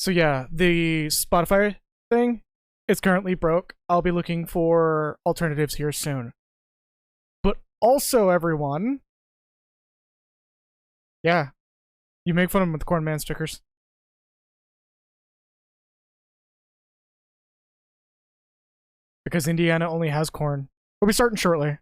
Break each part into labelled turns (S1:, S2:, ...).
S1: So yeah, the Spotify thing is currently broke. I'll be looking for alternatives here soon. But also, everyone, yeah, you make fun of them with the Corn Man stickers. Because Indiana only has corn. We'll be starting shortly.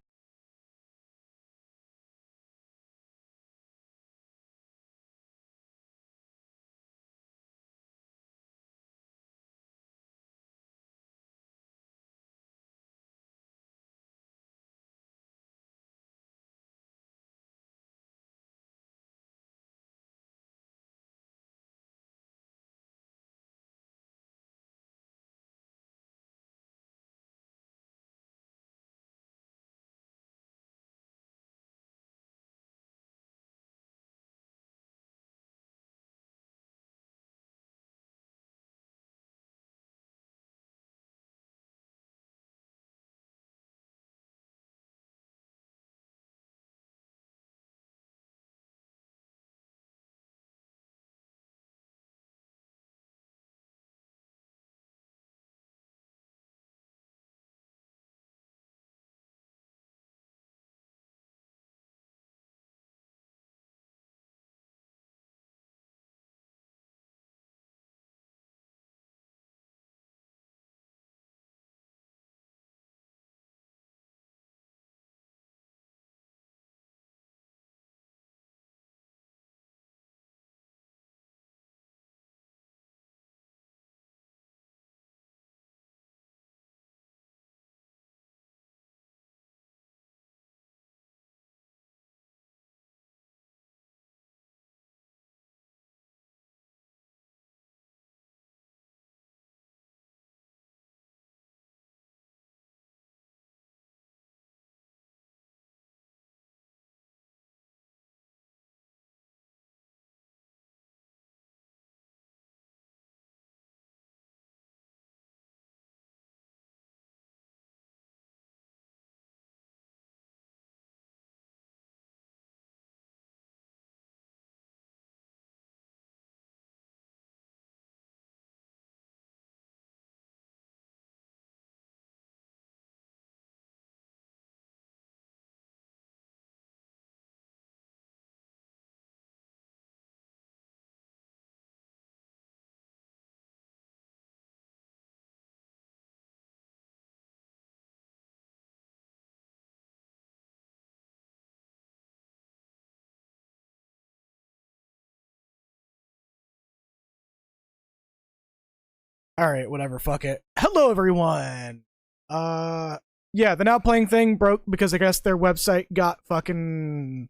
S1: Alright, whatever, fuck it. Hello, everyone! Yeah, the Now Playing thing broke because I guess their website got fucking,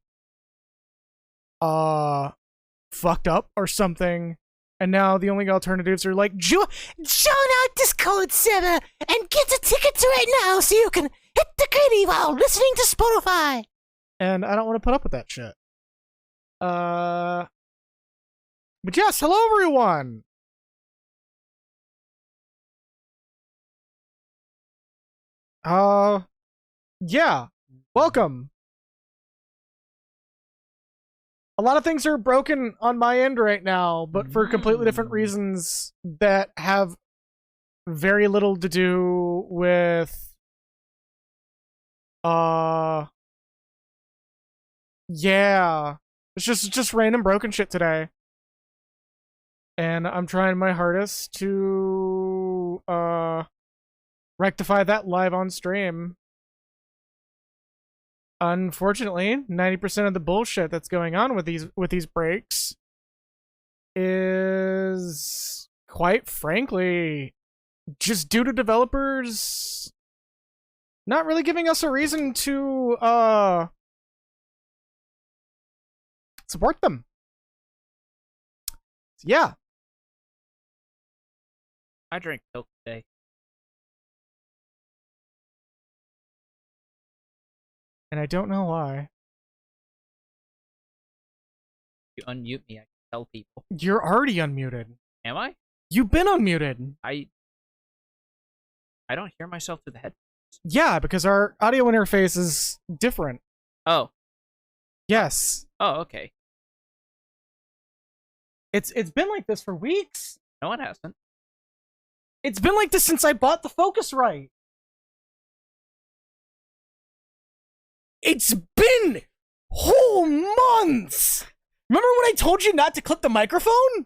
S1: fucked up or something. And now the only alternatives are like, join our Discord server and get a ticket to right now so you can hit the gritty while listening to Spotify! And I don't want to put up with that shit. But yes, hello, everyone! Yeah. Welcome. A lot of things are broken on my end right now, but for completely different reasons that have very little to do with yeah. It's just random broken shit today. And I'm trying my hardest to rectify that live on stream. Unfortunately, 90% of the bullshit that's going on with these breaks is, quite frankly, just due to developers not really giving us a reason to support them. So, yeah.
S2: I drank milk today.
S1: And I don't know why.
S2: You unmute me, I can tell people.
S1: You're already unmuted.
S2: Am I?
S1: You've been unmuted.
S2: I don't hear myself through the head.
S1: Yeah, because our audio interface is different.
S2: Oh.
S1: Yes.
S2: Oh, okay.
S1: It's been like this for weeks.
S2: No, it hasn't.
S1: It's been like this since I bought the Focusrite. It's been whole months. Remember when I told you not to clip the microphone?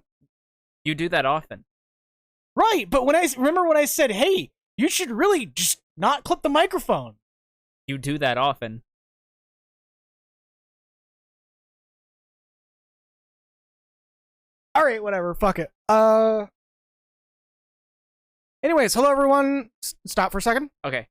S2: You do that often.
S1: Right, but when I said, hey, you should really just not clip the microphone.
S2: You do that often.
S1: All right, whatever. Fuck it. Anyways, hello everyone. Stop for a second.
S2: Okay.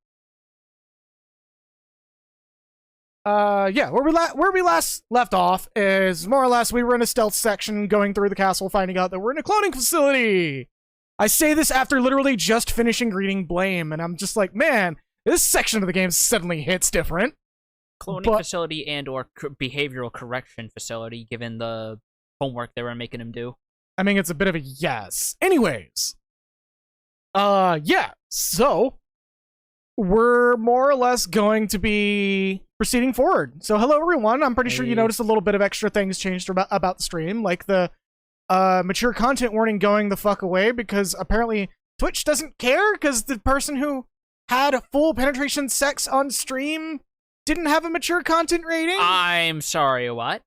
S1: Yeah, where we last left off is more or less we were in a stealth section going through the castle, finding out that we're in a cloning facility. I say this after literally just finishing reading Blame, and I'm just like, man, this section of the game suddenly hits different.
S2: Cloning facility and or behavioral correction facility, given the homework they were making him do.
S1: I mean, it's a bit of a yes. Anyways. Yeah, so we're more or less going to be proceeding forward. So hello everyone. I'm pretty sure you noticed a little bit of extra things changed about the stream, like the mature content warning going the fuck away, because apparently Twitch doesn't care because the person who had full penetration sex on stream didn't have a mature content rating.
S2: I'm sorry, what?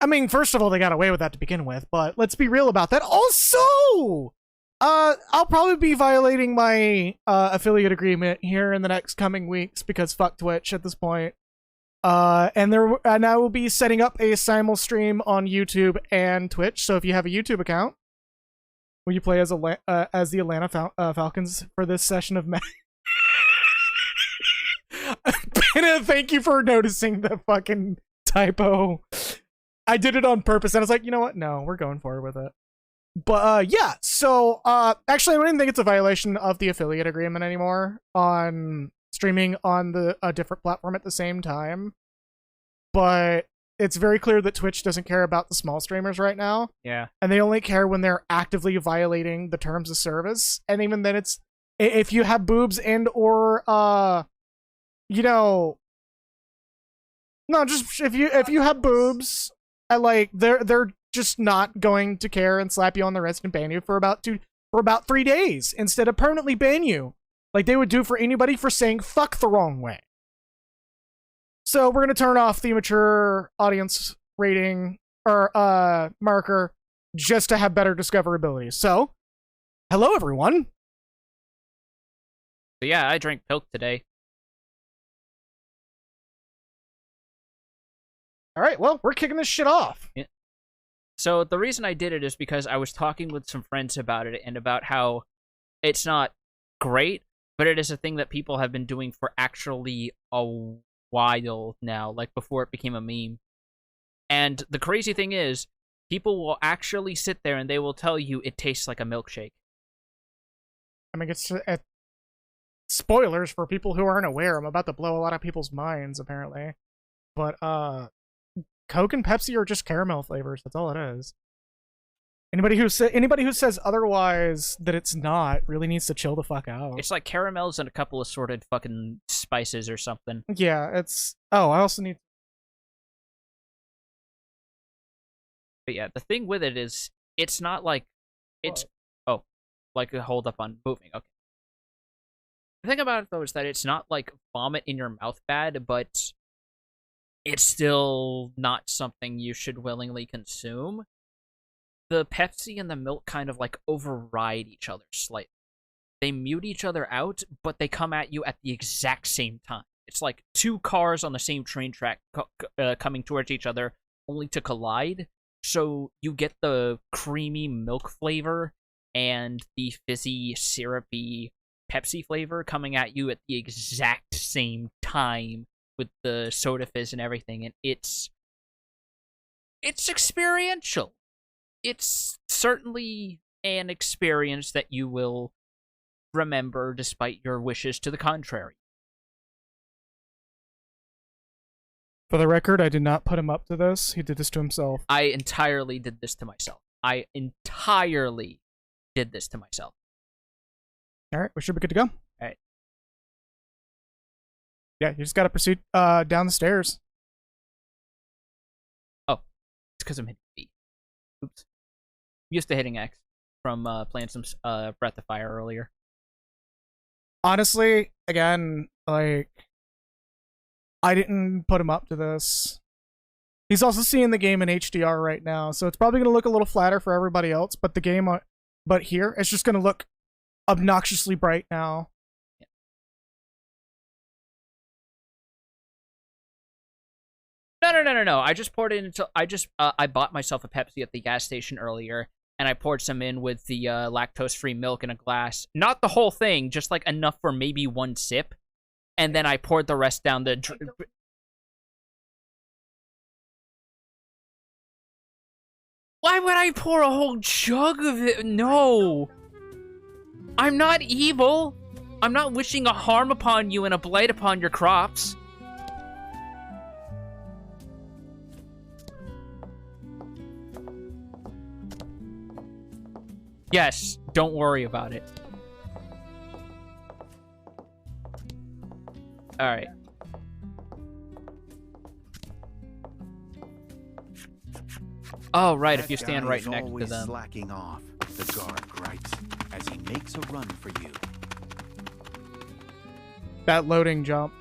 S1: I mean, first of all, they got away with that to begin with, but let's be real about that. Also, I'll probably be violating my affiliate agreement here in the next coming weeks because fuck Twitch at this point. And I will be setting up a simul stream on YouTube and Twitch. So if you have a YouTube account, will you play as the Atlanta Falcons for this session of Madden? Pena, thank you for noticing the fucking typo. I did it on purpose, and I was like, you know what? No, we're going forward with it. But yeah, so actually, I don't even think it's a violation of the affiliate agreement anymore on streaming on a different platform at the same time. But it's very clear that Twitch doesn't care about the small streamers right now.
S2: Yeah.
S1: And they only care when they're actively violating the terms of service. And even then, it's if you have boobs and or you know, no, just if you have boobs, they're just not going to care and slap you on the wrist and ban you for about 3 days instead of permanently ban you, like they would do for anybody for saying fuck the wrong way. So we're gonna turn off the mature audience rating or marker just to have better discoverability. So, hello everyone.
S2: So yeah, I drank milk today.
S1: All right, well, we're kicking this shit off.
S2: Yeah. So the reason I did it is because I was talking with some friends about it and about how it's not great, but it is a thing that people have been doing for actually a while now, like before it became a meme. And the crazy thing is, people will actually sit there and they will tell you it tastes like a milkshake.
S1: I mean, it's spoilers for people who aren't aware. I'm about to blow a lot of people's minds, apparently. But, Coke and Pepsi are just caramel flavors. That's all it is. Anybody who says otherwise that it's not really needs to chill the fuck out.
S2: It's like caramels and a couple of assorted fucking spices or something.
S1: Yeah, it's... Oh, I also need...
S2: But yeah, the thing with it is, it's not like... It's... Oh, like a hold up on moving. Okay. The thing about it, though, is that it's not like vomit in your mouth bad, but it's still not something you should willingly consume. The Pepsi and the milk kind of like override each other slightly. They mute each other out, but they come at you at the exact same time. It's like two cars on the same train track coming towards each other, only to collide. So you get the creamy milk flavor and the fizzy, syrupy Pepsi flavor coming at you at the exact same time with the soda fizz and everything, and it's experiential. It's certainly an experience that you will remember despite your wishes to the contrary.
S1: For the record, I did not put him up to this. He did this to himself.
S2: I entirely did this to myself.
S1: Alright, we should be good to go.
S2: Alright.
S1: Yeah, you just gotta proceed down the stairs.
S2: Oh, it's because I'm hitting B. Oops. I'm used to hitting X. from playing some Breath of Fire earlier.
S1: Honestly, again, like, I didn't put him up to this. He's also seeing the game in HDR right now, so it's probably going to look a little flatter for everybody else, but the game, but here, it's just going to look obnoxiously bright now.
S2: No. I just poured it into. I bought myself a Pepsi at the gas station earlier, and I poured some in with the lactose-free milk in a glass. Not the whole thing, just like enough for maybe one sip, and then I poured the rest down the. Why would I pour a whole jug of it? No, I'm not evil. I'm not wishing a harm upon you and a blight upon your crops. Yes, don't worry about it. Alright. Oh, right, if you stand right next to them.
S3: Slacking off, the guard gripes as he makes a run for you.
S1: That loading jump.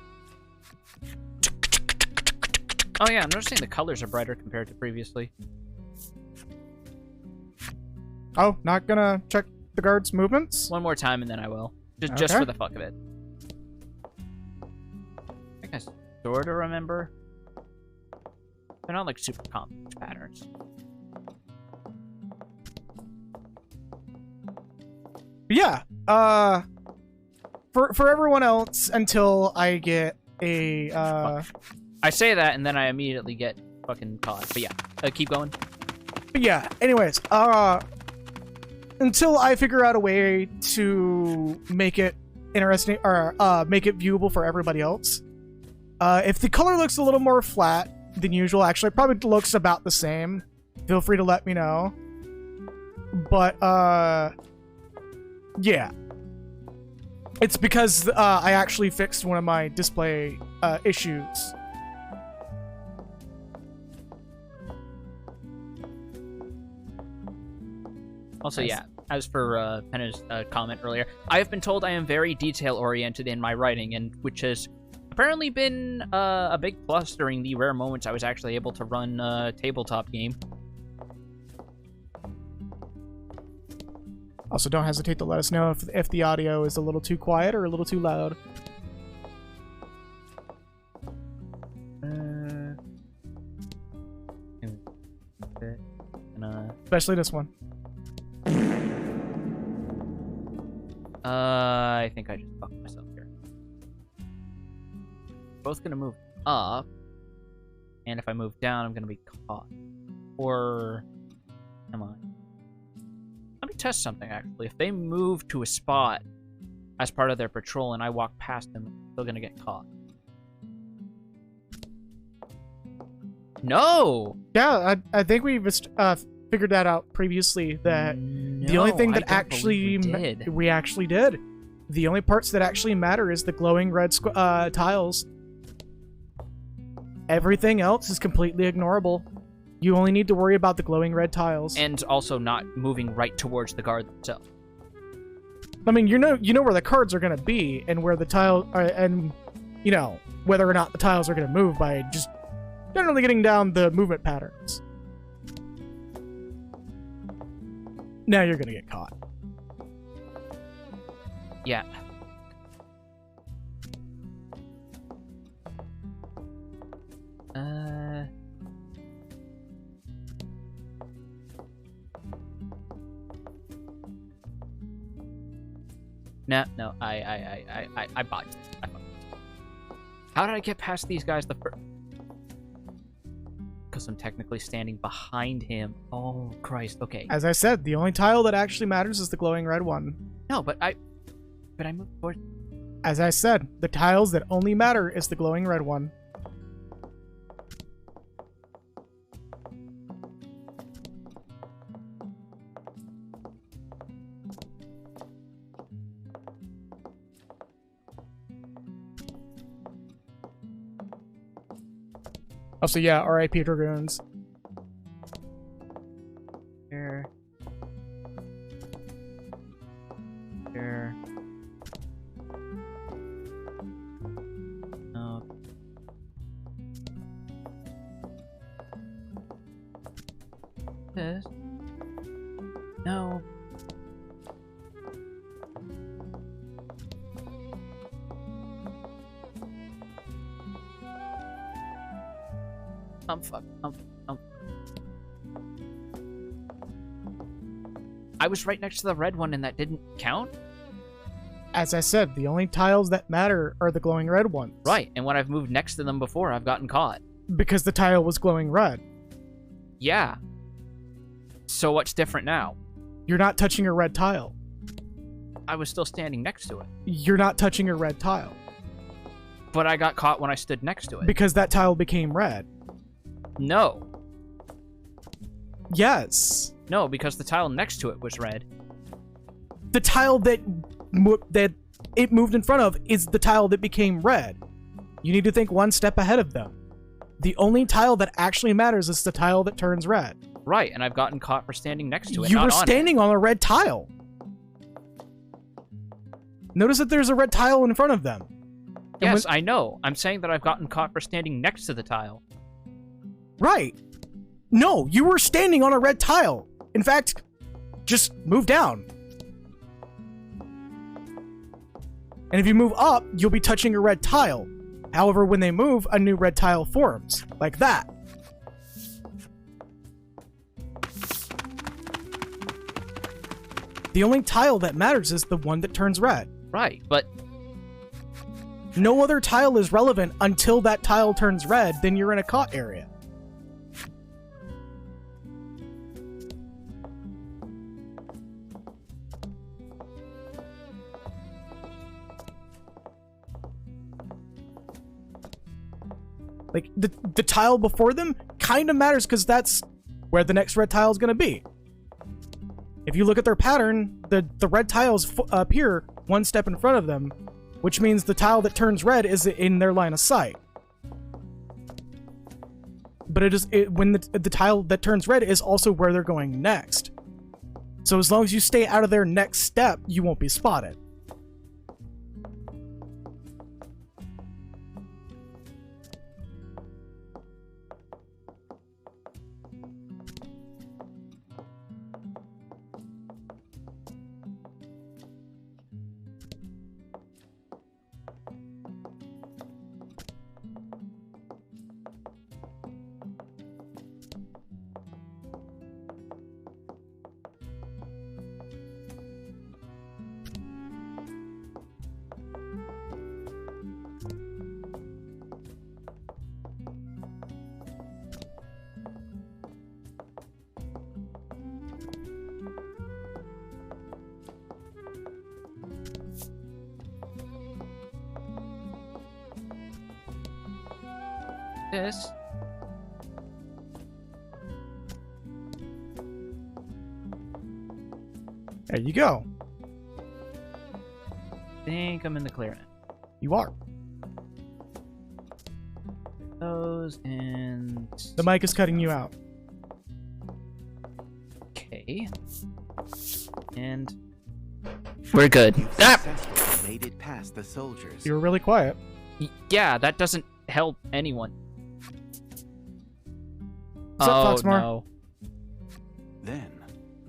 S2: Oh yeah, I'm noticing the colors are brighter compared to previously.
S1: Oh, not gonna check the guard's movements?
S2: One more time and then I will. Just for the fuck of it. I think I sort of remember. They're not like super complex patterns.
S1: Yeah, for everyone else, until I get a,
S2: I say that and then I immediately get fucking caught. But yeah, keep going.
S1: But yeah, anyways, until I figure out a way to make it interesting, or make it viewable for everybody else. If the color looks a little more flat than usual, actually, it probably looks about the same. Feel free to let me know. But, yeah. It's because I actually fixed one of my display issues.
S2: Also, yeah, as for Penna's comment earlier, I have been told I am very detail-oriented in my writing, and which has apparently been a big plus during the rare moments I was actually able to run a tabletop game.
S1: Also, don't hesitate to let us know if the audio is a little too quiet or a little too loud. Especially this one.
S2: I think I just fucked myself here. Both gonna move up, and if I move down, I'm gonna be caught. Or am I? Let me test something, actually. If they move to a spot as part of their patrol and I walk past them, I'm still gonna get caught. No!
S1: Yeah, I think we've figured that out previously, that the only thing that actually we actually did. The only parts that actually matter is the glowing red tiles. Everything else is completely ignorable. You only need to worry about the glowing red tiles.
S2: And also not moving right towards the guard themselves.
S1: I mean, you know where the cards are going to be, and where the tile, and you know whether or not the tiles are going to move by just generally getting down the movement patterns. Now you're going to get caught.
S2: Yeah. No, I botched it. How did I get past these guys the first? Because I'm technically standing behind him. Oh, Christ, okay.
S1: As I said, the only tile that actually matters is the glowing red one.
S2: No, but I moved forward.
S1: As I said, the tiles that only matter is the glowing red one. Also, yeah, R.I.P. Dragoons.
S2: Here. Here. No. This. No. I was right next to the red one and that didn't count?
S1: As I said, the only tiles that matter are the glowing red ones.
S2: Right, and when I've moved next to them before, I've gotten caught.
S1: Because the tile was glowing red.
S2: Yeah. So what's different now?
S1: You're not touching a red tile.
S2: I was still standing next to it.
S1: You're not touching a red tile.
S2: But I got caught when I stood next to it.
S1: Because that tile became red.
S2: No.
S1: Yes.
S2: No, because the tile next to it was red.
S1: The tile that it moved in front of is the tile that became red. You need to think one step ahead of them. The only tile that actually matters is the tile that turns red.
S2: Right, and I've gotten caught for standing next to it.
S1: You
S2: not
S1: were
S2: on
S1: standing on a red tile. Notice that there's a red tile in front of them.
S2: Yes, I know. I'm saying that I've gotten caught for standing next to the tile.
S1: Right. No, you were standing on a red tile. In fact, just move down. And if you move up, you'll be touching a red tile. However, when they move, a new red tile forms. Like that. The only tile that matters is the one that turns red.
S2: Right, but...
S1: No other tile is relevant until that tile turns red, then you're in a caught area. Like, the tile before them kind of matters because that's where the next red tile is going to be. If you look at their pattern, the red tiles up here, one step in front of them, which means the tile that turns red is in their line of sight. But when the tile that turns red is also where they're going next. So as long as you stay out of their next step, you won't be spotted.
S2: This.
S1: There you go.
S2: I think I'm in the clear now.
S1: You are.
S2: Those and...
S1: The mic is cutting you out.
S2: Okay. And... We're good.
S3: Successfully made it past the soldiers.
S1: You were really quiet.
S2: Yeah, that doesn't help anyone.
S1: What's up, Foxmore?
S2: No.
S3: Then,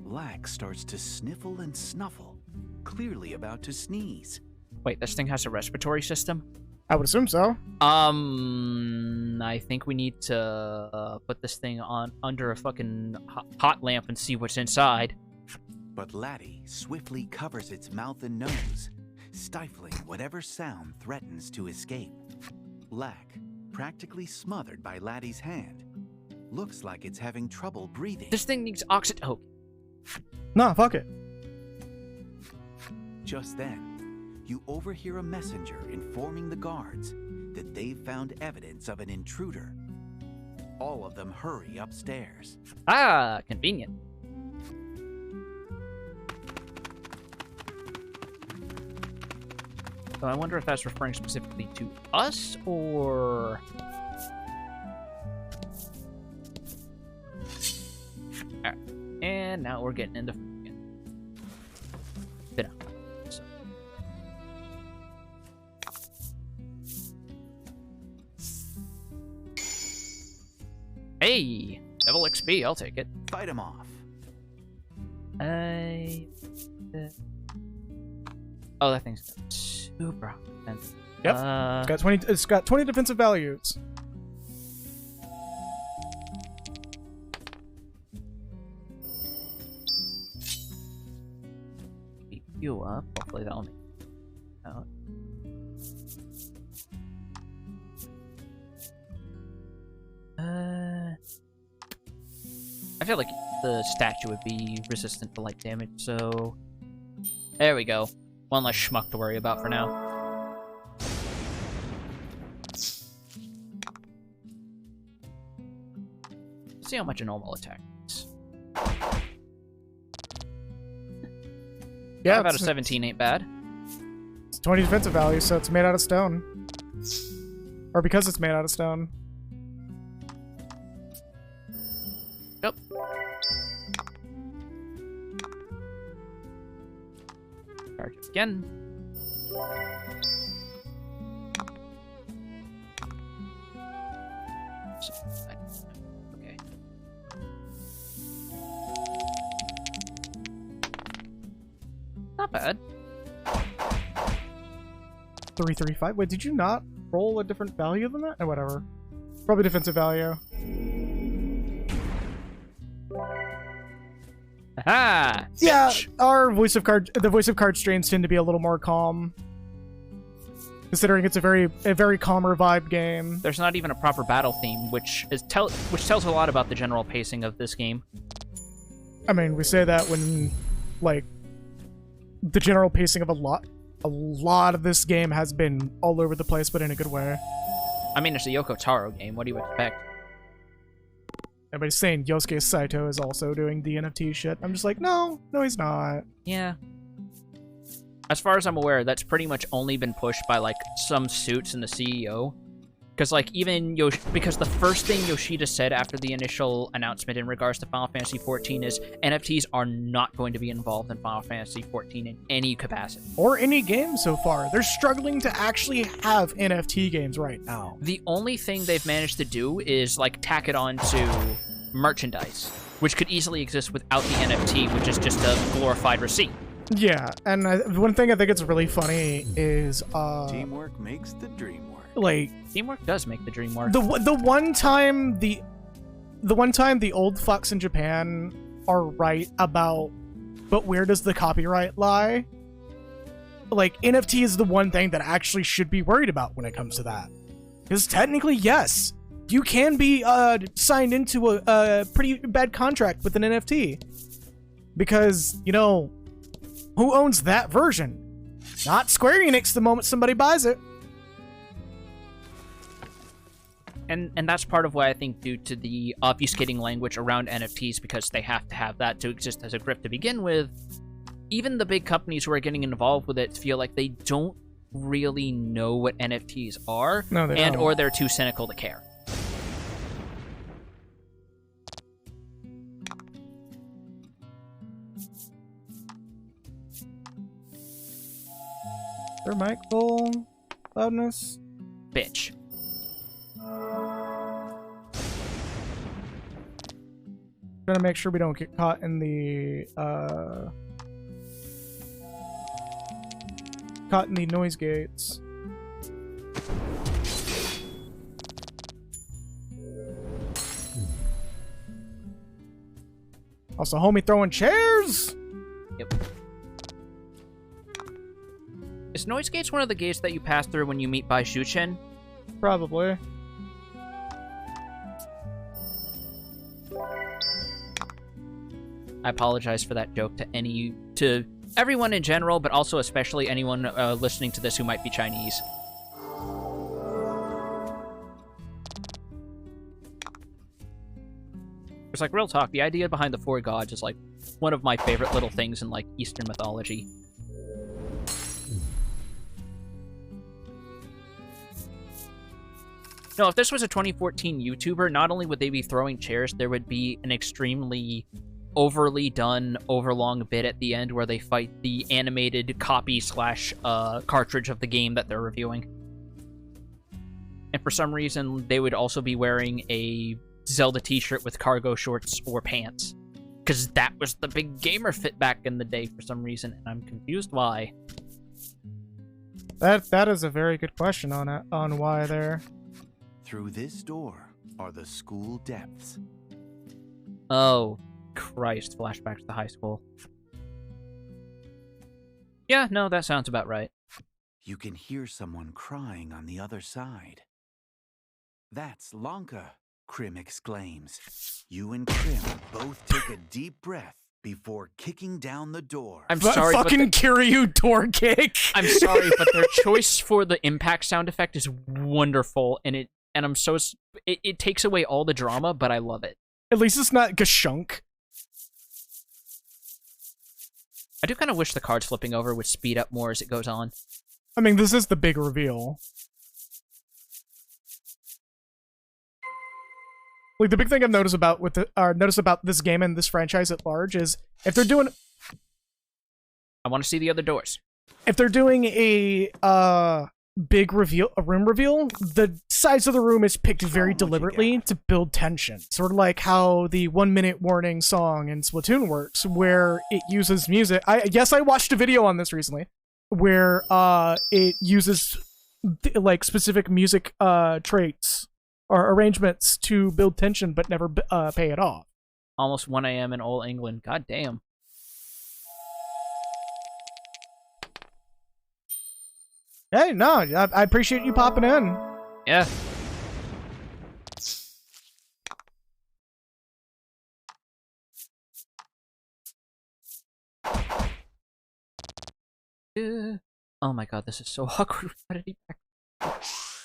S3: Lack starts to sniffle and snuffle, clearly about to sneeze.
S2: Wait, this thing has a respiratory system?
S1: I would assume so.
S2: I think we need to put this thing on under a fucking hot lamp and see what's inside.
S3: But Laddie swiftly covers its mouth and nose, stifling whatever sound threatens to escape. Lack, practically smothered by Laddie's hand, looks like it's having trouble breathing.
S2: This thing needs oxygen. Oh.
S1: Nah, fuck it.
S3: Just then, you overhear a messenger informing the guards that they've found evidence of an intruder. All of them hurry upstairs.
S2: Ah, convenient. So I wonder if that's referring specifically to us, or... Alright. And now we're getting into... Sit down. So, XP, I'll take it.
S3: Fight him off.
S2: Oh, that thing's super expensive.
S1: Yep. It's got 20 defensive values.
S2: Beat you up. Hopefully that'll make it out. I feel like the statue would be resistant to light damage, so there we go. One less schmuck to worry about for now. See how much a normal attack is.
S1: Yeah,
S2: 5 out of 17 ain't bad.
S1: It's 20 defensive value, so it's made out of stone. Or because it's made out of stone.
S2: Yep. Charge it again. Okay. Not bad.
S1: 335. Wait, did you not roll a different value than that? Oh, whatever. Probably defensive value.
S2: Aha!
S1: Yeah,
S2: Bitch.
S1: the voice of card strains tend to be a little more calm, considering it's a very calmer vibe game.
S2: There's not even a proper battle theme, which tells a lot about the general pacing of this game.
S1: I mean, we say that when, like, the general pacing of a lot of this game has been all over the place, but in a good way.
S2: I mean, it's a Yoko Taro game. What do you expect?
S1: Everybody's saying Yosuke Saito is also doing the NFT shit. I'm just like, no, he's not.
S2: Yeah. As far as I'm aware, that's pretty much only been pushed by, like, some suits and the CEO. Because, like, because the first thing Yoshida said after the initial announcement in regards to Final Fantasy XIV is NFTs are not going to be involved in Final Fantasy XIV in any capacity.
S1: Or any game so far. They're struggling to actually have NFT games right now.
S2: The only thing they've managed to do is, like, tack it on to merchandise, which could easily exist without the NFT, which is just a glorified receipt.
S1: Yeah, and one thing I think it's really funny is
S3: Teamwork makes the dream work.
S1: Like,
S2: teamwork does make the dream work.
S1: the one time the old fucks in Japan are right about, but where does the copyright lie? Like, NFT is the one thing that I actually should be worried about when it comes to that, because technically, yes, you can be signed into a pretty bad contract with an NFT, because, you know, who owns that version? Not Square Enix the moment somebody buys it.
S2: And that's part of why I think due to the obfuscating language around NFTs, because they have to have that to exist as a grift to begin with, even the big companies who are getting involved with it feel like they don't really know what NFTs are,
S1: No, they don't.
S2: or they're too cynical to care.
S1: Their mic full loudness.
S2: Bitch.
S1: Trying to make sure we don't get caught in the noise gates. Also, homie throwing chairs.
S2: Yep. Is Noise Gates one of the gates that you pass through when you meet Bai Shuchen?
S1: Probably.
S2: I apologize for that joke to everyone in general, but also especially anyone listening to this who might be Chinese. It's like, real talk, the idea behind the four gods is like one of my favorite little things in like Eastern mythology. No, if this was a 2014 YouTuber, not only would they be throwing chairs, there would be an extremely overly done, overlong bit at the end where they fight the animated copy slash cartridge of the game that they're reviewing. And for some reason, they would also be wearing a Zelda t-shirt with cargo shorts or pants. Because that was the big gamer fit back in the day for some reason, and I'm confused why.
S1: That is a very good question on why there.
S3: Through this door are the school depths.
S2: Oh, Christ. Flashback to the high school. Yeah, no, that sounds about right.
S3: You can hear someone crying on the other side. That's Lanka, Krim exclaims. You and Krim both take a deep breath before kicking down the door.
S2: I'm sorry,
S1: fucking Kiryu door kick.
S2: I'm sorry, but their choice for the impact sound effect is wonderful, and I'm so it takes away all the drama, but I love it.
S1: At least it's not gashunk.
S2: I do kind of wish the cards flipping over would speed up more as it goes on.
S1: I mean, this is the big reveal. Like, the big thing I've noticed about this game and this franchise at large is if they're doing
S2: I want to see the other doors.
S1: If they're doing a big reveal, a room reveal, the size of the room is picked very deliberately to build tension. Sort of like how the 1 minute warning song in Splatoon works, where it uses music. I watched a video on this recently, where it uses like specific music traits or arrangements to build tension, but never pay it off.
S2: Almost 1 a.m. in Old England. God damn.
S1: Hey, no, I appreciate you popping in.
S2: Yeah. Oh my god, this is so awkward.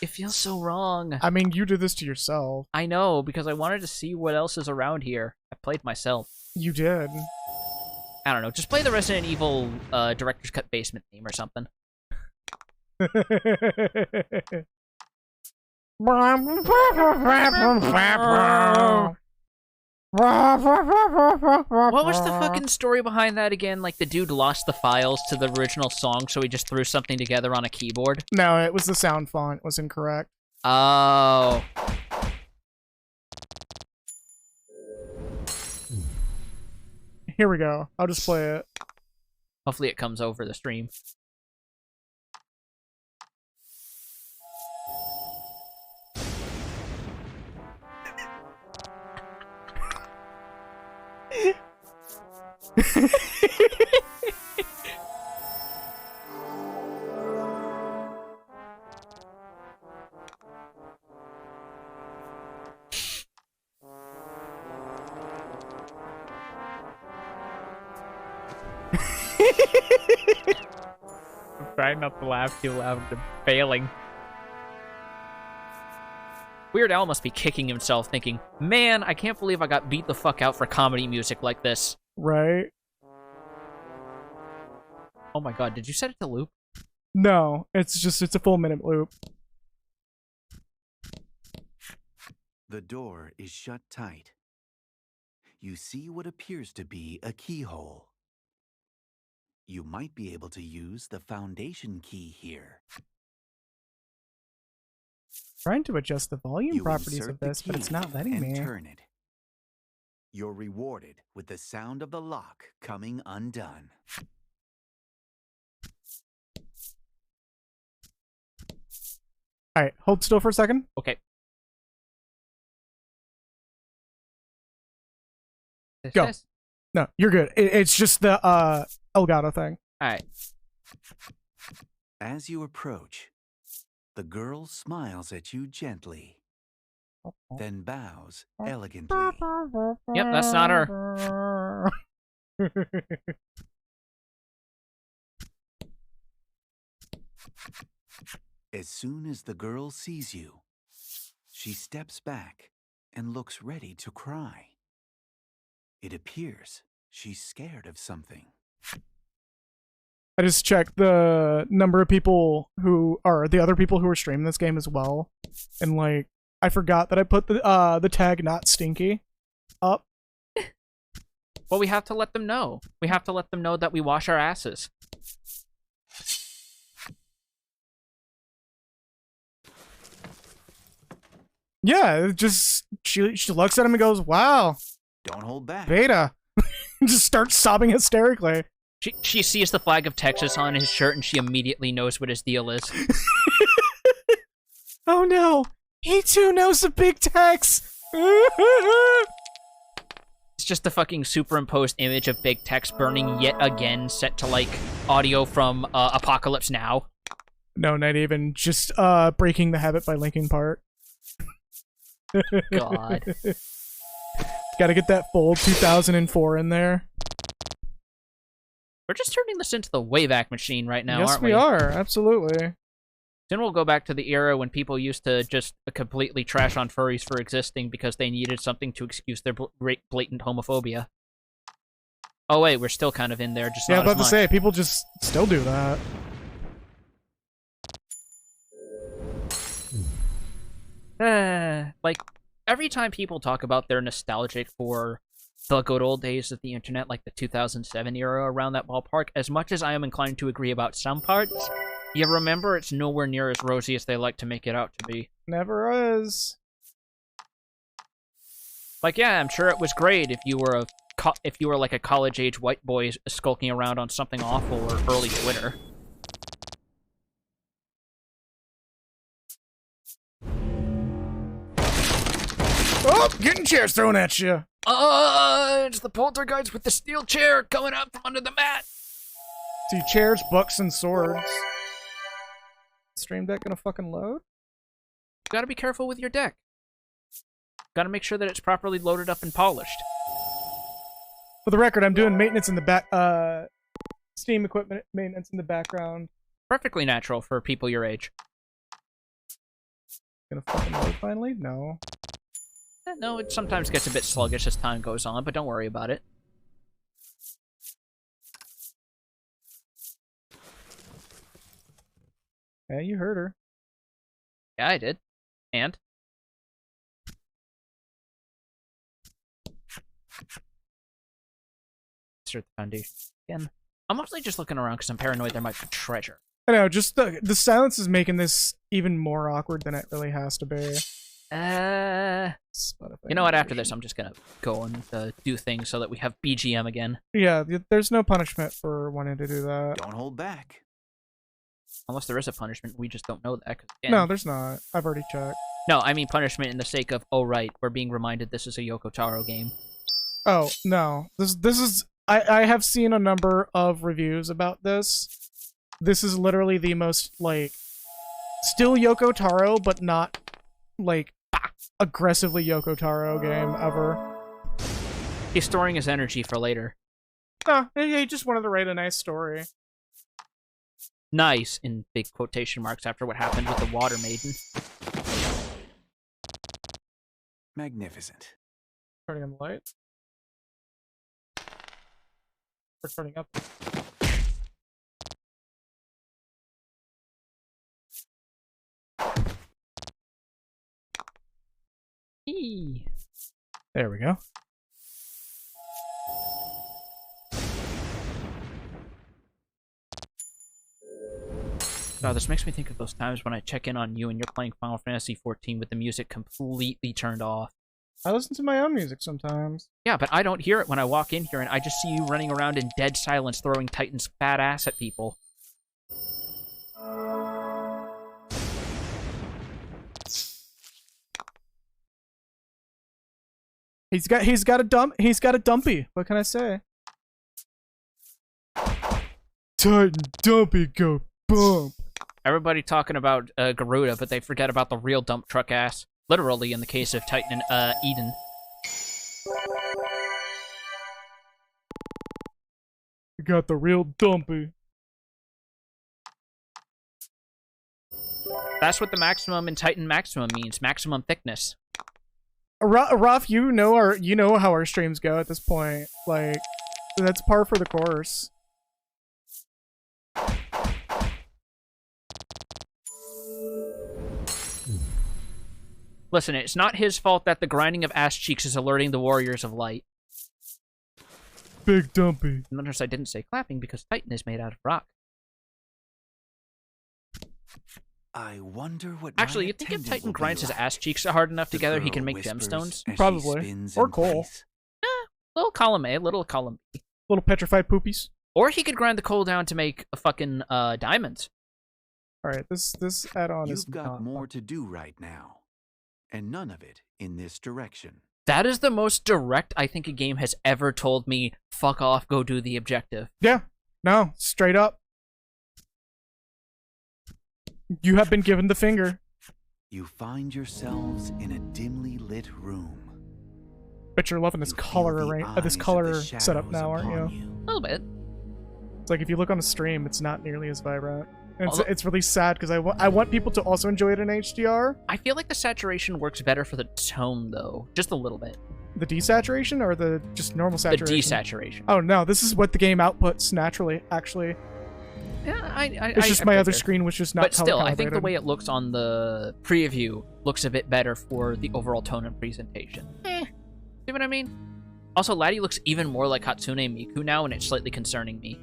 S2: It feels so wrong.
S1: I mean, you did this to yourself.
S2: I know, because I wanted to see what else is around here. I played myself.
S1: You did.
S2: I don't know, just play the Resident Evil Director's Cut basement theme or something. What was the fucking story behind that again? Like, the dude lost the files to the original song, so he just threw something together on a keyboard?
S1: No, it was the sound font was incorrect.
S2: Oh.
S1: Here we go. I'll just play it.
S2: Hopefully it comes over the stream. I'm trying not to laugh too loud. I'm failing. Weird Al must be kicking himself, thinking, man, I can't believe I got beat the fuck out for comedy music like this.
S1: Right?
S2: Oh my god, did you set it to loop?
S1: No, it's a full minute loop.
S3: The door is shut tight. You see what appears to be a keyhole. You might be able to use the foundation key here.
S1: Trying to adjust the volume
S3: You
S1: properties
S3: insert
S1: of
S3: the
S1: this, but it's
S3: key
S1: not letting
S3: and
S1: me.
S3: turn it. You're rewarded with the sound of the lock coming undone.
S1: Alright, hold still for a second.
S2: Okay.
S1: Go. No, you're good. It's just the Elgato thing.
S2: Alright.
S3: As you approach, the girl smiles at you gently, then bows elegantly.
S2: Yep, that's not her.
S3: As soon as the girl sees you, she steps back and looks ready to cry. It appears she's scared of something.
S1: I just checked the number of people who are the other people who are streaming this game as well, and like I forgot that I put the tag "not stinky" up.
S2: Well, we have to let them know. We have to let them know that we wash our asses.
S1: Yeah, it just she looks at him and goes, "Wow,
S3: Don't hold back.
S1: Beta." Just starts sobbing hysterically.
S2: She sees the flag of Texas on his shirt and she immediately knows what his deal is.
S1: Oh no, he too knows the big Tex.
S2: It's just the fucking superimposed image of Big Tex burning yet again, set to like audio from Apocalypse Now.
S1: No, not even. Just Breaking the Habit by Linkin Park.
S2: God.
S1: Gotta get that full 2004 in there.
S2: We're just turning this into the Wayback Machine right now,
S1: Yes,
S2: aren't we?
S1: we are. Absolutely.
S2: Then we'll go back to the era when people used to just completely trash on furries for existing because they needed something to excuse their blatant homophobia. Oh wait, we're still kind of in there, just
S1: Yeah,
S2: not
S1: I'm about
S2: as
S1: to
S2: much.
S1: say, people just still do that.
S2: Like, every time people talk about they're nostalgic for the good old days of the internet, like the 2007 era, around that ballpark, as much as I am inclined to agree about some parts, you remember it's nowhere near as rosy as they like to make it out to be.
S1: Never is.
S2: Like, yeah, I'm sure it was great if you were like a college-age white boy skulking around on something awful or early Twitter.
S1: Oh, getting chairs thrown at you.
S2: It's the poltergeist with the steel chair coming out from under the mat.
S1: See, chairs, books, and swords. Stream Deck gonna fucking load?
S2: You gotta be careful with your deck. Gotta make sure that it's properly loaded up and polished.
S1: For the record, I'm doing maintenance in the back, Steam equipment maintenance in the background.
S2: Perfectly natural for people your age.
S1: Gonna fucking load finally? No.
S2: No, it sometimes gets a bit sluggish as time goes on, but don't worry about it.
S1: Yeah, you heard her.
S2: Yeah, I did. And? Insert the foundation again. I'm mostly just looking around because I'm paranoid there might be treasure.
S1: I know, just the silence is making this even more awkward than it really has to be.
S2: You know what? After this, I'm just gonna go and do things so that we have BGM again.
S1: Yeah, there's no punishment for wanting to do that.
S3: Don't hold back.
S2: Unless there is a punishment, we just don't know that.
S1: No, there's not. I've already checked.
S2: No, I mean punishment in the sake of, oh right, we're being reminded this is a Yoko Taro game.
S1: Oh, no. This is... I have seen a number of reviews about this. This is literally the most, like... Still Yoko Taro, but not, like, aggressively Yoko Taro game ever.
S2: He's storing his energy for later.
S1: No, he just wanted to write a nice story.
S2: Nice, in big quotation marks, after what happened with the Water Maiden.
S3: Magnificent.
S1: Turning on the light. Or turning up.
S2: Eee.
S1: There we go.
S2: God, this makes me think of those times when I check in on you and you're playing Final Fantasy XIV with the music completely turned off.
S1: I listen to my own music sometimes.
S2: Yeah, but I don't hear it when I walk in here, and I just see you running around in dead silence throwing Titan's fat ass at people.
S1: He's got a dumpy. What can I say? Titan dumpy go bump.
S2: Everybody talking about Garuda, but they forget about the real dump truck ass. Literally, in the case of Titan and Eden.
S1: We got the real dumpy.
S2: That's what the maximum in Titan maximum means. Maximum thickness.
S1: Ruff, you know how our streams go at this point. Like, that's par for the course.
S2: Listen, it's not his fault that the grinding of ass cheeks is alerting the warriors of light.
S1: Big dumpy.
S2: Notice I didn't say clapping because Titan is made out of rock.
S3: I wonder what.
S2: Actually,
S3: my
S2: you think if
S3: attendant
S2: Titan
S3: will be
S2: grinds his
S3: like?
S2: ass cheeks hard enough
S3: The
S2: together, he
S3: girl
S2: can make
S3: whispers
S2: gemstones?
S3: as she
S1: Probably.
S3: spins
S1: Or
S3: in
S1: coal.
S3: place.
S2: Little column A, little column B.
S1: Little petrified poopies.
S2: Or he could grind the coal down to make a fucking diamonds.
S1: All right, this add-on is
S3: You've got
S1: not
S3: more to do right now, and none of it in this direction.
S2: That is the most direct I think a game has ever told me, fuck off, go do the objective.
S1: Yeah, no, straight up. You have been given the finger.
S3: You find yourselves in a dimly lit room.
S1: Bet you're loving this
S3: You feel
S1: color
S3: the
S1: this
S3: eyes of
S1: color
S3: the
S1: setup
S3: shadows
S1: now, aren't
S3: upon
S1: you?
S2: A little bit.
S1: It's like if you look on the stream, it's not nearly as vibrant. And
S2: Although-
S1: it's really sad because I want people to also enjoy it in HDR.
S2: I feel like the saturation works better for the tone, though. Just a little bit.
S1: The desaturation or the just normal saturation?
S2: The desaturation.
S1: Oh no, this is what the game outputs naturally. Actually,
S2: Yeah,
S1: it's just my other
S2: figured.
S1: screen was just not.
S2: But still, I think the
S1: color-calibrated.
S2: way it looks on the preview looks a bit better for the overall tone and presentation. See what I mean? Also, Laddie looks even more like Hatsune Miku now, and it's slightly concerning me.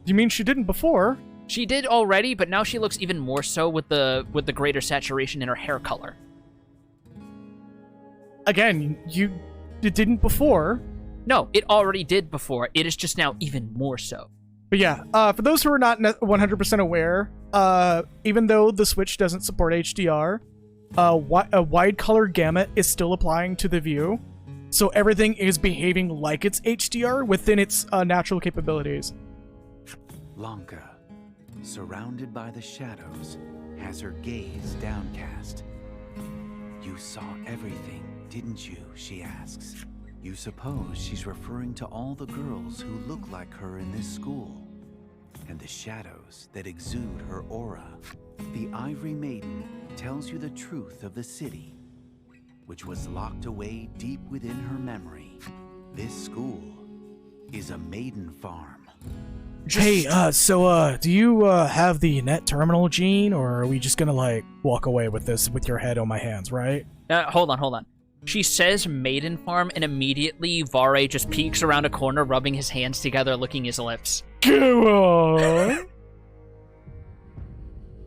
S1: You mean she didn't before?
S2: She did already, but now she looks even more so with the greater saturation in her hair color.
S1: Again, it didn't before.
S2: No, it already did before. It is just now even more so.
S1: But yeah, for those who are not 100% aware, even though the Switch doesn't support HDR, a wide color gamut is still applying to the view, so everything is behaving like it's HDR within its natural capabilities.
S3: Lanka, surrounded by the shadows, has her gaze downcast. You saw everything, didn't you? She asks. You suppose she's referring to all the girls who look like her in this school, and the shadows that exude her aura. The Ivory Maiden tells you the truth of the city, which was locked away deep within her memory. This school is a maiden farm.
S1: Hey, do you have the net terminal gene, or are we just gonna like walk away with this with your head on my hands, right?
S2: Hold on. She says maiden farm, and immediately Vare just peeks around a corner, rubbing his hands together, licking his lips.
S1: Go on.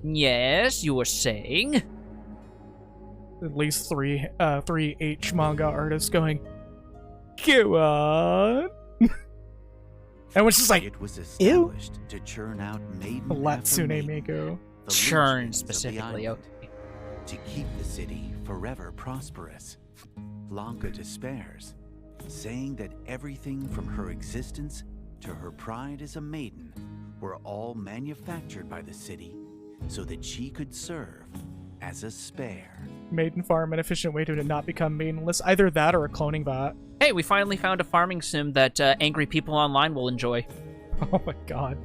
S2: Yes, you were saying?
S1: At least three H manga artists going, go on. And it's just like,
S3: It was established to churn out maiden after
S1: Latsune
S3: maiden,
S1: Miku.
S3: the
S2: Churn
S3: linchpins of the
S2: specifically,
S3: island,
S2: okay.
S3: to keep the city forever prosperous. Lanka despairs, saying that everything from her existence to her pride as a maiden were all manufactured by the city so that she could serve as a spare.
S1: Maiden farm, an efficient way to not become maidenless. Either that or a cloning bot.
S2: Hey, we finally found a farming sim that angry people online will enjoy.
S1: Oh my god.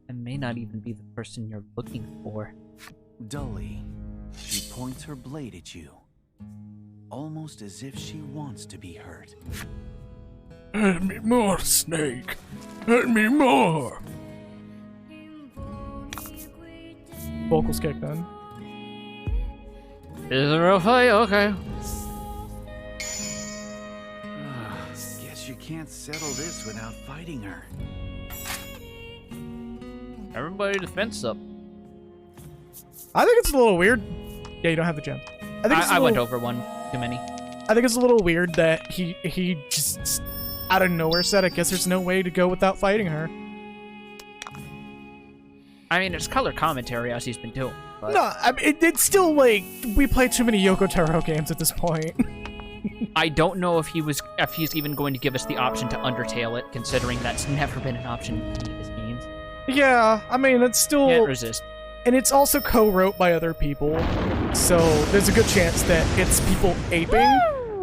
S2: I may not even be the person you're looking for.
S3: Dully, she points her blade at you, almost as if she wants to be hurt.
S1: Hit me more, Snake. Hit me more. Vocals kicked in.
S2: Is it real fight? Okay.
S3: Guess you can't settle this without fighting her.
S2: Everybody defense up.
S1: I think it's a little weird. Yeah, you don't have the gem.
S2: I went over one too many.
S1: I think it's a little weird that he just out of nowhere said, I guess there's no way to go without fighting her.
S2: I mean, it's color commentary as he's been doing. But
S1: No, I mean, it's still like, we play too many Yoko Taro games at this point.
S2: I don't know if he's even going to give us the option to Undertale it, considering that's never been an option in any of his games.
S1: Yeah, I mean, it's still...
S2: Can't resist.
S1: And it's also co-wrote by other people, so there's a good chance that it's people aping...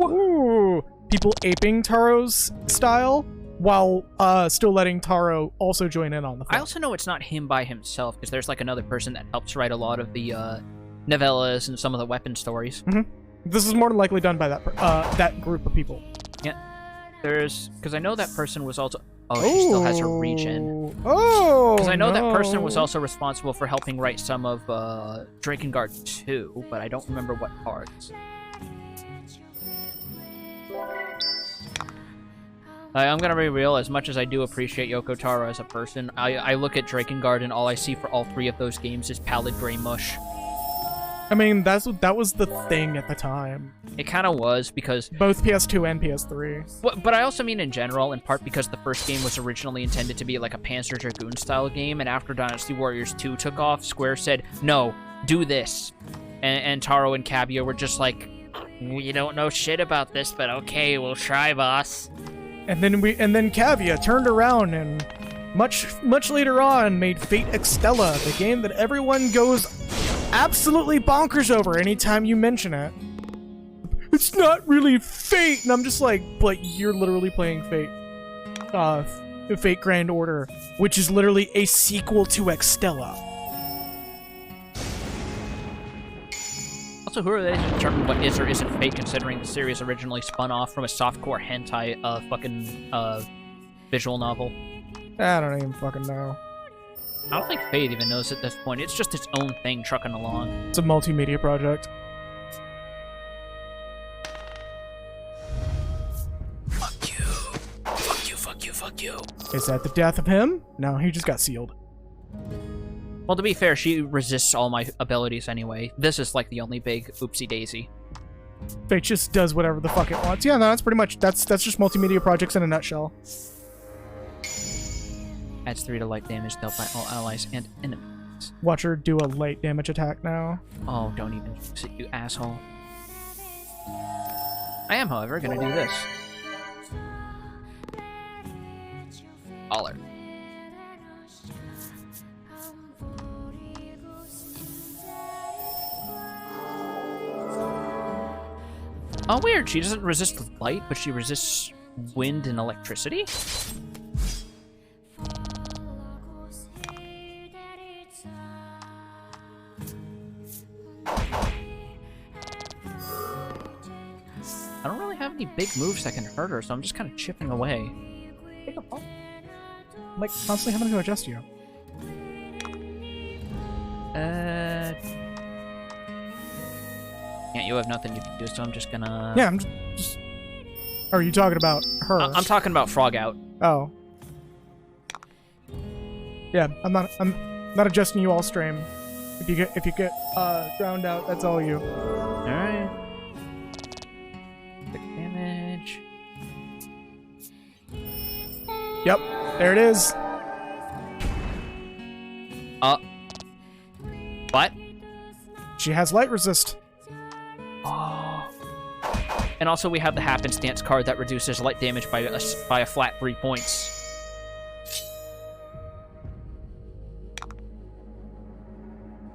S1: Ooh, people aping Taro's style, while still letting Taro also join in on the
S2: I
S1: fun.
S2: also know it's not him by himself, because there's like another person that helps write a lot of the novellas and some of the weapon stories.
S1: This is more than likely done by that group of people.
S2: Yeah. Because I know that person was also... Oh, she still has her regen.
S1: Oh,
S2: Because I know that person
S1: no.
S2: was also responsible for helping write some of Drakengard 2, but I don't remember what parts. I'm gonna be real. As much as I do appreciate Yoko Taro as a person, I look at Drakengard and all I see for all 3 of those games is pallid gray mush.
S1: I mean, that was the thing at the time.
S2: It kind of was, because...
S1: Both PS2 and PS3.
S2: But I also mean in general, in part because the first game was originally intended to be like a Panzer Dragoon-style game, and after Dynasty Warriors 2 took off, Square said, no, do this. And Taro and Kaguya were just like, we don't know shit about this, but okay, we'll try, boss.
S1: And then Kaguya turned around and much later on made Fate Extella, the game that everyone goes absolutely bonkers over anytime you mention it. It's not really Fate, and I'm just like, but you're literally playing Fate. Fate Grand Order, which is literally a sequel to Extella.
S2: Also, who are they to determine what is or isn't Fate, considering the series originally spun off from a softcore hentai visual novel?
S1: I don't even fucking know.
S2: I don't think Fate even knows at this point. It's just its own thing trucking along.
S1: It's a multimedia project.
S2: Fuck you. Fuck you, fuck you, fuck you.
S1: Is that the death of him? No, he just got sealed.
S2: Well, to be fair, she resists all my abilities anyway. This is like the only big oopsie-daisy.
S1: Fate just does whatever the fuck it wants. Yeah, no, that's pretty much, that's just multimedia projects in a nutshell.
S2: Adds 3 to light damage dealt by all allies and enemies.
S1: Watch her do a light damage attack now.
S2: Oh, don't even use it, you asshole. I am, however, gonna do this. Baller. Oh, weird. She doesn't resist light, but she resists wind and electricity? I don't really have any big moves that can hurt her, so I'm just kind of chipping away.
S1: I'm like constantly having to adjust you.
S2: Yeah, you have nothing you can do, so I'm just gonna...
S1: Yeah, I'm just... Are you talking about her?
S2: I'm talking about Frog Out.
S1: Oh. Yeah, I'm not adjusting you all stream. If you get drowned out, that's all you.
S2: Alright. Quick damage.
S1: Yep, there it is.
S2: What?
S1: She has light resist.
S2: Oh. And also we have the happenstance card that reduces light damage by a flat 3 points.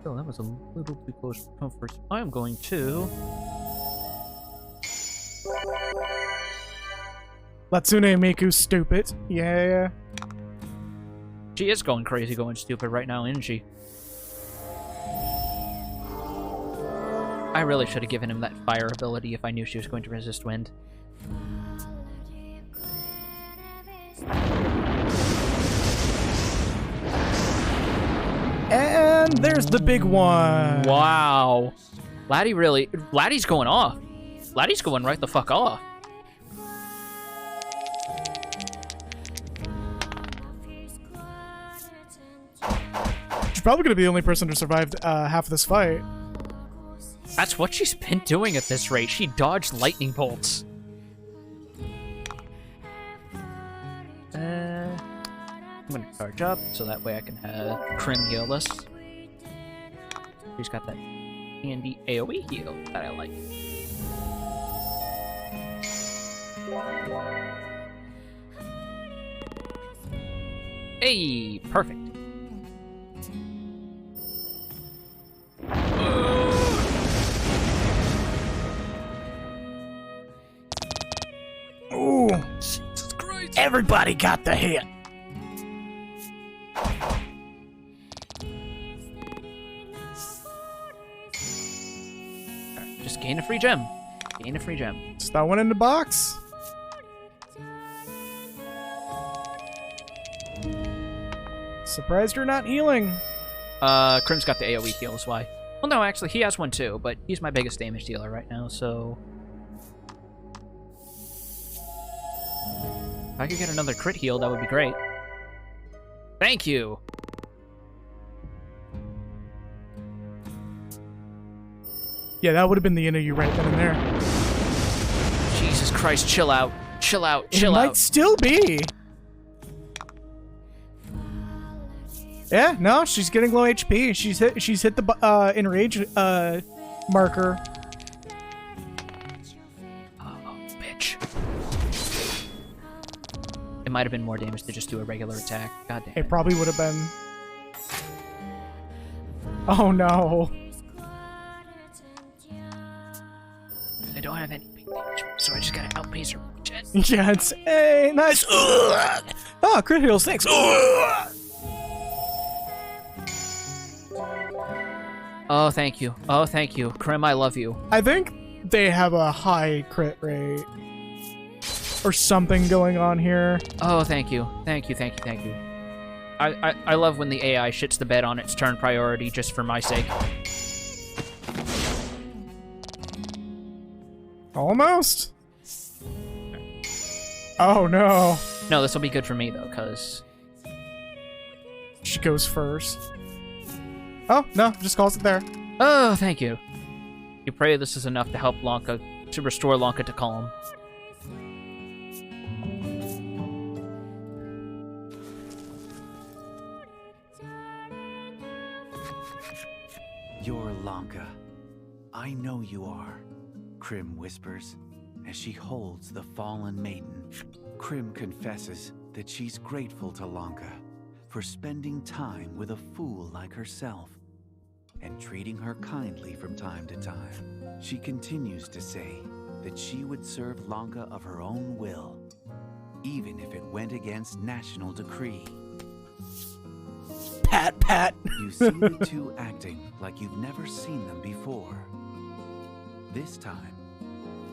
S2: Oh, that was a little too close for comfort. I am going to...
S1: Latsune Miku stupid. Yeah.
S2: She is going crazy, going stupid right now, isn't she? I really should have given him that fire ability if I knew she was going to resist wind.
S1: And there's the big one.
S2: Wow. Laddie's going off. Laddie's going right the fuck off.
S1: She's probably gonna be the only person to survive half of this fight.
S2: That's what she's been doing at this rate. She dodged lightning bolts. I'm gonna charge up so that way I can have Krim heal us. She's got that handy AoE heal that I like. Hey, perfect.
S1: Ooh.
S2: Jesus Christ.
S1: Everybody got the hit.
S2: Right, just gain a free gem. Gain a free gem.
S1: Just that one in the box. Surprised you're not healing.
S2: Krim's got the AoE heal, is why. Well, no, actually, he has one too, but he's my biggest damage dealer right now, so... I could get another crit heal, that would be great. Thank you!
S1: Yeah, that would have been the end of you right then and there.
S2: Jesus Christ, chill out. Chill out,
S1: It
S2: chill
S1: might
S2: out.
S1: still be. Yeah, no, she's getting low HP. She's hit the enrage marker.
S2: Oh, bitch. It might have been more damage to just do a regular attack. God damn
S1: It
S2: it.
S1: probably would have been. Oh no.
S2: I don't have any big damage, so I just gotta outpace her. Jet.
S1: Yeah, it's hey, nice. Ugh. Oh, crit heals, thanks. Ugh.
S2: Oh, thank you. Oh, thank you. Krim, I love you.
S1: I think they have a high crit rate or something going on here.
S2: Oh, thank you. Thank you, thank you, thank you. I love when the AI shits the bed on its turn priority just for my sake.
S1: Almost. Oh no.
S2: No, this will be good for me, though, because...
S1: She goes first. Oh, no, just calls it there.
S2: Oh, thank you. You pray this is enough to help Lanka, to restore Lanka to calm.
S3: You're Lanka. I know you are, Krim whispers as she holds the fallen maiden. Krim confesses that she's grateful to Lanka for spending time with a fool like herself and treating her kindly from time to time. She continues to say that she would serve Lanka of her own will, even if it went against national decree.
S1: Pat, pat.
S3: You see the two acting like you've never seen them before. This time,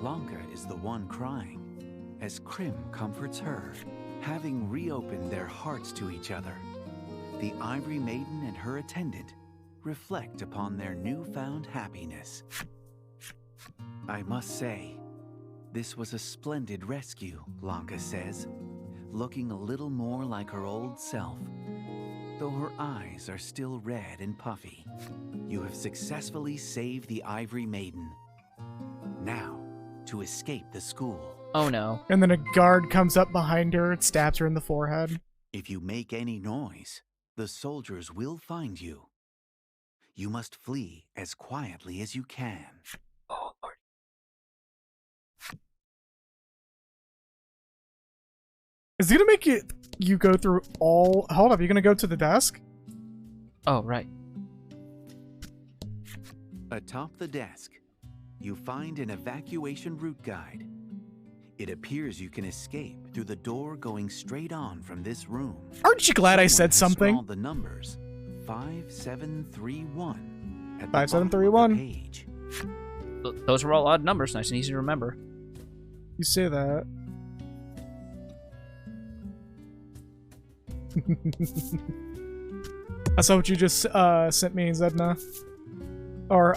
S3: Lanka is the one crying, as Krim comforts her. Having reopened their hearts to each other, the Ivory Maiden and her attendant reflect upon their newfound happiness. I must say, this was a splendid rescue, Lanka says, looking a little more like her old self, though her eyes are still red and puffy. You have successfully saved the Ivory Maiden. Now, to escape the school.
S2: Oh no.
S1: And then a guard comes up behind her and stabs her in the forehead.
S3: If you make any noise, the soldiers will find you. You must flee as quietly as you can.
S2: Oh, Lord.
S1: Is he gonna make you go through all... Hold up, you gonna go to the desk?
S2: Oh, right.
S3: Atop the desk, you find an evacuation route guide. It appears you can escape through the door going straight on from this room.
S1: Aren't you glad I
S3: Someone
S1: said
S3: has
S1: something?
S3: scrawled the numbers 5731 at the
S1: 5731.
S3: bottom of the page.
S2: Those were all odd numbers, nice and easy to remember.
S1: You say that. I saw what you just sent me, Zedna. Or,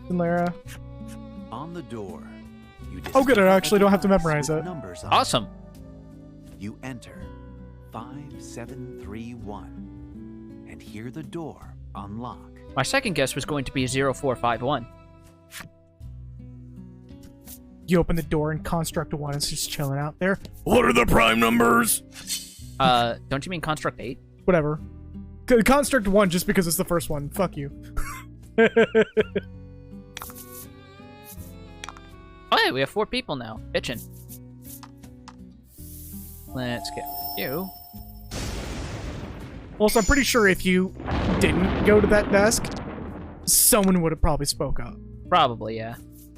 S1: Lara.
S3: On the door, you
S1: Oh, good, I
S3: discover
S1: actually
S3: a
S1: don't have to
S3: device
S1: memorize
S3: with
S1: it.
S3: numbers on
S2: Awesome.
S3: You enter 5731 and hear the door unlock.
S2: My second guess was going to be 0451.
S1: You open the door and Construct 1 is just chilling out there.
S4: What are the prime numbers?
S2: Don't you mean Construct 8?
S1: Whatever. Construct 1 just because it's the first one. Fuck you.
S2: Oh, hey, we have 4 people now. Bitchin'. Let's get you.
S1: Also, I'm pretty sure if you didn't go to that desk, someone would have probably spoke up.
S2: Probably, yeah.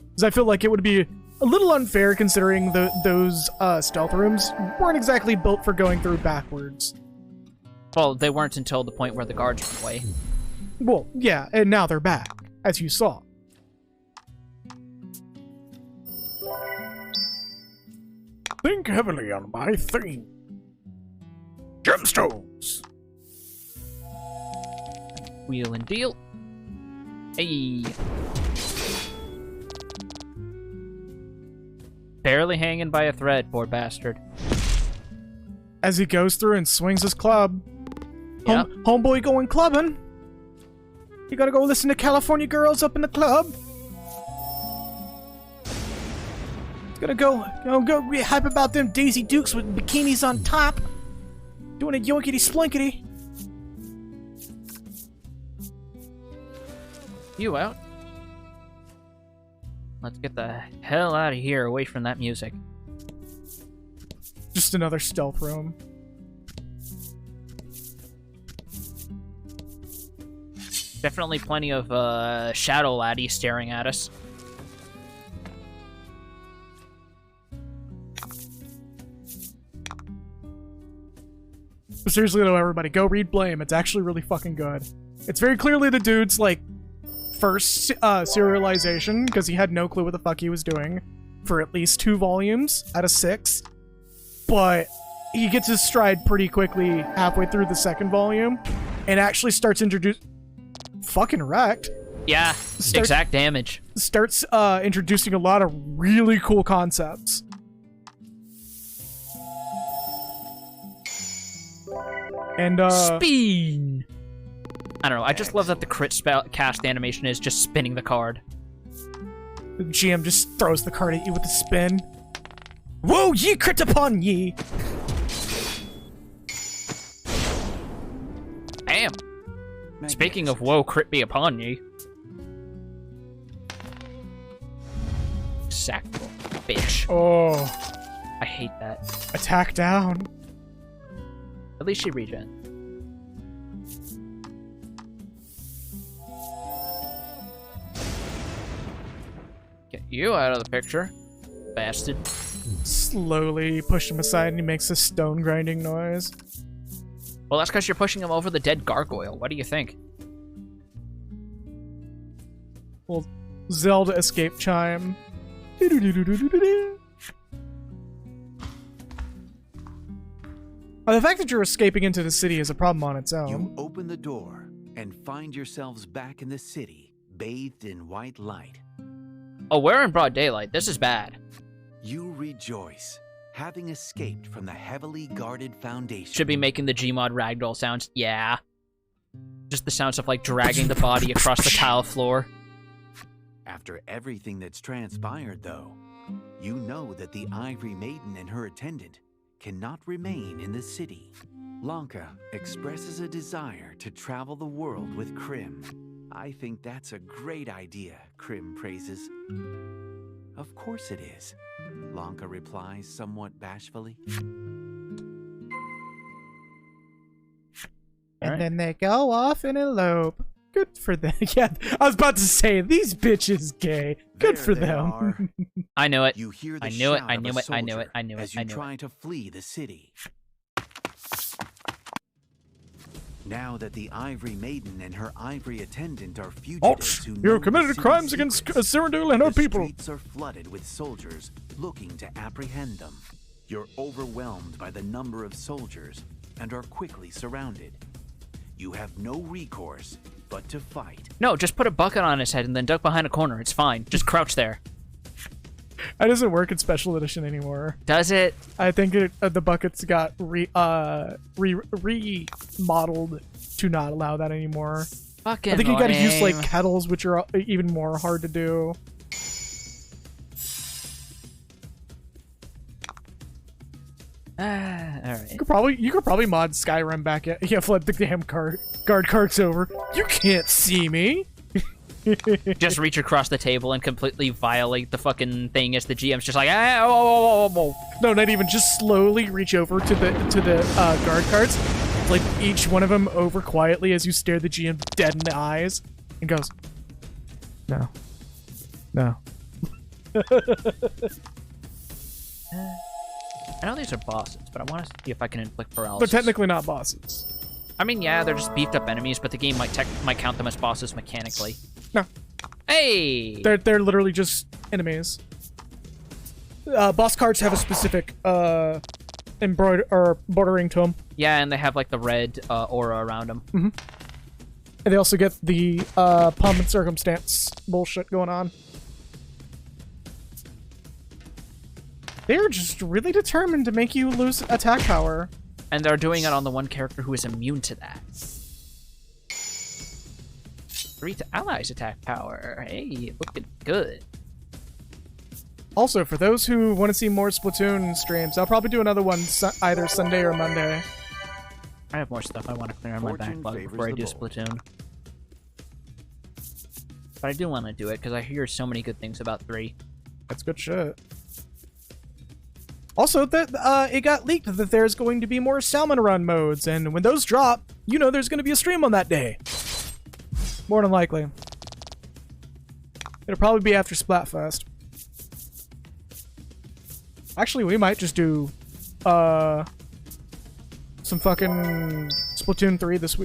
S1: Because I feel like it would be a little unfair considering those stealth rooms weren't exactly built for going through backwards.
S2: Well, they weren't until the point where the guards went away.
S1: Well, yeah, and now they're back, as you saw.
S4: Think heavily on my theme. Gemstones.
S2: Wheel and deal. Hey. Barely hanging by a thread, poor bastard.
S1: as he goes through and swings his club.
S2: Yep.
S1: Homeboy going clubbing. You gotta go listen to California girls up in the club. Gonna go be hype about them Daisy Dukes with bikinis on top. Doing a yoinkity splinkety.
S2: You out? Let's get the hell out of here, away from that music.
S1: Just another stealth room.
S2: Definitely plenty of shadow laddies staring at us.
S1: Seriously though, everybody, go read Blame. It's actually really fucking good. It's very clearly the dude's, like, first serialization, because he had no clue what the fuck he was doing for at least 2 volumes out of 6. But he gets his stride pretty quickly halfway through the 2nd volume, and actually starts fucking wrecked.
S2: Yeah, exact damage.
S1: Starts introducing a lot of really cool concepts. And
S2: Spin! I don't know, I just love that the crit spell cast animation is just spinning the card.
S1: the GM just throws the card at you with a spin. Whoa, ye crit upon ye!
S2: Damn! Speaking of woe, crit be upon ye. Sackable bitch.
S1: Oh,
S2: I hate that.
S1: attack down.
S2: At least she regen. Get you out of the picture, bastard.
S1: Slowly push him aside and he makes a stone grinding noise.
S2: Well, that's because you're pushing him over the dead gargoyle. What do you think?
S1: Well, Zelda escape chime. The fact that you're escaping into the city is a problem on its own.
S3: You open the door and find yourselves back in the city, bathed in white light.
S2: Oh, we're in broad daylight. This is bad.
S3: You rejoice, having escaped from the heavily guarded foundation.
S2: Should be making the Gmod ragdoll sounds. Yeah. Just the sounds of, like, dragging the body across the tile floor.
S3: After everything that's transpired, though, you know that the Ivory Maiden and her attendant cannot remain in the city. Lanka expresses a desire to travel the world with Krim. I think that's a great idea, Krim praises. Of course it is, Lanka replies somewhat bashfully.
S1: And then they go off and elope. Good for them. Yeah, I was about to say, these bitches gay. Good for them.
S2: I knew it.
S3: You hear the
S2: I knew it,
S3: shout
S2: I
S3: of
S2: knew
S3: a
S2: it, I knew it,
S3: soldier
S2: I knew it,
S3: as you
S2: I knew
S3: try
S2: it.
S3: to flee the city. Now that the Ivory Maiden and her ivory attendant are fugitives who
S4: You
S3: know
S4: have committed
S3: the city's
S4: crimes against
S3: secrets,
S4: Cyrodiil and her
S3: the
S4: people.
S3: streets are flooded with soldiers looking to apprehend them. You're overwhelmed by the number of soldiers and are quickly surrounded. You have no recourse but to fight.
S2: No, just put a bucket on his head and then duck behind a corner. It's fine. Just crouch there.
S1: That doesn't work in Special Edition anymore.
S2: Does it?
S1: I think the buckets got remodeled to not allow that anymore.
S2: Fucking
S1: I think you gotta use, like,
S2: lame.
S1: kettles, which are even more hard to do.
S2: Alright.
S1: You could probably mod Skyrim back at flip the damn guard carts over. You can't see me.
S2: Just reach across the table and completely violate the fucking thing as the GM's just like, ah, whoa, whoa, whoa, whoa.
S1: No, not even. Just slowly reach over to the guard carts, like each one of them over quietly as you stare the GM dead in the eyes, and goes, "No, no."
S2: I know these are bosses, but I want to see if I can inflict
S1: They're
S2: paralysis.
S1: technically not bosses.
S2: I mean, yeah, they're just beefed up enemies, but the game might count them as bosses mechanically.
S1: No,
S2: Hey!
S1: they're literally just enemies. Boss cards have a specific bordering to them.
S2: Yeah, and they have, like, the red aura around them.
S1: And they also get the pomp and circumstance bullshit going on. They're just really determined to make you lose attack power.
S2: And they're doing it on the one character who is immune to that. 3 to allies attack power. Hey, looking good.
S1: Also, for those who want to see more Splatoon streams, I'll probably do another one either Sunday or Monday.
S2: I have more stuff I want to clear on my
S3: Fortune
S2: backlog
S3: favors
S2: before I
S3: the
S2: do
S3: bold.
S2: Splatoon. But I do want to do it because I hear so many good things about 3.
S1: That's good shit. Also, that it got leaked that there's going to be more Salmon Run modes, and when those drop, you know there's going to be a stream on that day. More than likely. It'll probably be after Splatfest. Actually, we might just do some fucking Splatoon 3 this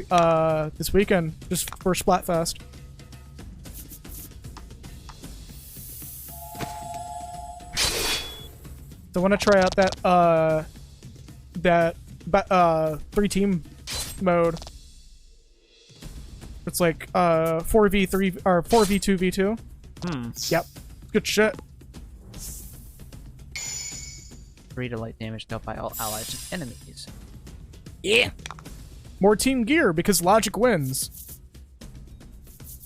S1: weekend, just for Splatfest. So I want to try out that 3-team mode. It's like 4v3 or 4v2v2. Yep. Good shit.
S2: 3 to light damage dealt by all allies and enemies.
S1: Yeah. More team gear because logic wins.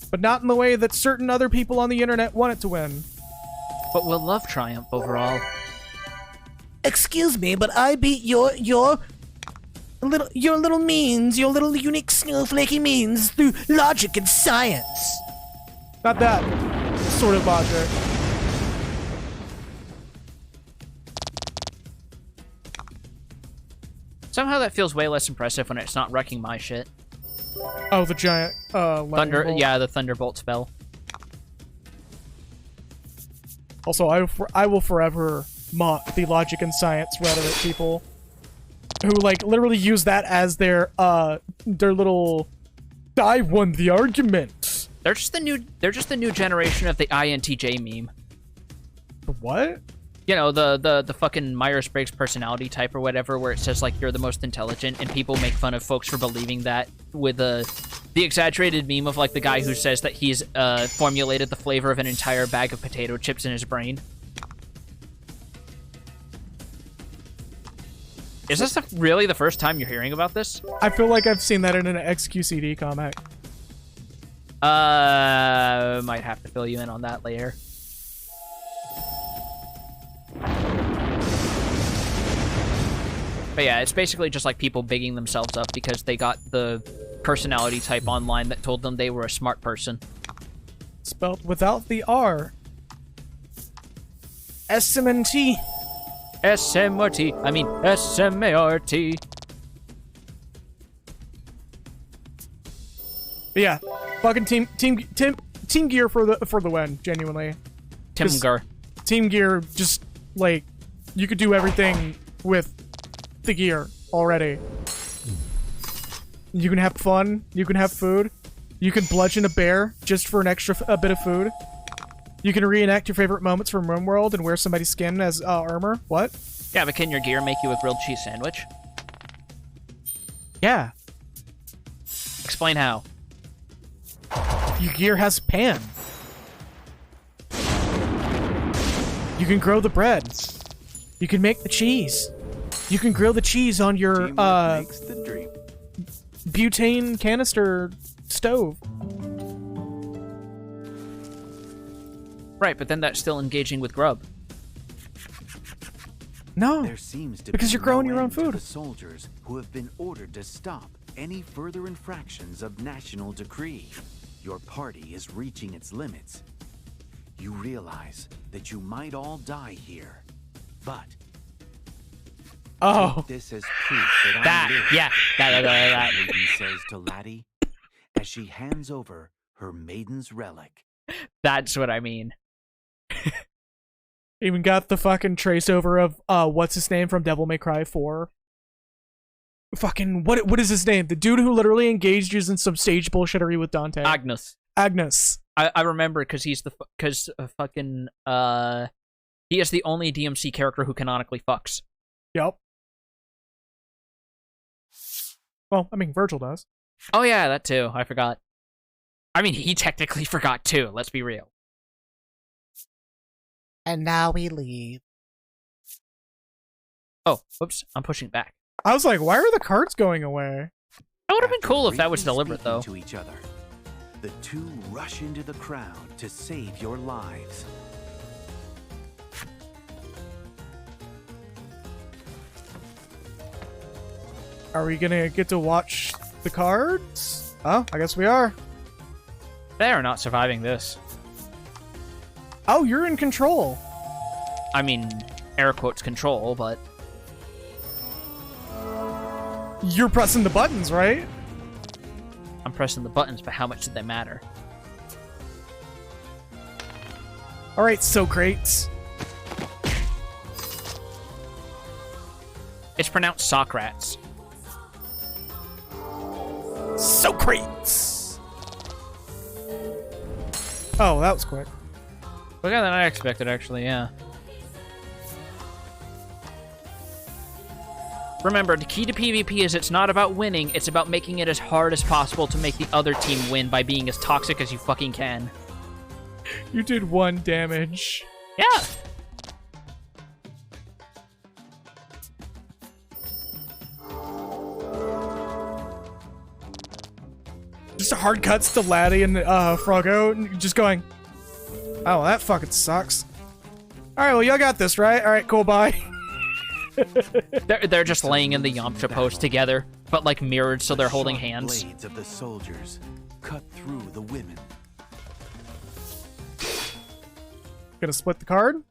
S1: But not in the way that certain other people on the internet want it to win.
S2: But we'll love Triumph overall.
S5: Excuse me, but I beat your little means, your little unique snowflakey means through logic and science.
S1: Not that sort of logic.
S2: Somehow that feels way less impressive when it's not wrecking my shit.
S1: Oh, the giant lightning
S2: Thunder,
S1: bolt.
S2: yeah, the Thunderbolt spell.
S1: Also, I will forever mock the logic and science Reddit people who like literally use that as their little I won the argument.
S2: They're just the new generation of the INTJ meme.
S1: What?
S2: You know, the fucking Myers-Briggs personality type or whatever, where it says like you're the most intelligent, and people make fun of folks for believing that with the exaggerated meme of like the guy who says that he's formulated the flavor of an entire bag of potato chips in his brain. Is this really the first time you're hearing about this?
S1: I feel like I've seen that in an XQCD comic.
S2: Might have to fill you in on that later. But yeah, it's basically just like people bigging themselves up because they got the personality type online that told them they were a smart person.
S1: Spelt without the R. SMNT.
S2: SMRT. I mean SMART.
S1: But yeah, fucking team gear for the win. Genuinely,
S2: Timgur.
S1: Team gear just like you could do everything with the gear already. You can have fun. You can have food. You can bludgeon a bear just for an extra bit of food. You can reenact your favorite moments from RimWorld and wear somebody's skin as armor. What?
S2: Yeah, but can your gear make you a grilled cheese sandwich?
S1: Yeah.
S2: Explain how.
S1: Your gear has pan. You can grow the bread. You can make the cheese. You can grill the cheese on your
S3: Teamwork makes the dream.
S1: butane canister stove.
S2: Right, but then that's still engaging with grub.
S1: No.
S3: There seems to
S1: Because
S3: be
S1: you're growing
S3: no
S1: your own
S3: end to
S1: food.
S3: the soldiers who have been ordered to stop any further infractions of national decree. Your party is reaching its limits. You realize that you might all die here, but
S1: Oh.
S3: take this as proof that I live.
S2: That.
S3: Maiden says to Laddie as she hands over her maiden's relic.
S2: That's what I mean.
S1: Even got the fucking trace over of what's his name from Devil May Cry 4. Fucking what is his name? The dude who literally engages in some stage bullshittery with Dante.
S2: Agnes.
S1: Agnes.
S2: I remember because he's fucking he is the only DMC character who canonically fucks.
S1: Yep. Well, I mean, Virgil does.
S2: Oh yeah, that too. I forgot. I mean, he technically forgot too. Let's be real.
S5: And now we leave.
S2: Oh, whoops! I'm pushing back.
S1: I was like, why are the cards going away?
S2: That would have been
S3: After
S2: cool if that was
S3: briefly
S2: deliberate,
S3: speaking
S2: though.
S3: To each other, the two rush into the crowd to save your lives.
S1: Are we gonna get to watch the cards? Oh, I guess we are.
S2: They are not surviving this.
S1: Oh, you're in control.
S2: I mean, air quotes control, but
S1: You're pressing the buttons, right?
S2: I'm pressing the buttons, but how much did they matter?
S1: All right, Socrates.
S2: It's pronounced Socrates.
S1: Socrates. Oh, that was quick.
S2: Quicker than I expected, actually, yeah. Remember, the key to PvP is it's not about winning, it's about making it as hard as possible to make the other team win by being as toxic as you fucking can.
S1: You did 1 damage.
S2: Yeah!
S1: Just hard cuts to Laddie and Froggo just going, oh, that fucking sucks. All right, well, y'all got this, right? All right, cool, bye.
S2: They're just laying in the Yamcha pose together, but like mirrored so they're holding
S3: Sharp
S2: hands.
S3: Blades of the soldiers cut through the women.
S1: Gonna split the card?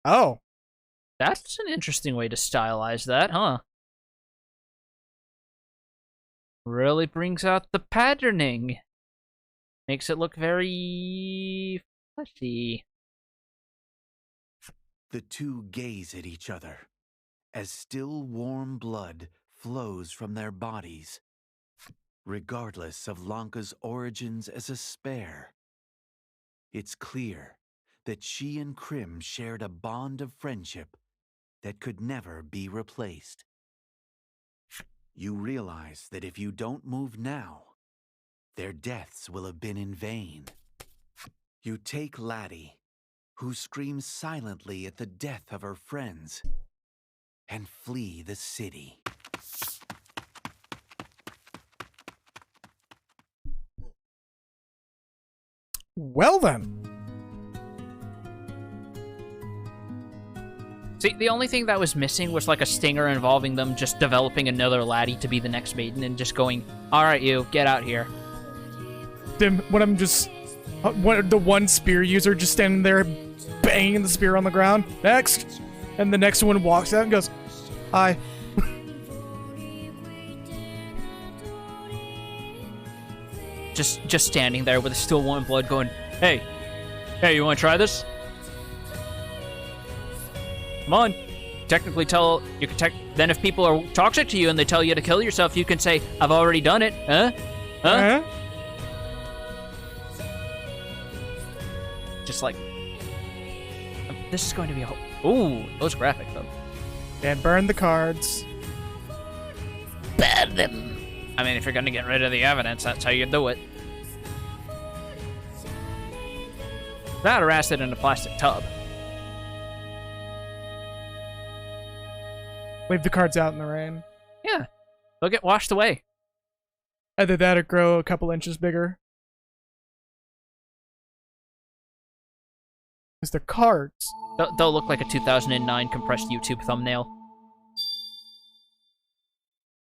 S1: Oh.
S2: That's an interesting way to stylize that, huh? Really brings out the patterning. Makes it look very fleshy.
S3: The two gaze at each other as still warm blood flows from their bodies. Regardless of Lanka's origins as a spare, it's clear that she and Krim shared a bond of friendship that could never be replaced. You realize that if you don't move now, their deaths will have been in vain. You take Laddie, who screams silently at the death of her friends, and flee the city.
S1: Well then.
S2: See, the only thing that was missing was like a stinger involving them just developing another laddie to be the next maiden and just going, alright you, get out here.
S1: Dim, when I'm just the one spear user just standing there banging the spear on the ground. Next. And the next one walks out and goes, hi.
S2: Just standing there with a still warm blood going, hey, you wanna try this? Come on. Technically then if people are toxic to you and they tell you to kill yourself, you can say, I've already done it. Huh? Just like, this is going to be a ooh, those graphic though.
S1: And burn the cards.
S5: Burn them.
S2: I mean, if you're gonna get rid of the evidence, that's how you do it. That or acid in a plastic tub.
S1: Leave the cards out in the rain.
S2: Yeah, they'll get washed away.
S1: Either that or grow a couple inches bigger. Because they're cards.
S2: They'll look like a 2009 compressed YouTube thumbnail.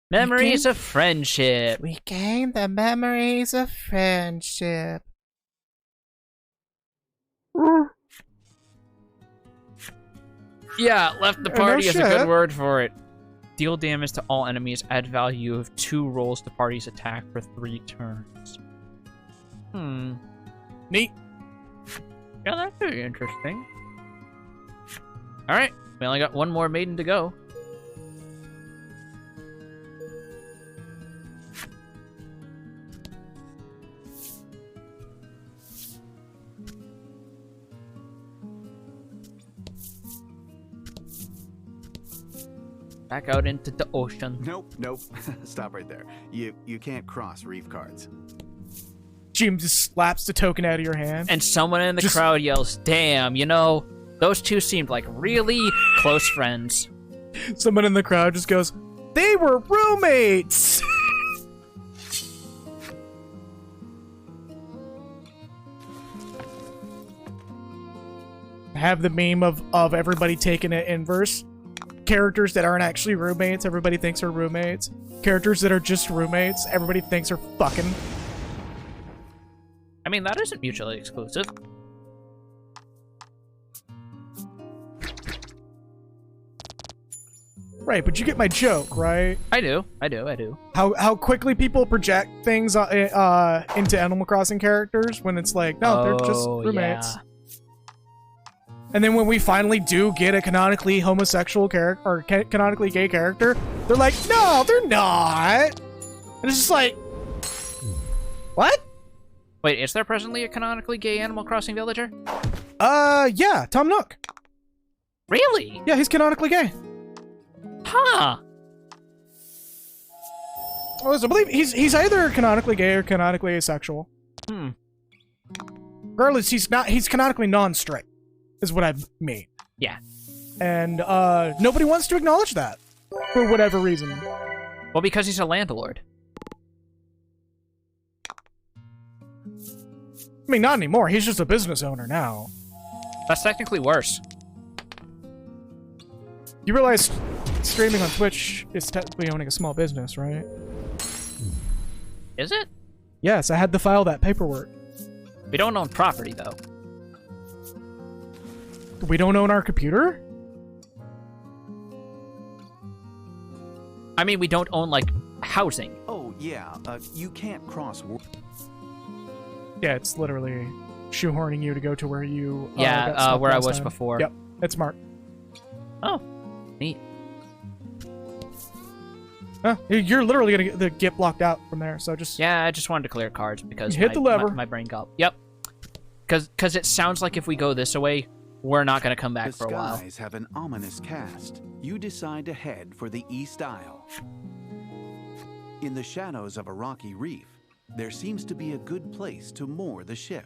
S2: Memories of friendship.
S1: We gain the memories of friendship.
S2: Yeah, left the
S1: No
S2: party is a
S1: shit.
S2: good word for it. Deal damage to all enemies, add value of 2 rolls to party's attack for 3 turns.
S1: Neat.
S2: Yeah, that's pretty interesting. Alright, we only got one more maiden to go. Back out into the ocean.
S3: Nope. Stop right there. You can't cross reef cards.
S1: Jim just slaps the token out of your hand.
S2: And someone in the
S1: Just-
S2: crowd yells, damn, you know, Those two seemed like really close friends.
S1: Someone in the crowd just goes, "They were roommates!" I have the meme of everybody taking it inverse. Characters that aren't actually roommates, everybody thinks are roommates. Characters that are just roommates, everybody thinks are fucking.
S2: I mean, that isn't mutually exclusive.
S1: Right, but you get my joke, right?
S2: I do.
S1: How quickly people project things into Animal Crossing characters when it's like, no, they're just roommates.
S2: Yeah.
S1: And then when we finally do get a canonically homosexual character or canonically gay character, they're like, no, they're not. And it's just like, what?
S2: Wait, is there presently a canonically gay Animal Crossing villager?
S1: Yeah, Tom Nook.
S2: Really?
S1: Yeah, he's canonically gay.
S2: Huh.
S1: Well, I believe he's either canonically gay or canonically asexual. Regardless, he's canonically non-straight, is what I mean.
S2: Yeah.
S1: And nobody wants to acknowledge that for whatever reason.
S2: Well, because he's a landlord.
S1: I mean, not anymore. He's just a business owner now.
S2: That's technically worse.
S1: You realize streaming on Twitch is technically owning a small business, right?
S2: Is it?
S1: Yes, I had to file that paperwork.
S2: We don't own property, though.
S1: We don't own our computer?
S2: I mean, we don't own, like, housing.
S3: Oh, yeah, you can't cross...
S1: Yeah, it's literally shoehorning you to go to where you...
S2: Yeah,
S1: got snuck
S2: where I
S1: last
S2: was
S1: time.
S2: before.
S1: Yep, it's smart.
S2: Oh, neat.
S1: You're literally gonna get blocked out from there, so just...
S2: Yeah, I just wanted to clear cards because
S1: You hit the lever.
S2: My brain got... Yep. Because it sounds like if we go this way, we're not going to come back
S3: The
S2: for a while.
S3: skies have an ominous cast. You decide to head for the East Isle. In the shadows of a rocky reef, there seems to be a good place to moor the ship.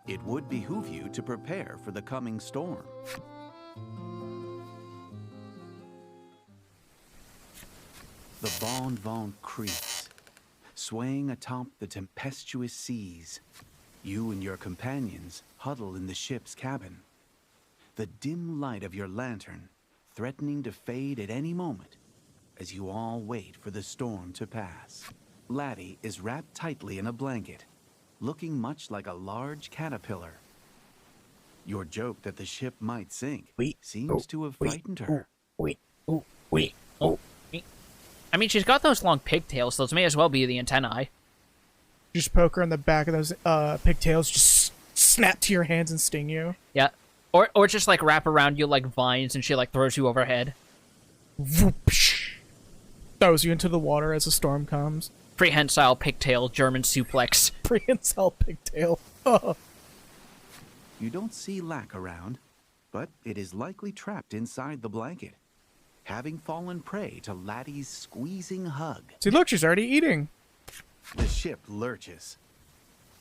S3: It would behoove you to prepare for the coming storm. The Bon Bon creaks, swaying atop the tempestuous seas. You and your companions huddle in the ship's cabin. The dim light of your lantern threatening to fade at any moment as you all wait for the storm to pass. Laddie is wrapped tightly in a blanket, looking much like a large caterpillar. Your joke that the ship might sink seems to have frightened her.
S2: I mean, she's got those long pigtails, those may as well be the antennae.
S1: Just poke her in the back of those pigtails, just snap to your hands and sting you.
S2: Yeah. Or just, like, wrap around you like vines and she, like, throws you overhead.
S1: Whoopsh. Throws you into the water as a storm comes.
S2: Prehensile pigtail German suplex.
S1: Prehensile pigtail.
S3: You don't see Lack around, but it is likely trapped inside the blanket, having fallen prey to Laddie's squeezing hug.
S1: See, look, she's already eating.
S3: The ship lurches.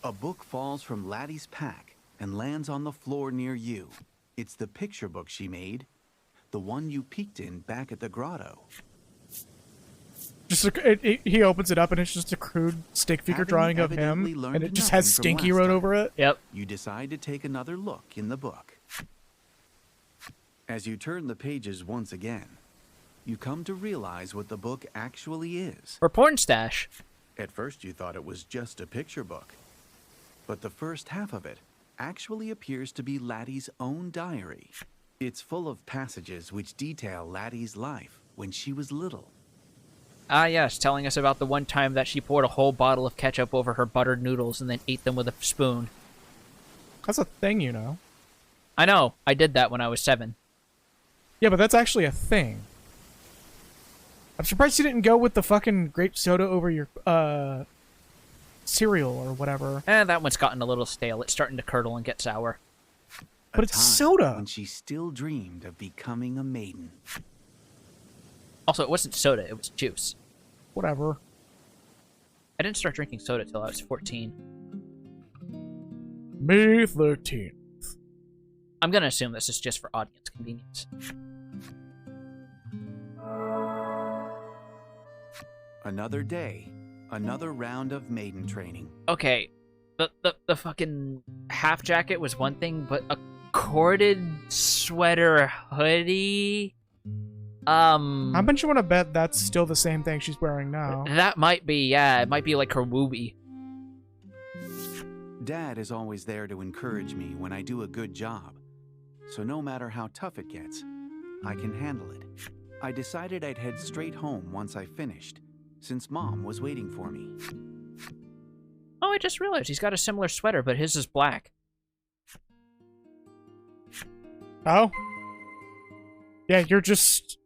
S3: A book falls from Laddie's pack and lands on the floor near you. It's the picture book she made, the one you peeked in back at the grotto.
S1: Just he opens it up and it's just a crude stick figure
S3: Having
S1: drawing of him,
S3: evidently learned
S1: and it just
S3: nothing
S1: has
S3: from
S1: Stinky
S3: last
S1: wrote
S3: time.
S1: over it.
S2: Yep.
S3: You decide to take another look in the book. As you turn the pages once again, you come to realize what the book actually is.
S2: Or porn stash.
S3: At first you thought it was just a picture book, but the first half of it actually appears to be Laddie's own diary. It's full of passages which detail Laddie's life when she was little.
S2: Ah, yes, telling us about the one time that she poured a whole bottle of ketchup over her buttered noodles and then ate them with a spoon.
S1: That's a thing, you know.
S2: I know, I did that when I was 7.
S1: Yeah, but that's actually a thing. I'm surprised you didn't go with the fucking grape soda over your cereal or whatever.
S2: That one's gotten a little stale. It's starting to curdle and get sour.
S1: But
S3: A
S1: it's
S3: time
S1: soda.
S3: when she still dreamed of becoming a maiden.
S2: Also, it wasn't soda, it was juice.
S1: Whatever.
S2: I didn't start drinking soda till I was 14.
S1: May 13th.
S2: I'm gonna assume this is just for audience convenience.
S3: Another day, another round of maiden training.
S2: Okay, the fucking half jacket was one thing, but a corded sweater hoodie.
S1: How much you want to bet that's still the same thing she's wearing now?
S2: That might be, yeah. It might be like her woobie.
S3: Dad is always there to encourage me when I do a good job. So no matter how tough it gets, I can handle it. I decided I'd head straight home once I finished, since Mom was waiting for me.
S2: Oh, I just realized he's got a similar sweater, but his is black.
S1: Oh? Yeah, you're just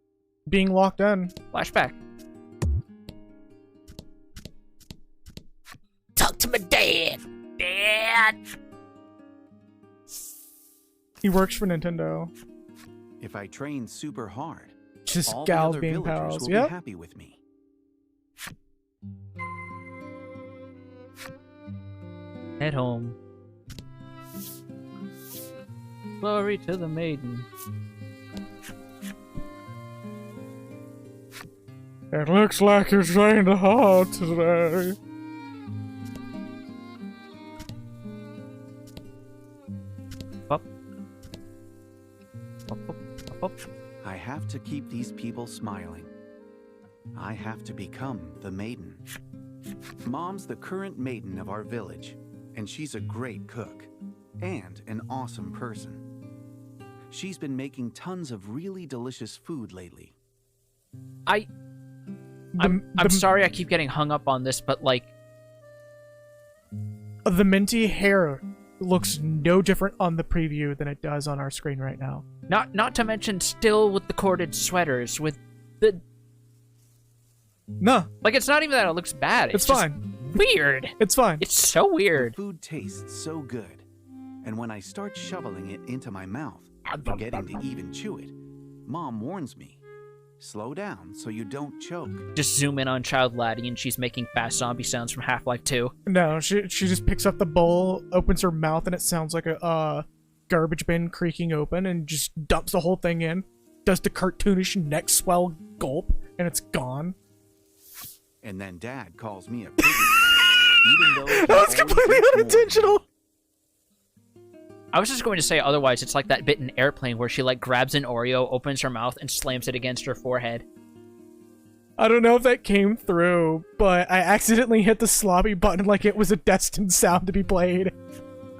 S1: being locked in.
S2: Flashback.
S5: Talk to my dad. Dad.
S1: He works for Nintendo.
S3: If I train super hard,
S1: Just
S3: all the
S1: gals
S3: other
S1: being
S3: villagers
S1: pals.
S3: will
S1: Yep.
S3: be happy with me.
S2: Head home. Glory to the maiden.
S4: It looks like you trained hard today.
S2: Up. Up, up, up, up.
S3: I have to keep these people smiling. I have to become the maiden. Mom's the current maiden of our village, and she's a great cook and an awesome person. She's been making tons of really delicious food lately.
S2: I'm sorry I keep getting hung up on this, but like...
S1: The minty hair looks no different on the preview than it does on our screen right now.
S2: Not to mention still with the corded sweaters, with the...
S1: No,
S2: Like, it's not even that it looks bad.
S1: it's
S2: just
S1: fine.
S2: weird.
S1: It's fine.
S2: It's so weird.
S3: The food tastes so good, and when I start shoveling it into my mouth, forgetting to even chew it, Mom warns me, slow down so you don't choke.
S2: Just zoom in on Child Laddie and she's making fast zombie sounds from Half-Life 2.
S1: No, she just picks up the bowl, opens her mouth, and it sounds like a garbage bin creaking open, and just dumps the whole thing in. Does the cartoonish neck swell gulp, and it's gone.
S3: And then Dad calls me a piggy, even though he
S1: That was
S3: always
S1: completely
S3: eats more than me.
S1: unintentional.
S2: I was just going to say otherwise it's like that bit in Airplane where she like grabs an Oreo, opens her mouth, and slams it against her forehead.
S1: I don't know if that came through, but I accidentally hit the sloppy button like it was a destined sound to be played.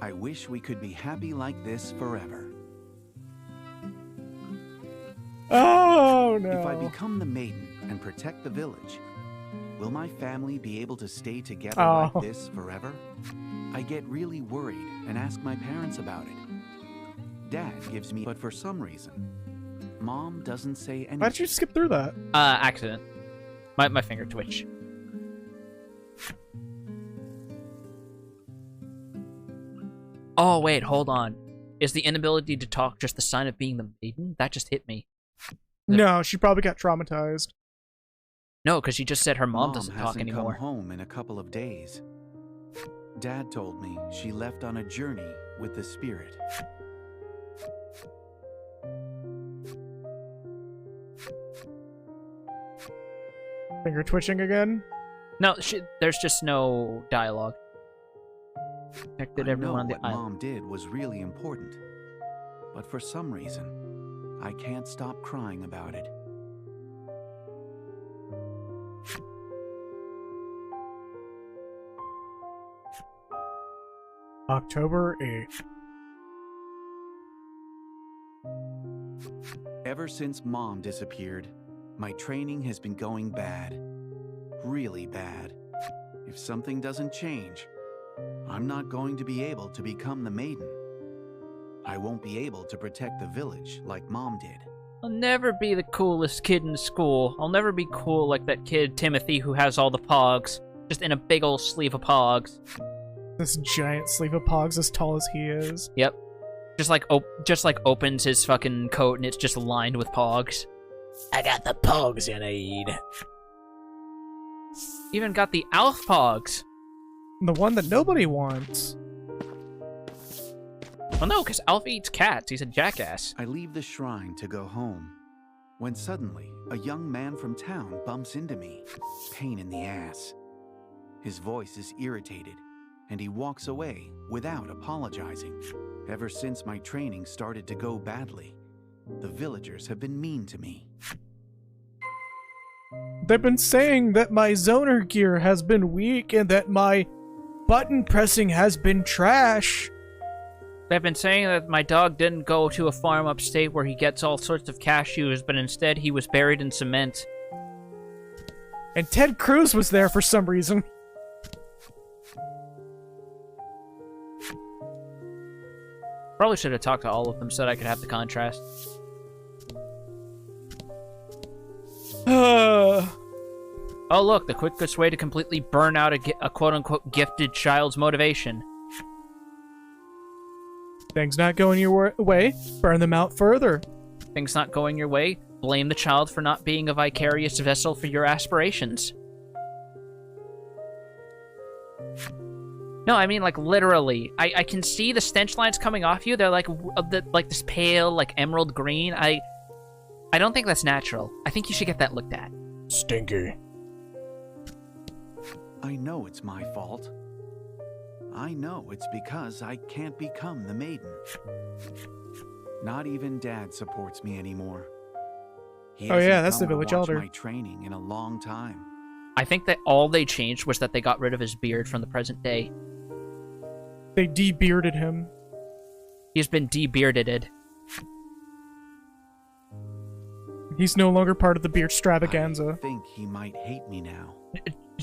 S3: I wish we could be happy like this forever.
S1: Oh, no.
S3: If I become the maiden and protect the village, will my family be able to stay together
S1: Oh.
S3: like this forever? I get really worried and ask my parents about it. Dad gives me, but for some reason, Mom doesn't say anything.
S1: Why did you skip through that?
S2: Accident. My finger twitch. Oh, wait, hold on. Is the inability to talk just the sign of being the maiden? That just hit me.
S1: No, she probably got traumatized.
S2: No, because she just said her mom doesn't talk
S3: hasn't
S2: anymore.
S3: come home in a couple of days. Dad told me she left on a journey with the spirit.
S1: Finger twitching again?
S2: No, there's just no dialogue. Protected
S3: I
S2: everyone
S3: know
S2: on the
S3: what
S2: island.
S3: Mom did was really important, but for some reason, I can't stop crying about it.
S1: October 8th.
S3: Ever since Mom disappeared, my training has been going bad. Really bad. If something doesn't change, I'm not going to be able to become the maiden. I won't be able to protect the village like Mom did.
S2: I'll never be the coolest kid in school. I'll never be cool like that kid Timothy who has all the pogs. Just in a big old sleeve of pogs.
S1: This giant sleeve of pogs as tall as he is.
S2: Yep. Just like opens his fucking coat and it's just lined with pogs.
S5: I got the pogs you need.
S2: Even got the Alf pogs.
S1: The one that nobody wants.
S2: Well, no, because Alpha eats cats. He's a jackass.
S3: I leave the shrine to go home, when suddenly a young man from town bumps into me. Pain in the ass. His voice is irritated, and he walks away without apologizing. Ever since my training started to go badly, the villagers have been mean to me.
S1: They've been saying that my zoner gear has been weak and that my button pressing has been trash.
S2: They've been saying that my dog didn't go to a farm upstate where he gets all sorts of cashews, but instead he was buried in cement.
S1: And Ted Cruz was there for some reason.
S2: Probably should have talked to all of them so that I could have the contrast. Oh, look, the quickest way to completely burn out a quote-unquote gifted child's motivation.
S1: Things not going your way, burn them out further.
S2: Things not going your way, blame the child for not being a vicarious vessel for your aspirations. No, I mean, like, literally. I can see the stench lines coming off you. They're like this pale, like, emerald green. I don't think that's natural. I think you should get that looked at.
S4: Stinky.
S3: I know it's my fault. I know it's because I can't become the maiden. Not even Dad supports me anymore. He
S1: Oh, yeah,
S3: hasn't
S1: that's the
S3: come to
S1: village
S3: watch
S1: elder.
S3: my training in a long time.
S2: I think that all they changed was that they got rid of his beard from the present day.
S1: They de-bearded him.
S2: He's been de-bearded.
S1: He's no longer part of the beard
S3: I
S1: extravaganza.
S3: think he might hate me now.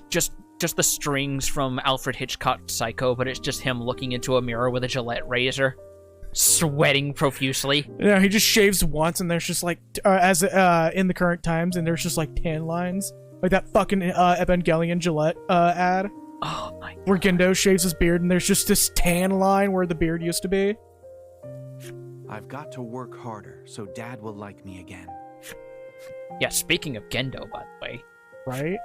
S2: Just the strings from Alfred Hitchcock's Psycho, but it's just him looking into a mirror with a Gillette razor, sweating profusely.
S1: Yeah, he just shaves once, and there's just like, in the current times, and there's just like tan lines. Like that fucking Evangelion Gillette ad.
S2: Oh my God.
S1: Where Gendo shaves his beard, and there's just this tan line where the beard used to be.
S3: I've got to work harder so Dad will like me again.
S2: Yeah, speaking of Gendo, by the way.
S1: Right?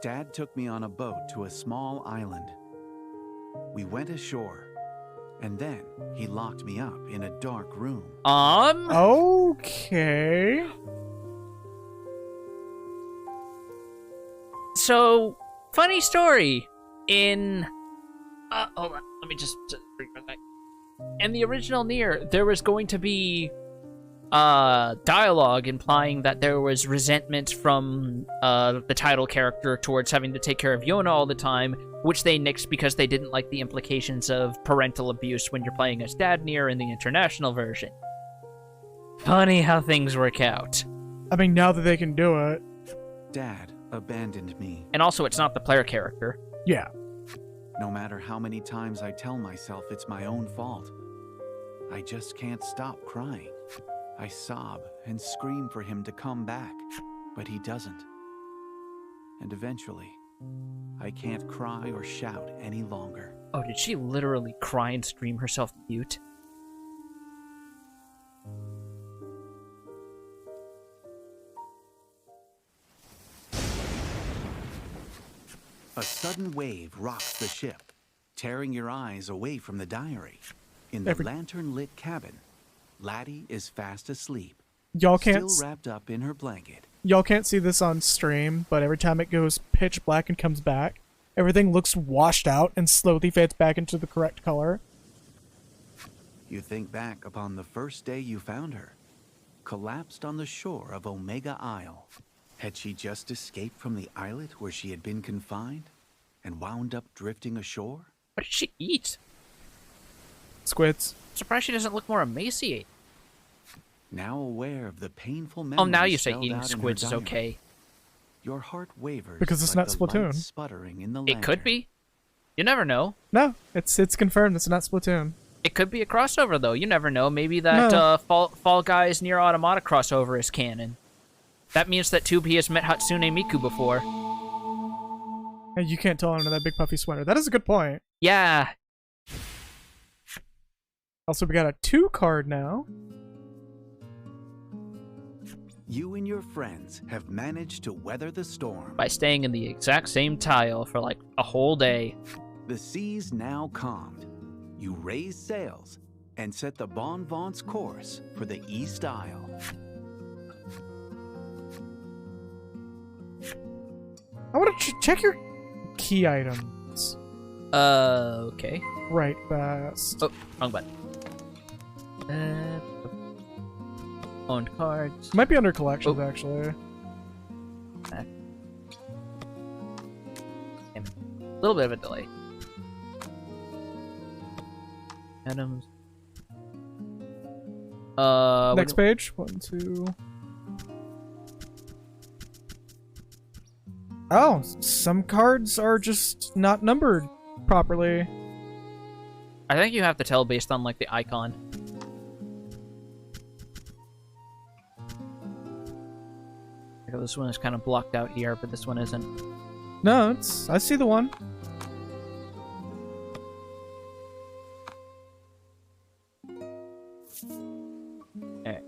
S3: Dad took me on a boat to a small island. We went ashore, and then he locked me up in a dark room.
S1: Okay.
S2: So, funny story. In... hold on. Let me just bring it back. In the original Nier, there was going to be dialogue implying that there was resentment from the title character towards having to take care of Yona all the time, which they nixed because they didn't like the implications of parental abuse when you're playing as Dad Nier in the international version. Funny how things work out.
S1: I mean, now that they can do it.
S3: Dad abandoned me.
S2: And also, it's not the player character.
S1: Yeah.
S3: No matter how many times I tell myself it's my own fault, I just can't stop crying. I sob and scream for him to come back, but he doesn't. And eventually, I can't cry or shout any longer.
S2: Oh, did she literally cry and scream herself mute?
S3: A sudden wave rocks the ship, tearing your eyes away from the diary. In the lantern-lit cabin, Laddie is fast asleep,
S1: Y'all can't
S3: still wrapped up in her blanket.
S1: Y'all can't see this on stream, but every time it goes pitch black and comes back, everything looks washed out and slowly fades back into the correct color.
S3: You think back upon the first day you found her, collapsed on the shore of Omega Isle. Had she just escaped from the islet where she had been confined and wound up drifting ashore?
S2: What did she eat?
S1: Squids.
S2: I'm surprised she doesn't look more emaciated.
S3: Now aware of the painful
S2: Oh,
S3: memories
S2: now you say
S3: spelled
S2: eating
S3: out in her
S2: squids is
S3: diary,
S2: okay.
S3: Your heart wavers
S1: Because it's
S3: like
S1: not
S3: the light
S1: Splatoon.
S3: sputtering in the
S2: It could
S3: lantern.
S2: be. You never know.
S1: No, it's confirmed. It's not Splatoon.
S2: It could be a crossover, though. You never know. Maybe that
S1: No.
S2: Fall Guys Near Automata crossover is canon. That means that 2B has met Hatsune Miku before.
S1: Hey, you can't tell under that big puffy sweater. That is a good point.
S2: Yeah.
S1: Also, we got a 2 card now.
S3: You and your friends have managed to weather the storm.
S2: By staying in the exact same tile for like a whole day.
S3: The sea's now calmed, you raise sails and set the Bon Vent's course for the East Isle.
S1: I want to check your key items.
S2: Okay.
S1: Right fast.
S2: Oh, wrong button. Owned cards.
S1: Might be under collections, actually.
S2: Back. Damn it. A little bit of a delay. Items.
S1: Next page. 1, 2. Oh, some cards are just not numbered properly.
S2: I think you have to tell based on, like, the icon. Like, this one is kind of blocked out here, but this one isn't.
S1: No, I see the one.
S2: Alright.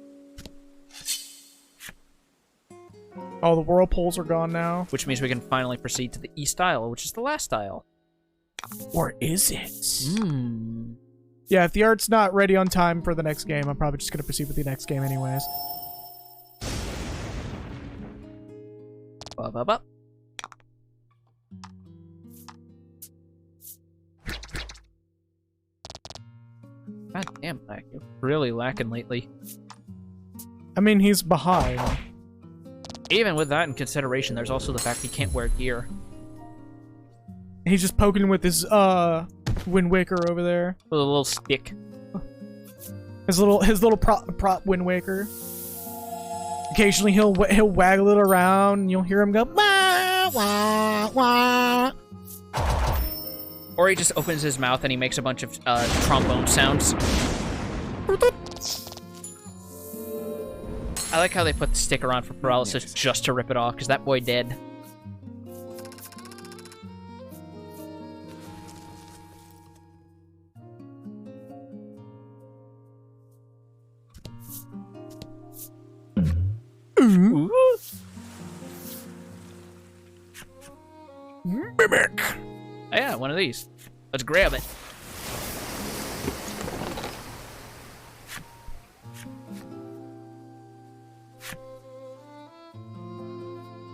S1: Oh, the whirlpools are gone now.
S2: Which means we can finally proceed to the East Isle, which is the last isle.
S5: Or is it?
S2: Hmm.
S1: Yeah, if the art's not ready on time for the next game, I'm probably just going to proceed with the next game anyways.
S2: Up, up, up. God damn, Black. You're really lacking lately.
S1: I mean, he's behind.
S2: Even with that in consideration, there's also the fact he can't wear gear.
S1: He's just poking with his, Wind Waker over there.
S2: With a little stick.
S1: His little prop Wind Waker. Occasionally he'll waggle it around and you'll hear him go, wah, wah, wah.
S2: Or he just opens his mouth and he makes a bunch of trombone sounds. I like how they put the sticker on for paralysis just to rip it off, because that boy dead. Ooh.
S4: Mimic!
S2: Oh, yeah, one of these. Let's grab it.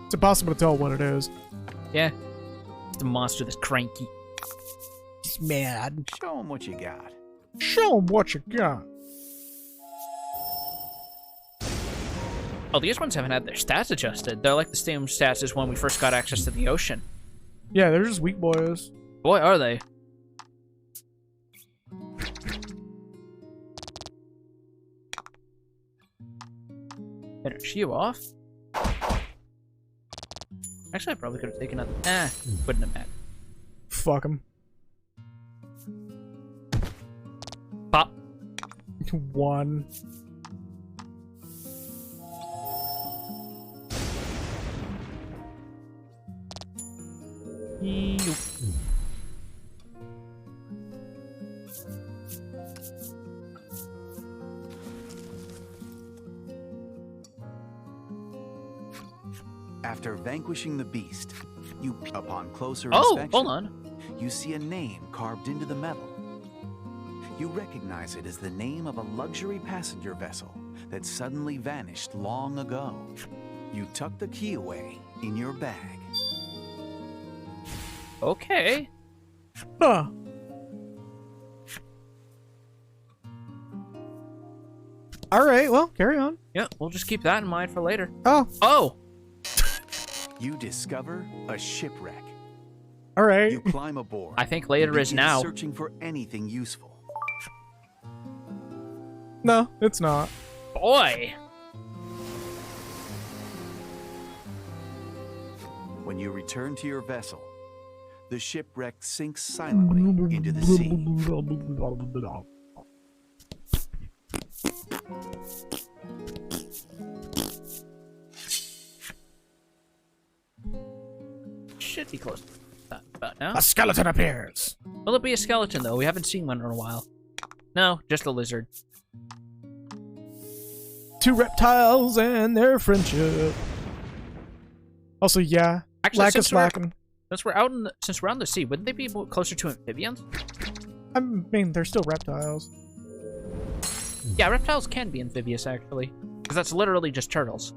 S1: It's impossible to tell what it is.
S2: Yeah. It's the monster that's cranky.
S5: He's mad.
S3: Show 'em what you got.
S1: Show him what you got.
S2: Oh, these ones haven't had their stats adjusted. They're like the same stats as when we first got access to the ocean.
S1: Yeah, they're just weak boys.
S2: Boy, are they. Finish you off. Actually, I probably could have taken out. Wouldn't have mattered.
S1: Fuck him.
S2: Pop.
S1: 1.
S3: After vanquishing the beast, upon closer
S2: Oh,
S3: inspection,
S2: hold on.
S3: you see a name carved into the metal. You recognize it as the name of a luxury passenger vessel that suddenly vanished long ago. You tuck the key away in your bag.
S2: Okay.
S1: Huh. Alright, well, carry on.
S2: Yeah, we'll just keep that in mind for later.
S1: Oh,
S2: Oh!
S3: You discover a shipwreck.
S1: alright.
S3: You climb aboard.
S2: I think later
S3: and
S2: is
S3: begin
S2: now.
S3: Searching for anything useful.
S1: No, it's not.
S2: Boy!
S3: When you return to your vessel, the shipwreck sinks silently into the sea.
S2: Should be close. About now.
S4: A skeleton appears.
S2: Will it be a skeleton, though? We haven't seen one in a while. No, just a lizard.
S1: 2 reptiles and their friendship. Also, yeah.
S2: Actually,
S1: Lack of slacking.
S2: since we're out in the sea, wouldn't they be more closer to amphibians?
S1: I mean, they're still reptiles.
S2: Yeah, reptiles can be amphibious, actually. Because that's literally just turtles.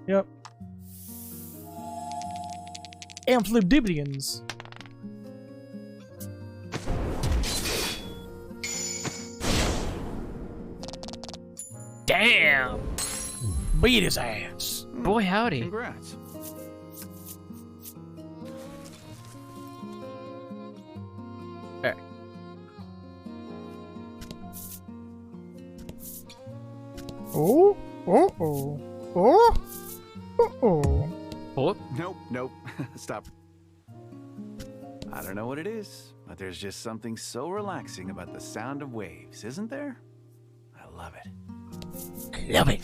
S1: Yep. Amphibians.
S2: Damn!
S1: Beat his ass.
S2: Boy, howdy.
S3: Congrats.
S2: Alright.
S1: Oh, oh, oh, oh, oh, oh.
S2: Oh,
S3: Nope. Stop. I don't know what it is, but there's just something so relaxing about the sound of waves, isn't there? I love it.
S5: Love it.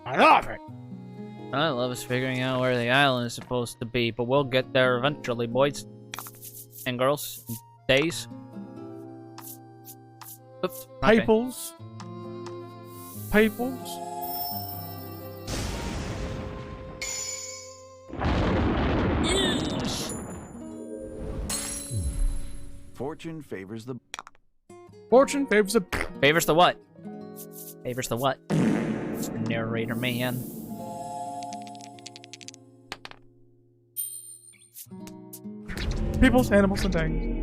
S1: I love it.
S2: I love us figuring out where the island is supposed to be, but we'll get there eventually, boys. And girls. And days. Oops. Okay.
S1: Peoples. Peoples.
S3: Fortune favors the...
S1: Fortune favors a...
S2: Favors the what? Favors the what? It's the narrator, man.
S1: Peoples, animals, and things.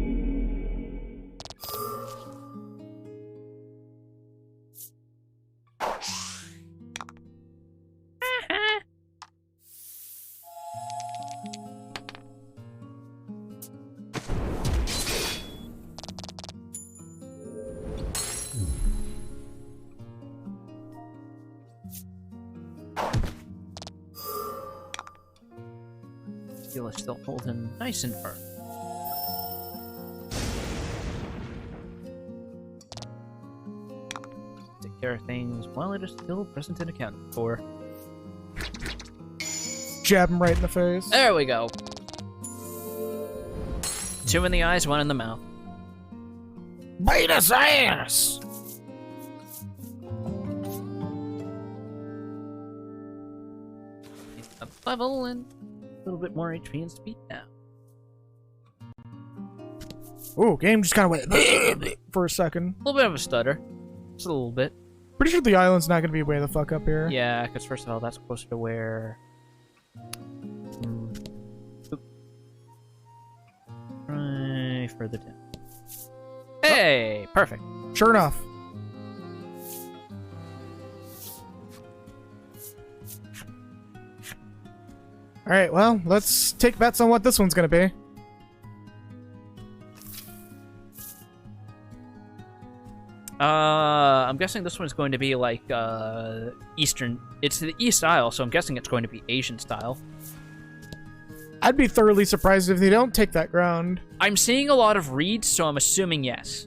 S2: Steel is still holding nice and firm. Take care of things while it is still present and accounted for.
S1: Jab him right in the face.
S2: There we go. 2 in the eyes, 1 in the mouth.
S5: Beat his ass.
S2: Up level and a little bit more HP and speed now.
S1: Ooh, game just kind of went for a second.
S2: A little bit of a stutter. Just a little bit.
S1: Pretty sure the island's not going to be way the fuck up here.
S2: Yeah, because first of all, that's closer to where... Oop. Right further down. Hey! Perfect.
S1: Sure enough. Alright, well, let's take bets on what this one's going to be.
S2: I'm guessing this one's going to be like, Eastern... It's the East Isle, so I'm guessing it's going to be Asian style.
S1: I'd be thoroughly surprised if they don't take that ground.
S2: I'm seeing a lot of reeds, so I'm assuming yes.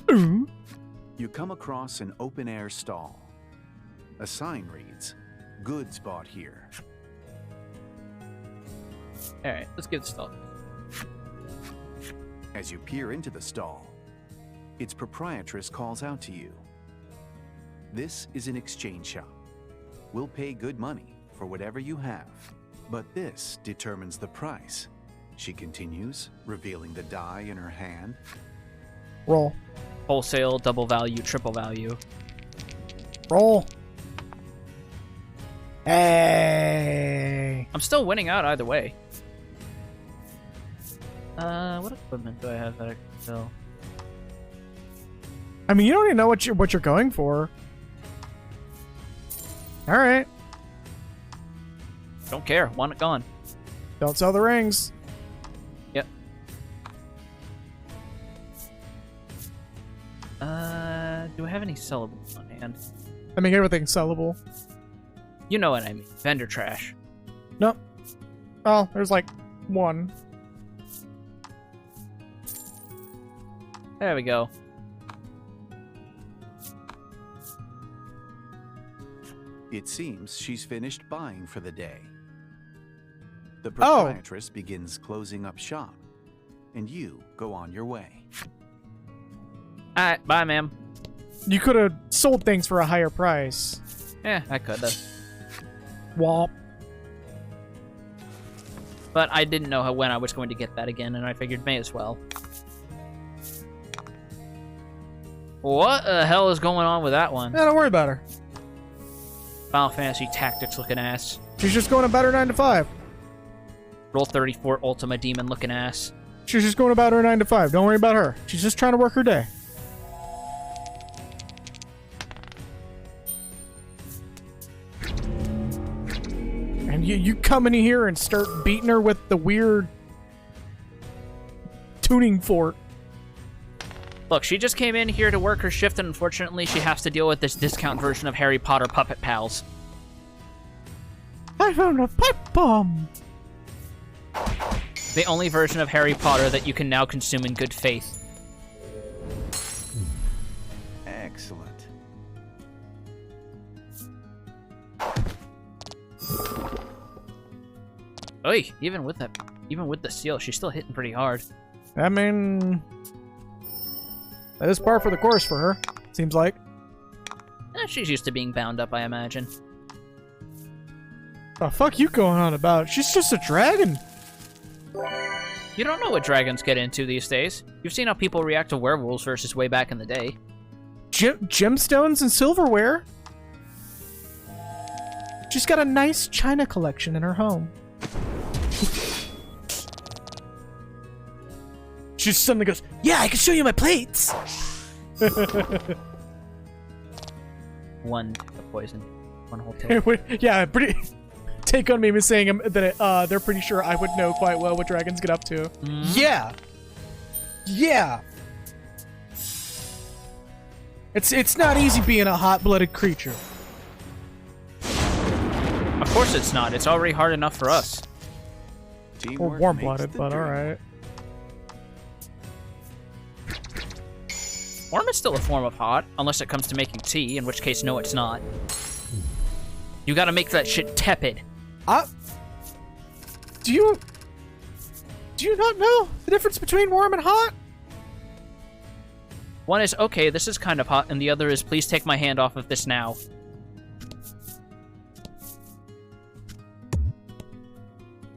S3: You come across an open-air stall. A sign reads, "Goods bought here."
S2: Alright, let's get started.
S3: As you peer into the stall, its proprietress calls out to you. "This is an exchange shop. We'll pay good money for whatever you have, but this determines the price," she continues, revealing the die in her hand.
S1: Roll.
S2: Wholesale, double value, triple value.
S1: Roll. Hey.
S2: I'm still winning out either way. What equipment do I have that I can sell?
S1: I mean, you don't even know what you're going for. All right.
S2: Don't care. Want it gone.
S1: Don't sell the rings.
S2: Yep. Do I have any sellables on hand?
S1: I mean, everything's sellable.
S2: You know what I mean. Vendor trash.
S1: Nope. Oh, there's like one.
S2: There we go.
S3: It seems she's finished buying for the day. The
S1: Oh.
S3: proprietress begins closing up shop, and you go on your way.
S2: Alright, bye, ma'am.
S1: You could have sold things for a higher price.
S2: Yeah, I could have.
S1: Womp.
S2: But I didn't know when I was going to get that again, and I figured may as well. What the hell is going on with that one?
S1: Yeah, don't worry about her.
S2: Final Fantasy Tactics looking ass.
S1: She's just going about her 9 to 5.
S2: Roll 34 Ultima Demon looking ass.
S1: She's just going about her 9 to 5. Don't worry about her. She's just trying to work her day. And you come in here and start beating her with the weird tuning fork.
S2: Look, she just came in here to work her shift, and unfortunately she has to deal with this discount version of Harry Potter Puppet Pals.
S1: I found a pipe bomb.
S2: The only version of Harry Potter that you can now consume in good faith.
S3: Excellent.
S2: Oy, even with the seal, she's still hitting pretty hard.
S1: I mean, that is par for the course for her, seems like.
S2: She's used to being bound up, I imagine.
S1: The fuck you going on about? She's just a dragon.
S2: You don't know what dragons get into these days. You've seen how people react to werewolves versus way back in the day.
S1: Gemstones and silverware. She's got a nice china collection in her home. She suddenly goes,
S5: Yeah, I can show you my plates.
S2: One poison. One whole tail.
S1: yeah, pretty. Take on me is saying that they're pretty sure I would know quite well what dragons get up to. Yeah. Yeah. It's not easy being a hot-blooded creature.
S2: Of course it's not. It's already hard enough for us.
S1: Or
S3: Teamwork
S1: warm-blooded,
S3: makes the
S1: but
S3: dream
S1: alright.
S2: Warm is still a form of hot, unless it comes to making tea, in which case, no, it's not. You gotta make that shit tepid.
S1: Do you not know the difference between warm and hot?
S2: One is, okay, this is kind of hot, and the other is, please take my hand off of this now.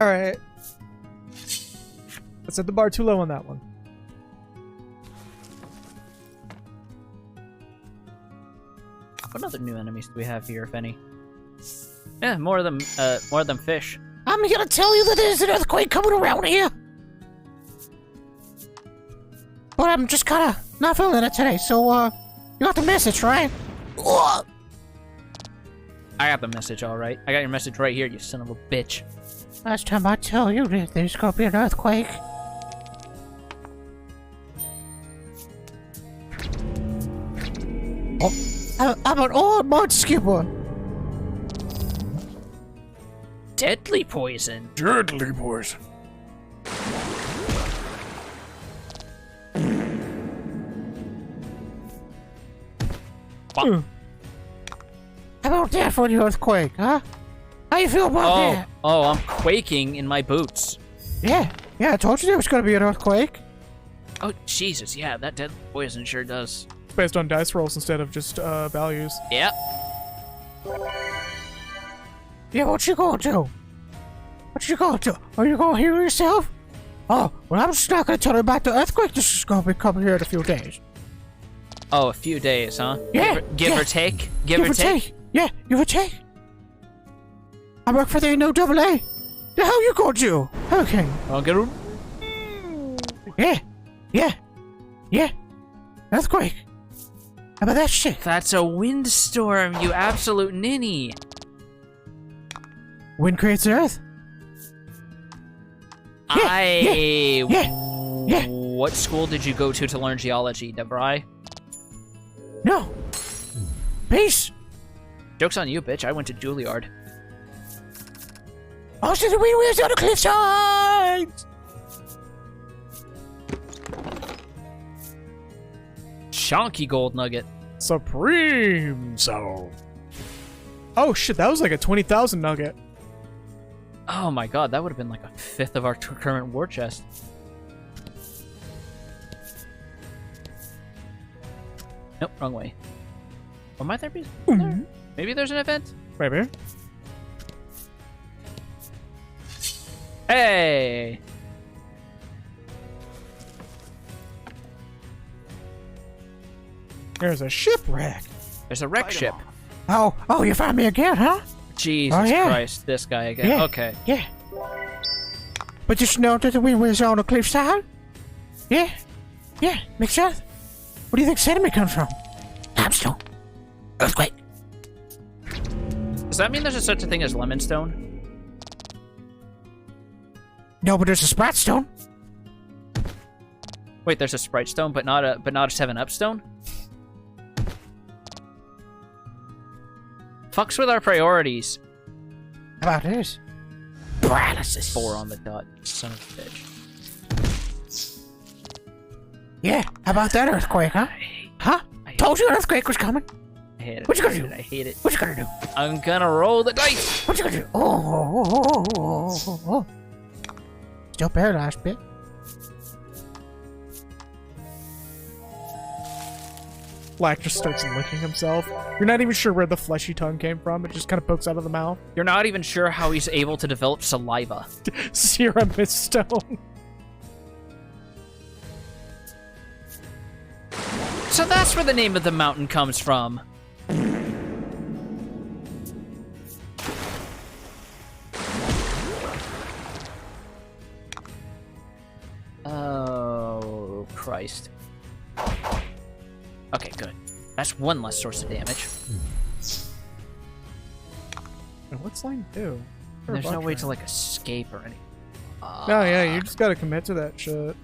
S1: Alright. Let's set the bar too low on that one.
S2: What other new enemies do we have here, if any? Yeah, more of them fish.
S5: I'm here to tell you that there's an earthquake coming around here. But I'm just kinda not feeling it today, so, you got the message, right? Ugh.
S2: I got the message, alright. I got your message right here, you son of a bitch.
S5: Last time I tell you that there's gonna be an earthquake. Oh, I'm an old mud skipper.
S2: Deadly poison.
S4: Deadly poison.
S5: How about that for the earthquake, huh? How you feel about that?
S2: Oh, I'm quaking in my boots.
S5: Yeah, I told you there was gonna be an earthquake.
S2: Oh, Jesus, yeah, that deadly poison sure does.
S1: It's based on dice rolls instead of just values.
S2: Yep.
S5: Yeah, what you gonna do? What you gonna do? Are you gonna heal yourself? Oh, well, I'm just not gonna tell you about the earthquake. This is gonna be coming here in a few days.
S2: Oh, a few days, huh?
S5: Yeah,
S2: Give
S5: yeah.
S2: or take? Give or take?
S5: Yeah, give or take. I work for the NOAA. The hell you gonna do? Okay.
S2: I'll get him.
S5: Yeah. Earthquake. How about that shit?
S2: That's a windstorm, you absolute ninny.
S5: Wind creates the earth. Yeah.
S2: What school did you go to learn geology, Debray?
S5: No. Peace.
S2: Joke's on you, bitch. I went to Juilliard.
S5: Oh, so the wind wheels on the cliffside.
S2: Chonky gold nugget.
S1: Supreme Soul. Oh shit, that was like a 20,000 nugget.
S2: Oh my god, that would have been like a fifth of our current war chest. Nope, wrong way. Oh, might there be? Maybe there's an event?
S1: Maybe.
S2: Hey!
S1: There's a shipwreck.
S2: There's a wreck
S3: Fight 'em
S2: ship.
S3: off.
S5: Oh, you found me again, huh?
S2: Jesus
S5: Oh, yeah.
S2: Christ, this guy again.
S5: Yeah.
S2: Okay.
S5: Yeah. But did you know that the wind was on the cliffside? Yeah. Yeah, makes sense. Where do you think sediment comes from? Limestone. Earthquake.
S2: Does that mean there's a such a thing as lemon stone?
S5: No, but there's a Sprite stone.
S2: Wait, there's a Sprite stone, but not a 7-Up stone? Fucks with our priorities.
S5: How about this? Paralysis.
S2: 4 on the dot, son of a bitch.
S5: Yeah, how about that earthquake, huh? Huh? Told you earthquake was coming.
S2: I hate it.
S5: What you gonna do?
S2: I hate it.
S5: What you gonna do?
S2: I'm gonna roll the dice!
S5: What you gonna do? Oh. Still paralyzed, bit.
S1: Black just starts licking himself. You're not even sure where the fleshy tongue came from. It just kind of pokes out of the mouth.
S2: You're not even sure how he's able to develop saliva.
S1: Serum is stone.
S2: So that's where the name of the mountain comes from. Oh, Christ. Okay, good. That's one less source of damage.
S1: And what's slime do?
S2: And there's no way to, like, escape or anything.
S1: No, yeah, you just gotta commit to that shit.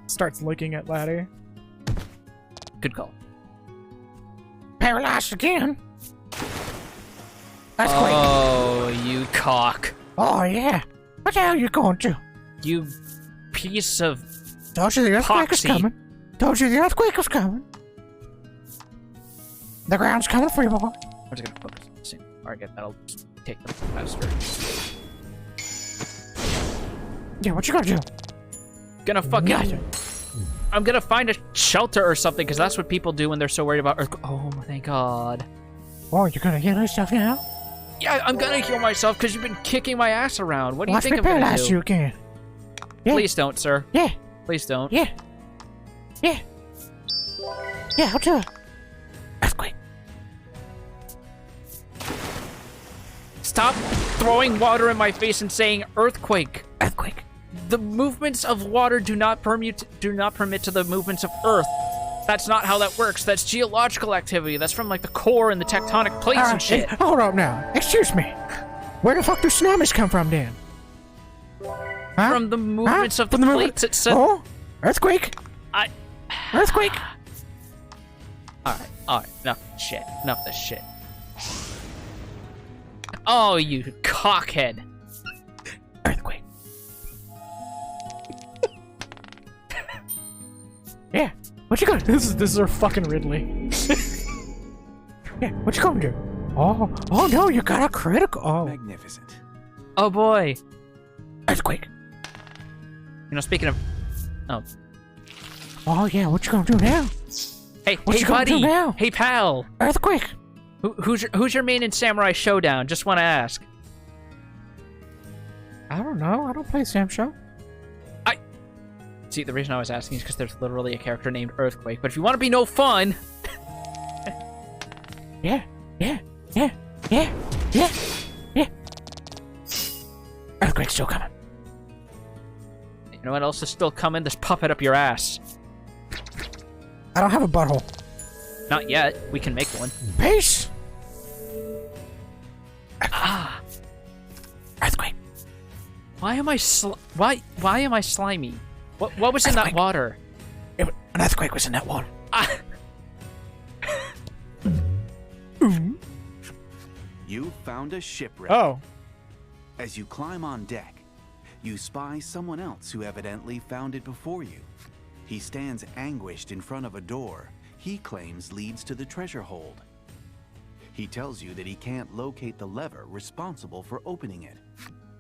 S1: Starts looking at Laddie.
S2: Good call.
S5: Paralyzed again. Earthquake.
S2: Oh, you cock.
S5: Oh, yeah. What the hell you going to?
S2: You piece of...
S5: Told you the earthquake was
S2: Poxy.
S5: coming. Told you the earthquake was coming. The ground's coming for you, boy.
S2: I'm just gonna focus on this. Alright, good. That'll just take them faster.
S5: Yeah, what you gonna do?
S2: Gonna fucking...
S5: Nothing.
S2: I'm gonna find a shelter or something, because that's what people do when they're so worried about earthquake. Oh, thank God.
S5: Oh, you're gonna heal yourself now?
S2: Yeah, I'm gonna heal myself because you've been kicking my ass around. What do you
S5: Watch
S2: think
S5: me
S2: I'm gonna
S5: paralyze
S2: do?
S5: you again. Yeah.
S2: Please don't, sir.
S5: Yeah,
S2: Please don't.
S5: yeah. Yeah. Yeah, I'll do it. Earthquake.
S2: Stop throwing water in my face and saying earthquake.
S5: Earthquake.
S2: The movements of water do not permit to the movements of earth. That's not how that works. That's geological activity. That's from like the core and the tectonic plates and shit.
S5: Hold up now. Excuse me. Where the fuck do tsunamis come from, then? Huh?
S2: From the movements of the
S5: From
S2: plates itself.
S5: Oh, earthquake. Earthquake.
S2: Alright. Enough of this shit. Enough of this shit. Oh, you cockhead.
S5: Earthquake. Yeah. What you gonna do?
S1: This is our fucking Ridley.
S5: Yeah. What you gonna do? Oh no! You got a critical. Oh,
S3: Magnificent.
S2: Oh boy.
S5: earthquake.
S2: You know, speaking of... Oh.
S5: Oh yeah. What you gonna do now?
S2: Hey,
S5: What you gonna do
S2: buddy.
S5: now?
S2: Hey, pal.
S5: Earthquake.
S2: Who's your main in Samurai Showdown? Just want to ask.
S5: I don't know. I don't play Sam Show.
S2: See, the reason I was asking is because there's literally a character named Earthquake. But if you want to be no fun...
S5: Yeah. Earthquake's still coming.
S2: You know what else is still coming? This puppet up your ass.
S5: I don't have a butthole.
S2: Not yet. We can make one.
S5: Peace.
S2: Ah.
S5: Earthquake.
S2: Why am I slimy? What was in that
S5: Earthquake.
S2: water?
S5: An earthquake was in that water.
S2: Ah.
S3: You found a shipwreck.
S1: Oh.
S3: As you climb on deck, you spy someone else who evidently found it before you. He stands anguished in front of a door he claims leads to the treasure hold. He tells you that he can't locate the lever responsible for opening it.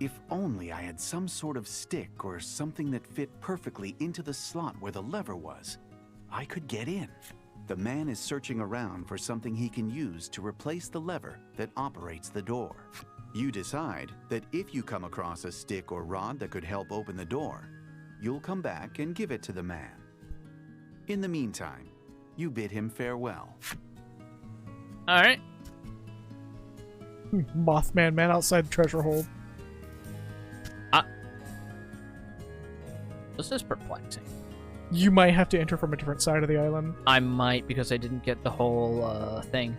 S3: If only I had some sort of stick or something that fit perfectly into the slot where the lever was, I could get in. The man is searching around for something he can use to replace the lever that operates the door. You decide that if you come across a stick or rod that could help open the door, you'll come back and give it to the man. In the meantime, you bid him farewell.
S2: All right.
S1: Mothman man outside the treasure hold.
S2: This is perplexing.
S1: You might have to enter from a different side of the island.
S2: I might, because I didn't get the whole thing.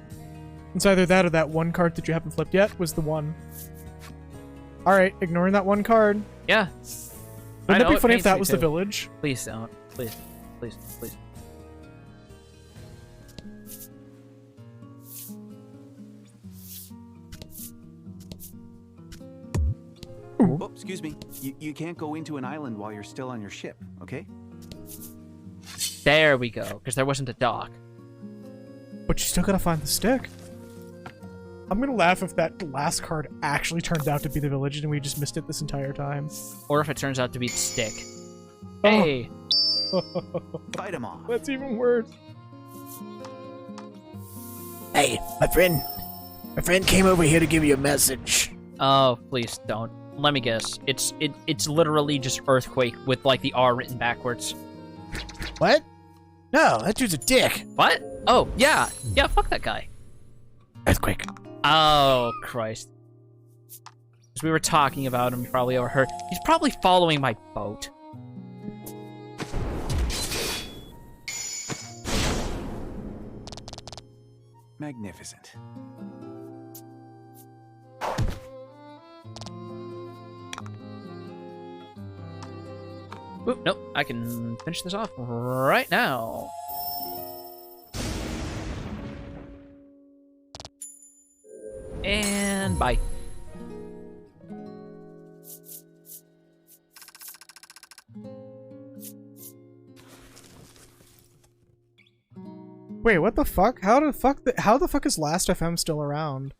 S1: It's either that or that one card that you haven't flipped yet was the one. Alright, ignoring that one card.
S2: Yeah.
S1: Wouldn't it be funny if
S2: pains
S1: that
S2: me
S1: was the
S2: too.
S1: village?
S2: Please don't. Please. Please. Please.
S3: Oh, excuse me. You can't go into an island while you're still on your ship, okay?
S2: There we go, because there wasn't a dock.
S1: But you still gotta find the stick. I'm gonna laugh if that last card actually turns out to be the village and we just missed it this entire time.
S2: Or if it turns out to be the stick.
S1: Oh.
S2: Hey!
S3: Fight him off.
S1: That's even worse.
S5: Hey, my friend. My friend came over here to give you a message.
S2: Oh, please don't. Let me guess. It's literally just Earthquake with, like, the R written backwards.
S5: What? No, that dude's a dick.
S2: What? Oh, yeah. Yeah, fuck that guy.
S5: Earthquake.
S2: Oh, Christ. As we were talking about him, you probably overheard. He's probably following my boat.
S3: Magnificent.
S2: Oop, nope. I can finish this off right now. And bye.
S1: Wait, what the fuck? How the fuck is Last FM still around?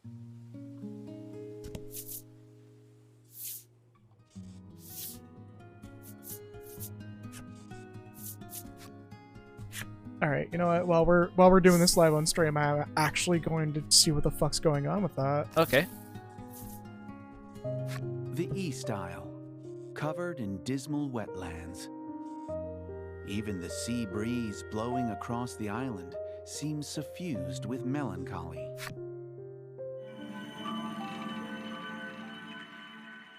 S1: Alright, you know what? While we're doing this live on stream, I'm actually going to see what the fuck's going on with that.
S2: Okay.
S3: The East Isle, covered in dismal wetlands. Even the sea breeze blowing across the island seems suffused with melancholy.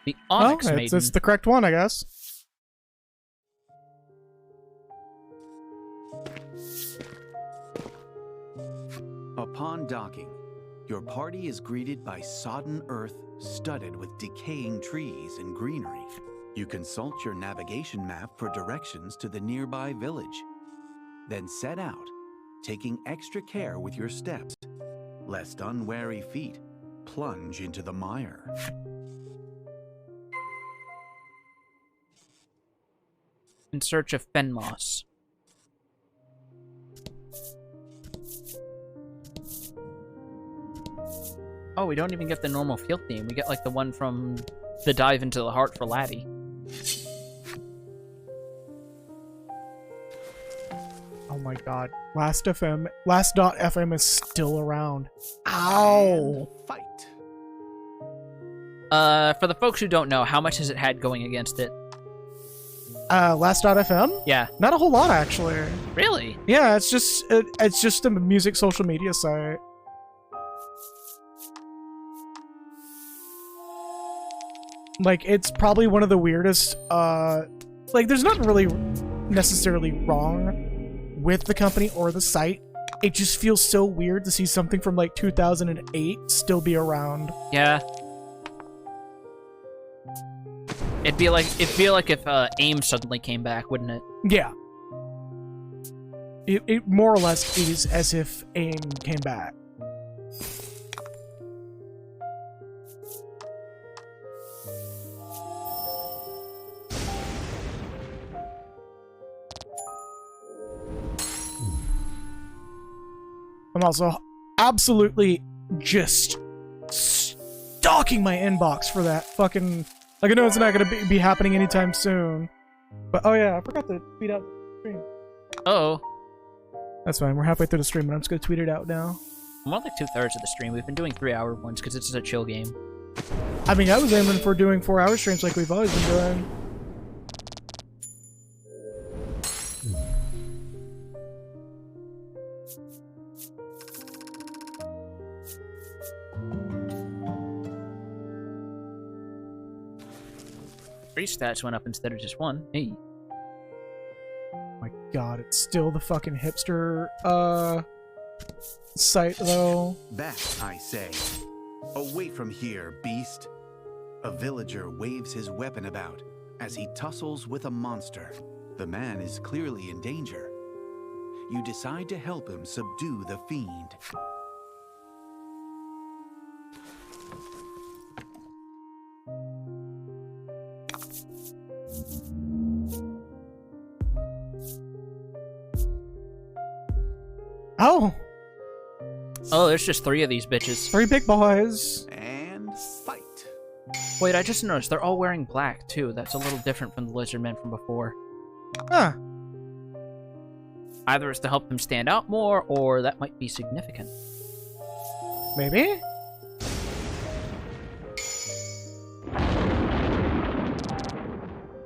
S2: The Onyx
S1: Well,
S2: Maiden.
S1: it's the correct one, I guess.
S3: Upon docking, your party is greeted by sodden earth studded with decaying trees and greenery. You consult your navigation map for directions to the nearby village. Then set out, taking extra care with your steps, lest unwary feet plunge into the mire.
S2: In search of Fenmoss. Oh, we don't even get the normal field theme. We get, like, the one from the Dive into the Heart for Laddie.
S1: Oh my god. Last.fm is still around. Ow!
S3: Fight.
S2: For the folks who don't know, how much has it had going against it?
S1: Last.fm?
S2: Yeah.
S1: Not a whole lot, actually.
S2: Really?
S1: Yeah, it's just a music social media site. Like, it's probably one of the weirdest, like, there's nothing really necessarily wrong with the company or the site. It just feels so weird to see something from, like, 2008 still be around.
S2: Yeah. It'd feel like if AIM suddenly came back, wouldn't it?
S1: Yeah. It more or less is as if AIM came back. I'm also absolutely just stalking my inbox for that fucking Like, I know it's not gonna be happening anytime soon. But, oh yeah, I forgot to tweet out the stream.
S2: Oh.
S1: That's fine, we're halfway through the stream, and I'm just gonna tweet it out now.
S2: I'm on like 2/3 of the stream. We've been doing 3-hour ones because it's just a chill game.
S1: I mean, I was aiming for doing 4-hour streams like we've always been doing.
S2: Three stats went up instead of just one. Hey.
S1: Oh my god, it's still the fucking hipster, site, though.
S3: Back, I say. Away from here, beast. A villager waves his weapon about as he tussles with a monster. The man is clearly in danger. You decide to help him subdue the fiend.
S1: Oh!
S2: Oh, there's just 3 of these bitches.
S1: 3 big boys.
S3: And fight.
S2: Wait, I just noticed they're all wearing black, too. That's a little different from the lizard men from before.
S1: Huh.
S2: Either it's to help them stand out more, or that might be significant.
S1: Maybe?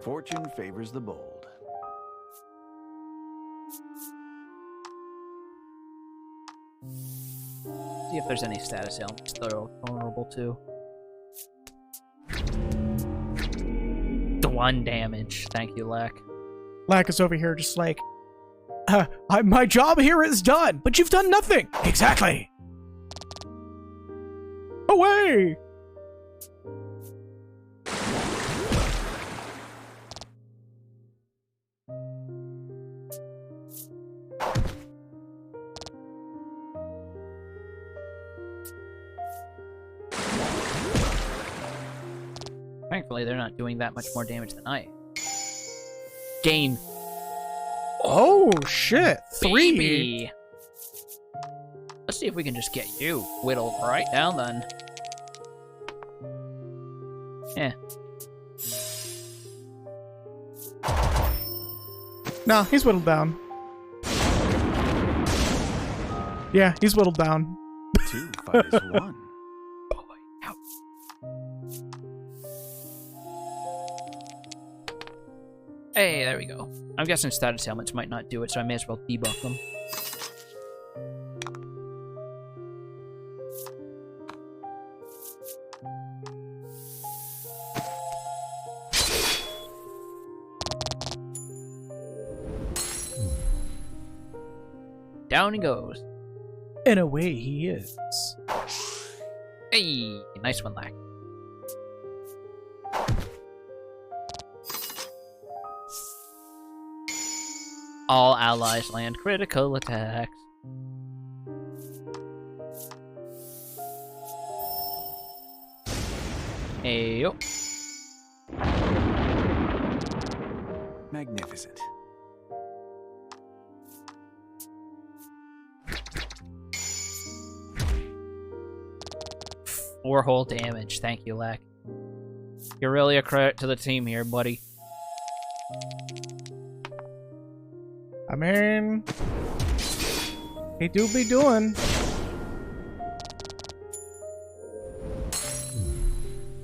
S3: Fortune favors the bold.
S2: See if there's any status elements that are vulnerable to. The 1 damage. Thank you, Lack.
S1: Lack is over here just like, my job here is done, but you've done nothing.
S5: Exactly.
S1: Away!
S2: Thankfully, they're not doing that much more damage than I am. Game.
S1: Oh, shit. 3.
S2: Baby. Let's see if we can just get you whittled right down then. Yeah.
S1: Nah, he's whittled down. Yeah, he's whittled down.
S3: 2 fight as 1.
S2: Hey, there we go. I'm guessing status helmets might not do it, so I may as well debuff them. Down he goes.
S1: In a way, he is.
S2: Hey, nice one, Lack. All allies land critical attacks. Ayo.
S3: Magnificent.
S2: Four whole damage. Thank you, Lack. You're really a credit to the team here, buddy.
S1: I mean, he do be doing.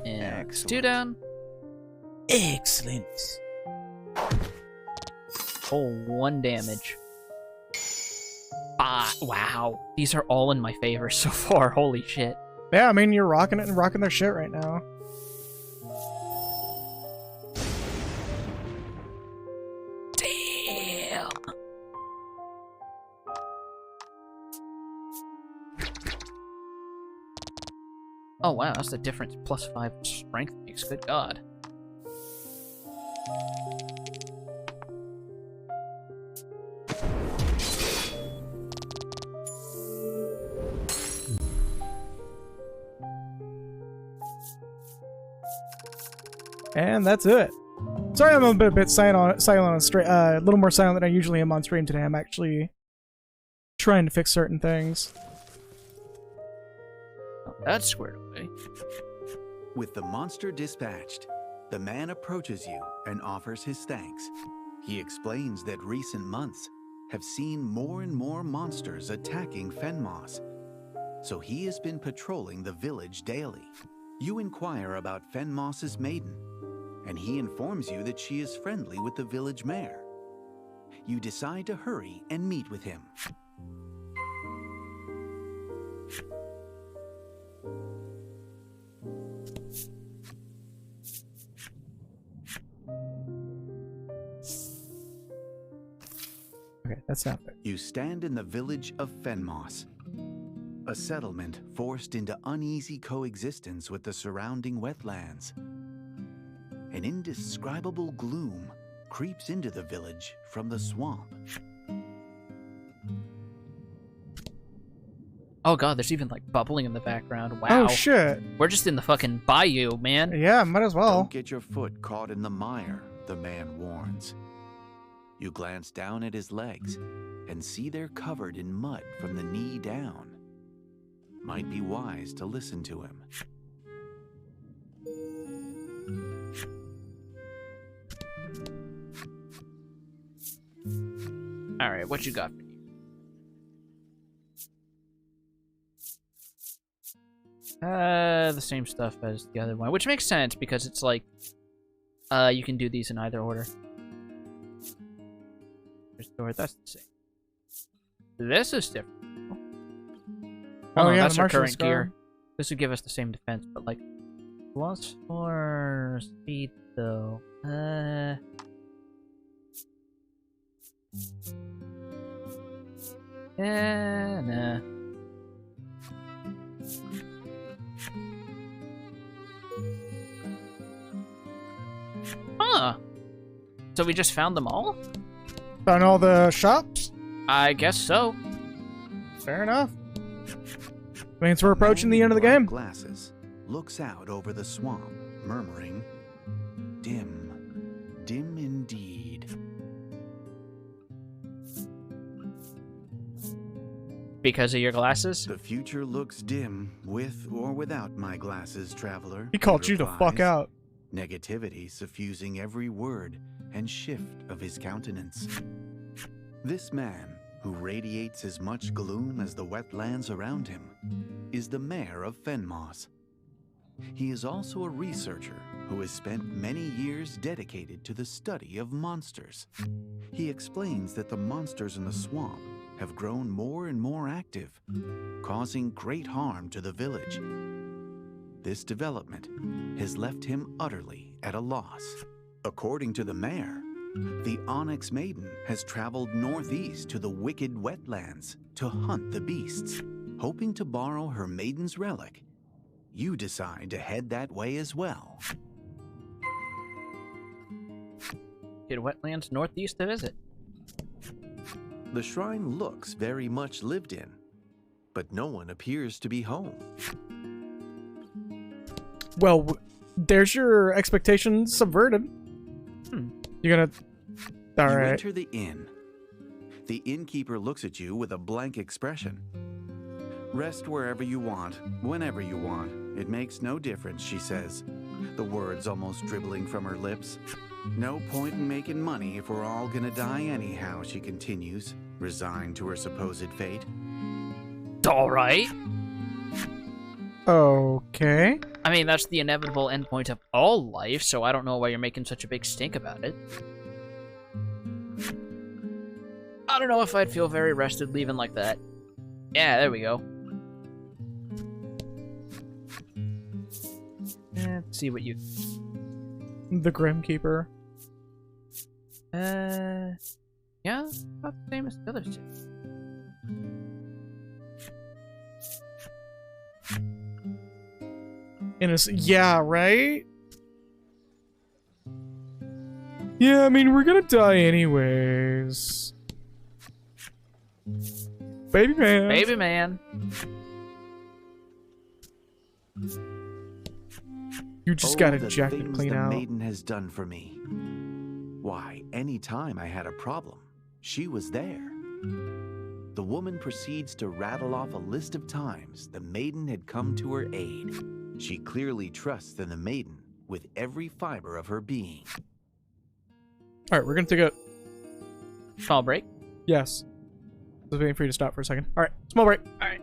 S2: And it's 2 down.
S5: Excellent.
S2: Oh, 1 damage. Wow. These are all in my favor so far. Holy shit.
S1: Yeah, I mean, you're rocking it and rocking their shit right now.
S2: Damn. Oh wow, that's the difference. +5 strength makes. Good god.
S1: And that's it. Sorry I'm a bit silent on stream, a little more silent than I usually am on stream today. I'm actually trying to fix certain things.
S2: Oh, that's squared away.
S3: With the monster dispatched, The man approaches you and offers his thanks. He explains that recent months have seen more and more monsters attacking Fenmoss, so he has been patrolling the village daily. You inquire about Fenmoss's maiden, and he informs you that she is friendly with the village mayor. You decide to hurry and meet with him.
S1: Okay, that's not fair.
S3: You stand in the village of Fenmoss, a settlement forced into uneasy coexistence with the surrounding wetlands. An indescribable gloom creeps into the village from the swamp.
S2: Oh god, there's even like bubbling in the background. Wow.
S1: Oh shit.
S2: We're just in the fucking bayou, man.
S1: Yeah, might as well.
S3: Don't get your foot caught in the mire, the man warns. You glance down at his legs and see they're covered in mud from the knee down. Might be wise to listen to him.
S2: Alright, what you got for me? The same stuff as the other one, which makes sense because it's like, you can do these in either order. Restore, that's the same. This is different.
S1: Oh, yeah,
S2: that's
S1: the
S2: our
S1: martial
S2: current
S1: scar.
S2: gear. This would give us the same defense, but like, +4 speed though. Yeah, nah. Huh. So we just found them all?
S1: Found all the shops?
S2: I guess so.
S1: Fair enough. Means we're approaching the end of the game.
S3: Glasses looks out over the swamp, murmuring, "Dim, dim indeed."
S2: Because of your glasses?
S3: The future looks dim with or without my glasses, traveler.
S1: He called you to fuck
S3: replies,
S1: out.
S3: negativity suffusing every word and shift of his countenance. This man, who radiates as much gloom as the wetlands around him, is the mayor of Fenmoss. He is also a researcher who has spent many years dedicated to the study of monsters. He explains that the monsters in the swamp have grown more and more active, causing great harm to the village. This development has left him utterly at a loss. According to the mayor, the Onyx Maiden has traveled northeast to the wicked wetlands to hunt the beasts, hoping to borrow her maiden's relic. You decide to head that way as well.
S2: Get wetlands northeast to visit.
S3: The shrine looks very much lived in, but no one appears to be home.
S1: Well, there's your expectations subverted. You're gonna...
S3: You
S1: Alright.
S3: enter the inn. The innkeeper looks at you with a blank expression. Rest wherever you want, whenever you want. It makes no difference, she says, the words almost dribbling from her lips. No point in making money if we're all gonna die anyhow, she continues, resigned to her supposed fate.
S2: Alright.
S1: Okay.
S2: I mean, that's the inevitable endpoint of all life, so I don't know why you're making such a big stink about it. I don't know if I'd feel very rested leaving like that. Yeah, there we go. Let's see what you...
S1: The Grim Keeper.
S2: Yeah, about the same as the others two.
S1: Yeah, right? Yeah, I mean, we're gonna die anyways. Baby man.
S2: Baby man.
S1: You just got
S3: the
S1: ejected
S3: things
S1: clean
S3: the
S1: out.
S3: maiden has done for me. Why, any time I had a problem, she was there. The woman proceeds to rattle off a list of times the maiden had come to her aid. She clearly trusts in the maiden with every fiber of her being.
S1: All right, we're gonna take a
S2: Small break.
S1: yes. I was waiting for you to stop for a second. All right, small break.
S2: All right.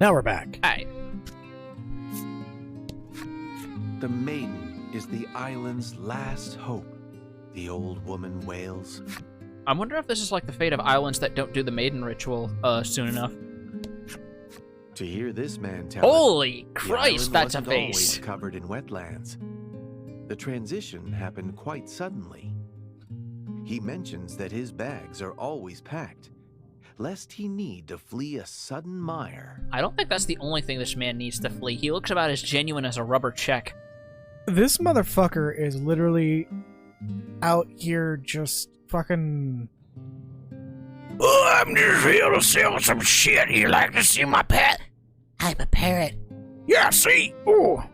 S1: Now we're back.
S2: All right.
S3: The maiden is the island's last hope, the old woman wails.
S2: I wonder if this is like the fate of islands that don't do the maiden ritual soon enough.
S3: To hear this man tell
S2: Holy
S3: it,
S2: Christ,
S3: the
S2: that's a
S3: island wasn't always
S2: face.
S3: covered in wetlands. The transition happened quite suddenly. He mentions that his bags are always packed, lest he need to flee a sudden mire.
S2: I don't think that's the only thing this man needs to flee. He looks about as genuine as a rubber check.
S1: This motherfucker is literally out here just fucking.
S5: Oh, I'm just here to sell some shit. You like to see my pet? I'm a parrot. Yeah, see? Oh.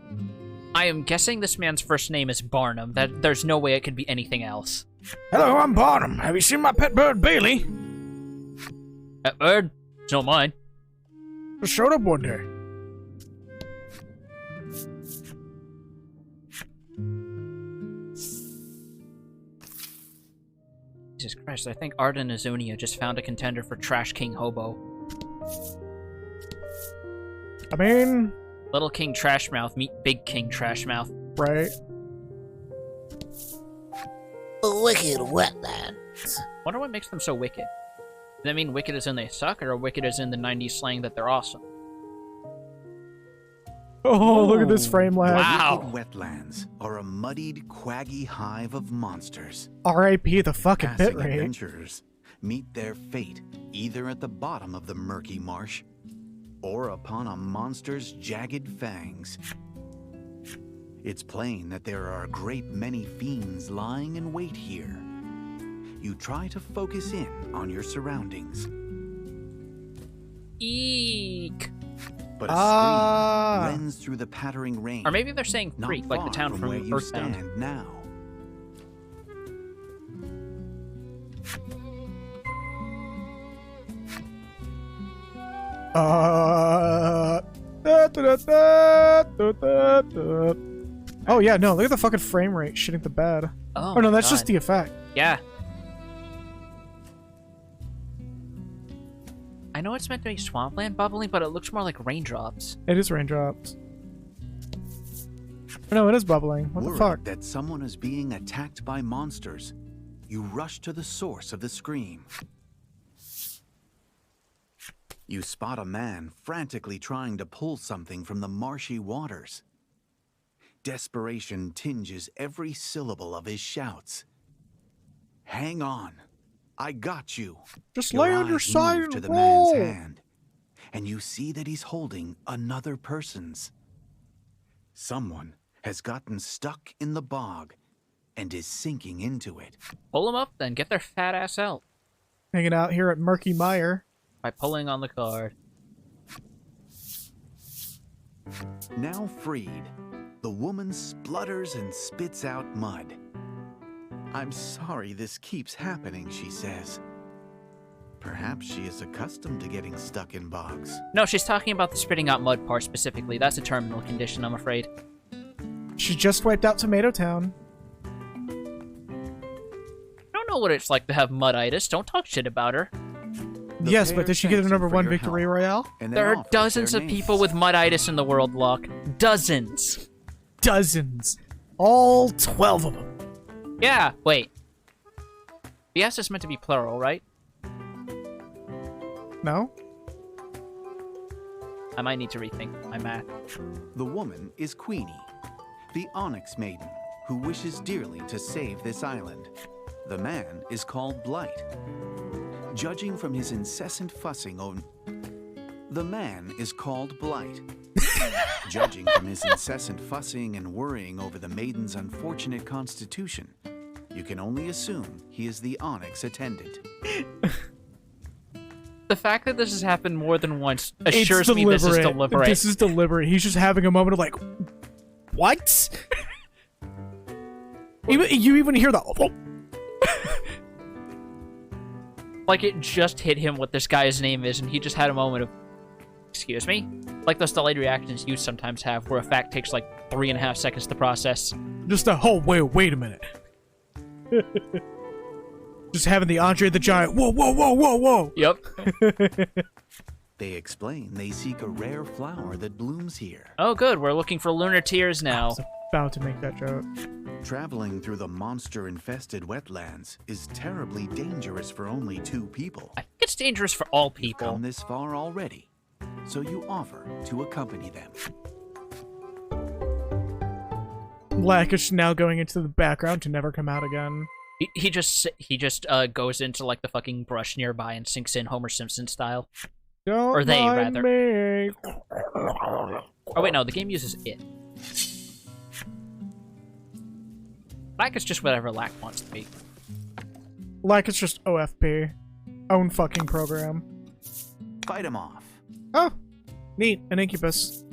S2: I am guessing this man's first name is Barnum. That there's no way it could be anything else.
S5: Hello, I'm Barnum. Have you seen my pet bird, Bailey?
S2: That bird? It's not mine.
S5: Just showed up one day.
S2: Jesus Christ, I think Arden Azunia just found a contender for Trash King Hobo.
S1: I mean,
S2: Little King Trashmouth meet Big King Trashmouth.
S1: right?
S5: Wicked wetlands.
S2: Wonder what makes them so wicked. Does that mean wicked as in they suck, or wicked as in the 90s slang that they're awesome?
S1: Oh, look at this frame lag.
S2: Wow.
S3: Wicked wetlands are a muddied, quaggy hive of monsters.
S1: R.I.P. the fucking
S3: Passing
S1: bitrate.
S3: adventurers meet their fate either at the bottom of the murky marsh or upon a monster's jagged fangs. It's plain that there are a great many fiends lying in wait here. You try to focus in on your surroundings,
S2: Eek.
S3: but a
S1: Ah.
S3: scream rends through the pattering rain.
S2: Or maybe they're saying
S3: not
S2: freak, like the
S3: far
S2: town
S3: from
S2: from
S3: where you
S2: Earthbound.
S3: stand now.
S1: Oh yeah, no, look at the fucking frame rate shitting the bed.
S2: Oh,
S1: Oh no,
S2: my
S1: that's just
S2: God.
S1: the effect.
S2: Yeah. I know it's meant to be swampland bubbling, but it looks more like raindrops.
S1: It is raindrops. No, it is bubbling. What the
S3: Worried
S1: fuck?
S3: that someone is being attacked by monsters, you rush to the source of the scream. You spot a man frantically trying to pull something from the marshy waters. Desperation tinges every syllable of his shouts. Hang on. I got you.
S1: Just lay on your
S3: eyes
S1: side
S3: move to
S1: and
S3: the
S1: roll.
S3: man's hand, and you see that he's holding another person's. Someone has gotten stuck in the bog and is sinking into it.
S2: Pull them up, then get their fat ass out
S1: Hanging out here at Murky Mire.
S2: by pulling on the card.
S3: Now freed, the woman splutters and spits out mud. I'm sorry this keeps happening, she says. Perhaps she is accustomed to getting stuck in bogs.
S2: No, she's talking about the spitting out mud part specifically. That's a terminal condition, I'm afraid.
S1: She just wiped out Tomato Town.
S2: I don't know what it's like to have mud-itis. Don't talk shit about her.
S3: The
S1: Yes,
S3: pair
S1: but did she get a
S3: thanks
S1: number
S3: you for
S1: one
S3: your
S1: victory
S3: help,
S1: royale?
S3: and then
S2: There are
S3: offers
S2: dozens
S3: their
S2: of people
S3: names.
S2: with mud-itis in the world, Locke. Dozens.
S1: Dozens. All 12 of them.
S2: Yeah, wait. The S is meant to be plural, right?
S1: No?
S2: I might need to rethink my math.
S3: The woman is Queenie, the Onyx Maiden, who wishes dearly to save this island. The man is called Blight. Judging from his incessant fussing on... The man is called Blight. Judging from his incessant fussing and worrying over the maiden's unfortunate constitution, you can only assume he is the Onyx attendant.
S2: The fact that this has happened more than once assures
S1: It's
S2: me this is deliberate.
S1: This is deliberate. He's just having a moment of like, what? You even hear the...
S2: Like, it just hit him what this guy's name is, and he just had a moment of, excuse me? Like those delayed reactions you sometimes have, where a fact takes like 3.5 seconds to process.
S1: Just a wait a minute. Just having the Andre the Giant, whoa.
S2: Yep.
S3: They explain they seek a rare flower that blooms here.
S2: Oh, good. We're looking for lunar tears
S1: I
S2: now.
S1: was about to make that joke.
S3: Traveling through the monster-infested wetlands is terribly dangerous for only 2 people.
S2: I think it's dangerous for all
S3: You've
S2: people.
S3: come this far already, so you offer to accompany them.
S1: Black is now going into the background to never come out again.
S2: He just goes into like the fucking brush nearby and sinks in Homer Simpson style.
S1: Don't
S2: Or they,
S1: mind
S2: rather.
S1: me.
S2: Oh wait, no, the game uses it. Lack is just whatever Lack wants to be.
S1: Like it's just OFP. Own fucking program.
S3: Fight him off.
S1: Oh, neat. An incubus.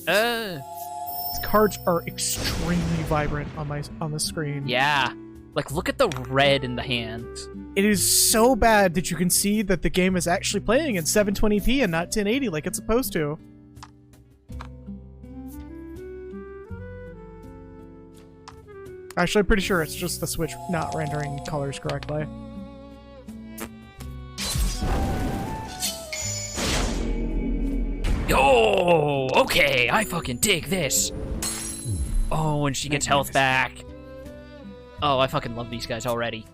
S1: These cards are extremely vibrant on the screen.
S2: Yeah. Like, look at the red in the hands.
S1: It is so bad that you can see that the game is actually playing in 720p and not 1080 like it's supposed to. Actually, I'm pretty sure it's just the Switch not rendering colors correctly.
S2: Oh, okay, I fucking dig this. Oh, and she gets health back. Oh, I fucking love these guys already.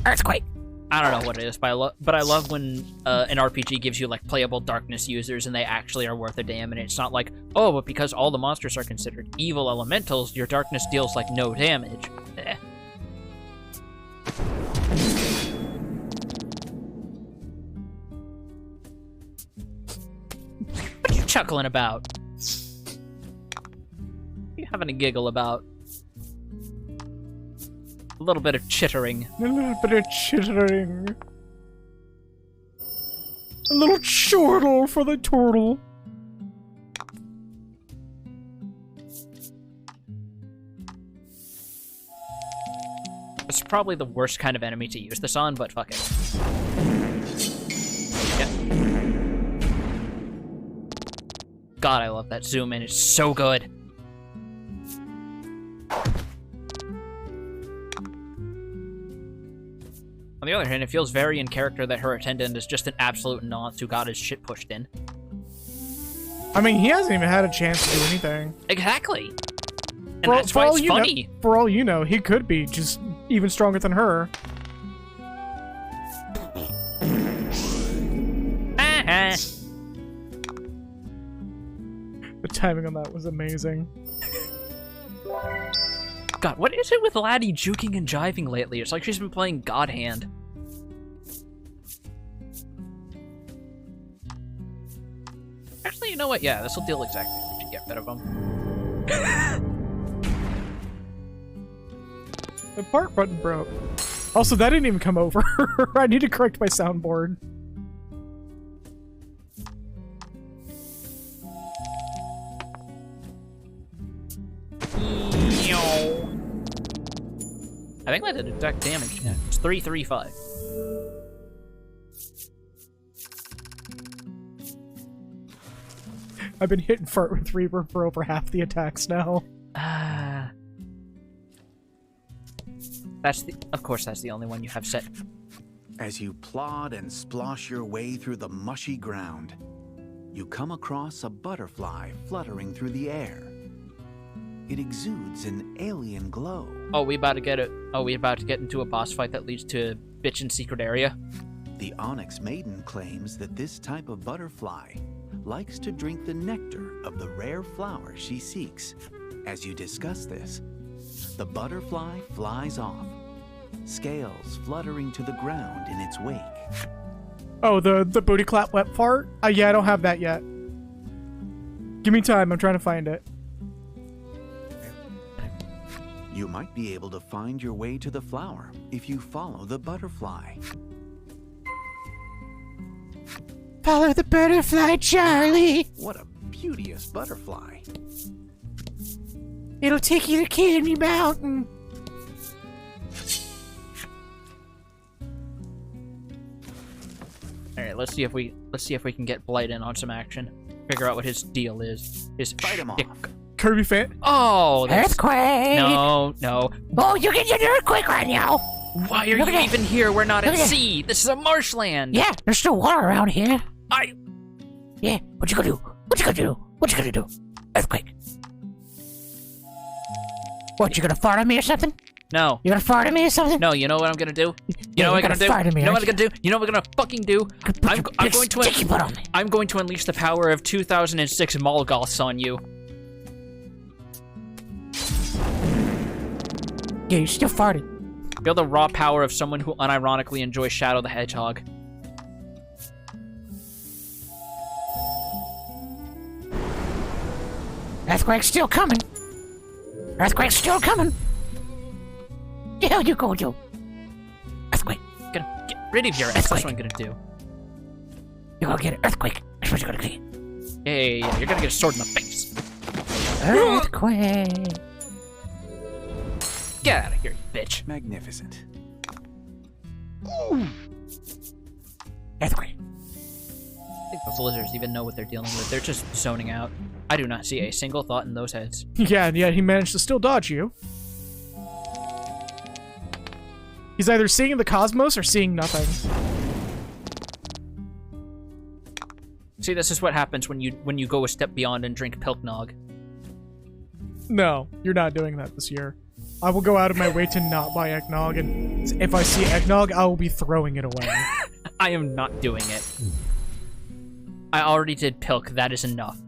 S2: Earthquake! I don't know what it is, but I love when an RPG gives you, like, playable darkness users and they actually are worth a damn, and it's not like, oh, but because all the monsters are considered evil elementals, your darkness deals, like, no damage. Eh. What are you chuckling about? What are you having a giggle about? A little bit of chittering.
S1: A little bit of chittering. A little chortle for the turtle.
S2: It's probably the worst kind of enemy to use this on, but fuck it. Yeah. God, I love that zoom in. It's so good. On the other hand, it feels very in character that her attendant is just an absolute nonce who got his shit pushed in.
S1: I mean, he hasn't even had a chance to do anything.
S2: Exactly. And that's why it's funny.
S1: For all you know, he could be just even stronger than her. The timing on that was amazing.
S2: God, what is it with Laddie juking and jiving lately? It's like she's been playing God Hand. Actually, you know what? Yeah, this will deal exactly. We should get rid of them.
S1: The part button broke. Also, that didn't even come over. I need to correct my soundboard.
S2: I think that did exact damage. Yeah, it's 335.
S1: I've been hitting Fart with Reaper for over half the attacks now.
S2: Of course, that's the only one you have set.
S3: As you plod and splosh your way through the mushy ground, you come across a butterfly fluttering through the air. It exudes an alien glow.
S2: Oh, we about to get it. Oh, we about to get into a boss fight that leads to a bitchin' secret area.
S3: The Onyx Maiden claims that this type of butterfly likes to drink the nectar of the rare flower she seeks. As you discuss this, the butterfly flies off, scales fluttering to the ground in its wake.
S1: Oh, the booty clap wet fart? Yeah, I don't have that yet. Give me time, I'm trying to find it.
S3: You might be able to find your way to the flower if you follow the butterfly.
S5: Follow the butterfly, Charlie.
S3: What a beauteous butterfly.
S5: It'll take you to Candy Mountain.
S2: All right, let's see if we can get Blight in on some action. Figure out what his deal is.
S3: Fight him off.
S1: Kirby fan?
S2: Oh, that's...
S5: Earthquake.
S2: No.
S5: Oh, you get an earthquake right now.
S2: Why are you even here? We're not at sea. This is a marshland.
S5: Yeah, there's still water around here.
S2: I...
S5: Yeah, what you gonna do? What you gonna do? What you gonna do? Earthquake. What, you gonna fart on me or something?
S2: No.
S5: You gonna fart on me or something?
S2: No, you know what I'm gonna do?
S5: You know what I'm gonna do?
S2: You know what I'm gonna do? You know what I'm gonna fucking do? I'm going to...
S5: Sticky butt on me.
S2: I'm going to unleash the power of 2006 Molgoths on you.
S5: Yeah, you still farted.
S2: Feel the raw power of someone who unironically enjoys Shadow the Hedgehog.
S5: Earthquake's still coming. Earthquake's still coming. The hell you gonna do? Earthquake.
S2: Gonna get rid of your ass. That's what I'm gonna do.
S5: You're gonna get an earthquake. That's what you're gonna get.
S2: Yeah. You're gonna get a sword in the face.
S5: Earthquake.
S2: Get out of here, you bitch.
S3: Magnificent.
S5: Earthquake.
S2: I think those lizards even know what they're dealing with. They're just zoning out. I do not see a single thought in those heads.
S1: Yeah, and yet he managed to still dodge you. He's either seeing the cosmos or seeing nothing.
S2: See, this is what happens when you go a step beyond and drink Pilknog.
S1: No, you're not doing that this year. I will go out of my way to not buy eggnog, and if I see eggnog, I will be throwing it away.
S2: I am not doing it. I already did Pilk. That is enough.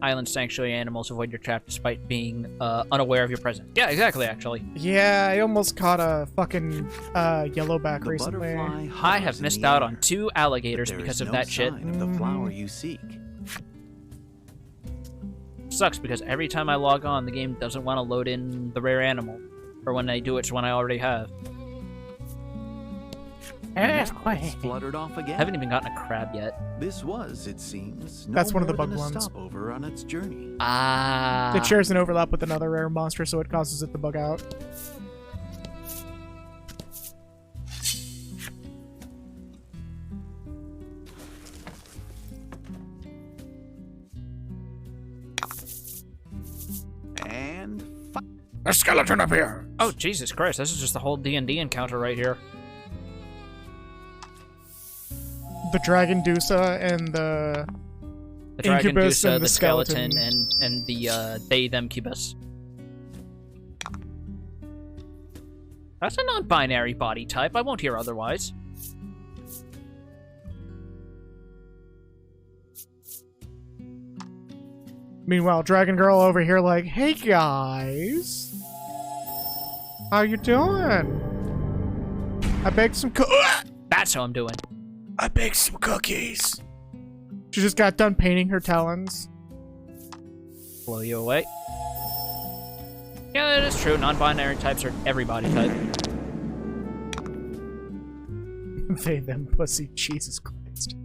S2: Island sanctuary animals avoid your trap despite being unaware of your presence. Yeah, exactly, actually.
S1: Yeah, I almost caught a fucking yellowback recently.
S2: I have missed out on 2 alligators because of that shit.
S3: Of the flower you seek.
S2: Sucks because every time I log on, the game doesn't want to load in the rare animal. Or when they do, it's one I already have.
S5: Earthquake.
S3: Fluttered off again.
S2: I haven't even gotten a crab yet.
S3: This was, it seems, no
S1: That's one of the
S3: more
S1: bug
S3: than a
S1: ones.
S3: stopover on its journey.
S2: Ah.
S1: It shares an overlap with another rare monster, so it causes it to bug out.
S4: A skeleton up here.
S2: Oh, Jesus Christ. This is just the whole D&D encounter right here.
S1: The Dragon Dusa and the
S2: Dragon
S1: Incubus
S2: Dusa,
S1: and
S2: the skeleton,
S1: skeleton.
S2: and the they-them cubus. That's a non-binary body type. I won't hear otherwise.
S1: Meanwhile, Dragon Girl over here like, hey guys. How you doing? I baked some
S2: That's how I'm doing.
S4: I baked some cookies.
S1: She just got done painting her talons.
S2: Blow you away. Yeah, that is true. Non-binary types are every body type.
S1: They, them, pussy. Jesus Christ.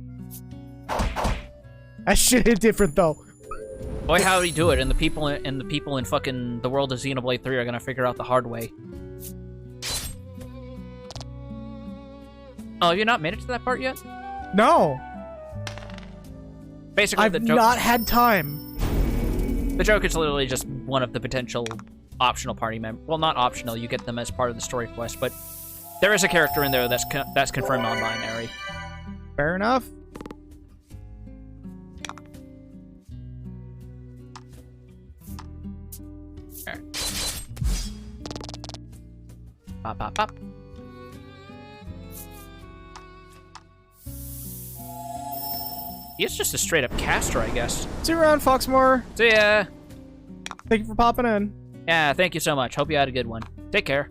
S1: That shit hit different though.
S2: Boy, how do you do it? And the people in fucking the world of Xenoblade 3 are gonna figure out the hard way. Oh, have you not made it to that part yet?
S1: No.
S2: Basically,
S1: I've
S2: the joke.
S1: not had time.
S2: The joke is literally just one of the potential optional party members. Well, not optional. You get them as part of the story quest, but there is a character in there that's confirmed non-binary.
S1: Fair enough.
S2: Pop, pop, pop. He's just a straight-up caster, I guess.
S1: See you around, Foxmore.
S2: See ya!
S1: Thank you for popping in.
S2: Yeah, thank you so much. Hope you had a good one. Take care.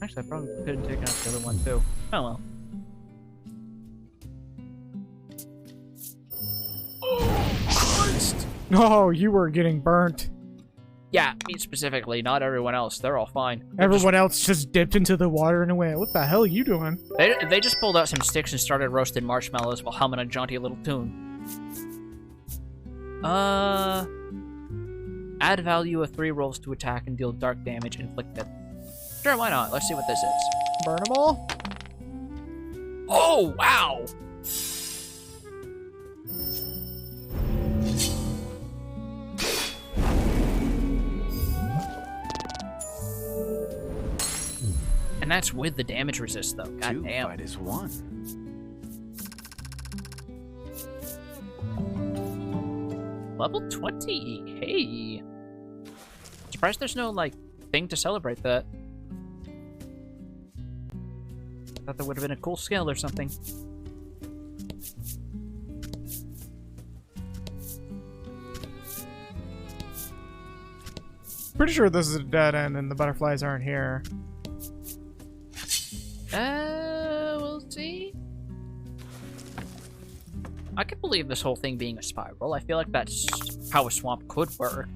S2: Actually, I probably could have taken out the other one, too. Oh, well.
S1: Oh, you were getting burnt.
S2: Yeah, me specifically, not everyone else. They're all fine.
S1: Everyone else just dipped into the water and went, what the hell are you doing?
S2: They just pulled out some sticks and started roasting marshmallows while humming a jaunty little tune. Add value of 3 rolls to attack and deal dark damage inflicted. Sure, why not? Let's see what this is.
S1: Burnable?
S2: Oh, wow! And that's with the damage resist, though. God
S3: 2
S2: damn.
S3: fight as 1.
S2: Level 20. Hey. Surprised there's no, like, thing to celebrate that. Thought that would have been a cool skill or something.
S1: Pretty sure this is a dead end and the butterflies aren't here.
S2: We'll see. I can believe this whole thing being a spiral. I feel like that's how a swamp could work.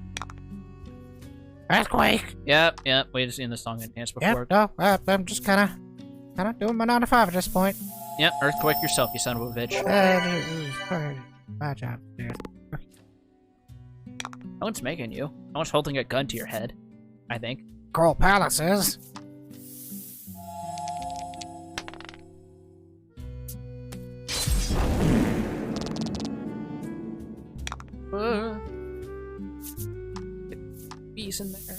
S5: Earthquake.
S2: Yep, we've seen this song in dance before.
S5: Yep, no, I'm just kind of doing my 9 to 5 at this point.
S2: Yep, earthquake yourself, you son of a bitch.
S5: My job, dude.
S2: No one's making you. No one's holding a gun to your head, I think.
S5: Coral Palaces.
S2: Bees in there.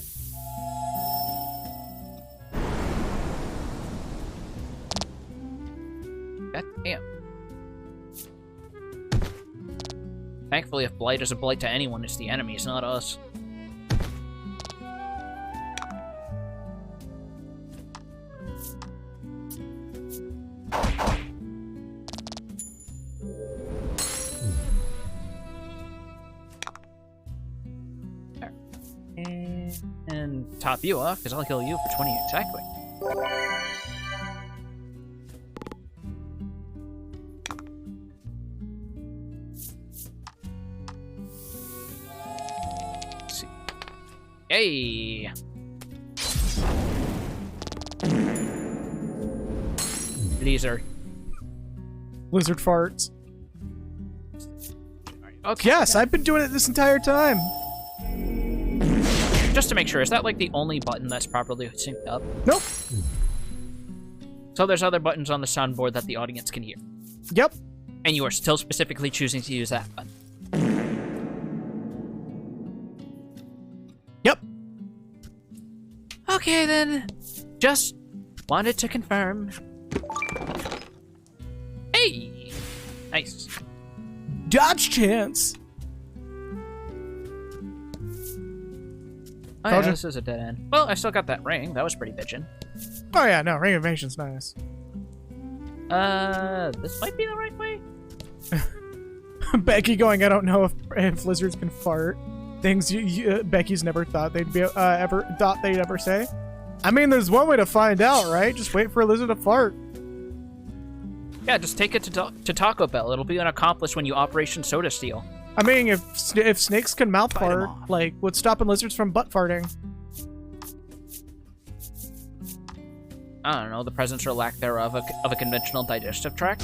S2: God damn. Thankfully, if blight is a blight to anyone, it's the enemies, not us. And top you off, because I'll kill you for 20 exactly. Let's see. Hey! Lizard.
S1: Lizard farts.
S2: Okay.
S1: Yes, I've been doing it this entire time.
S2: Just to make sure, is that like the only button that's properly synced up?
S1: Nope.
S2: So there's other buttons on the soundboard that the audience can hear.
S1: Yep.
S2: And you are still specifically choosing to use that button.
S1: Yep.
S2: Okay, then. Just wanted to confirm. Hey! Nice.
S1: Dodge chance.
S2: Oh,
S1: Told
S2: yeah,
S1: you.
S2: this is a dead end. Well, I still got that ring. That was pretty bitchin'.
S1: Oh yeah, no, Ring of Invasion's nice.
S2: This might be the right way?
S1: Becky going, I don't know if lizards can fart. Things Becky's never thought they'd be ever say. I mean, there's one way to find out, right? Just wait for a lizard to fart.
S2: Yeah, just take it to Taco Bell. It'll be an accomplice when you Operation Soda Steal.
S1: I mean, if snakes can mouth
S3: Bite 'em
S1: fart,
S3: off.
S1: like, what's stopping lizards from butt farting?
S2: I don't know, the presence or lack thereof of a conventional digestive tract.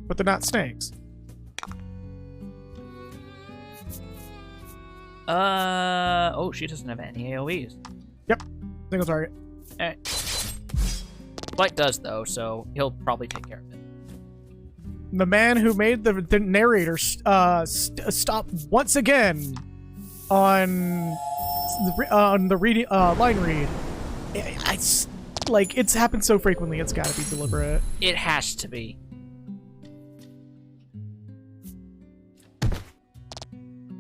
S1: But they're not snakes.
S2: Oh, she doesn't have any AoEs.
S1: Yep. Single target.
S2: Alright. Blight does, though, so he'll probably take care of it.
S1: The man who made the narrator stop once again on the reading line read. Like, it's happened so frequently, it's gotta be deliberate.
S2: It has to be.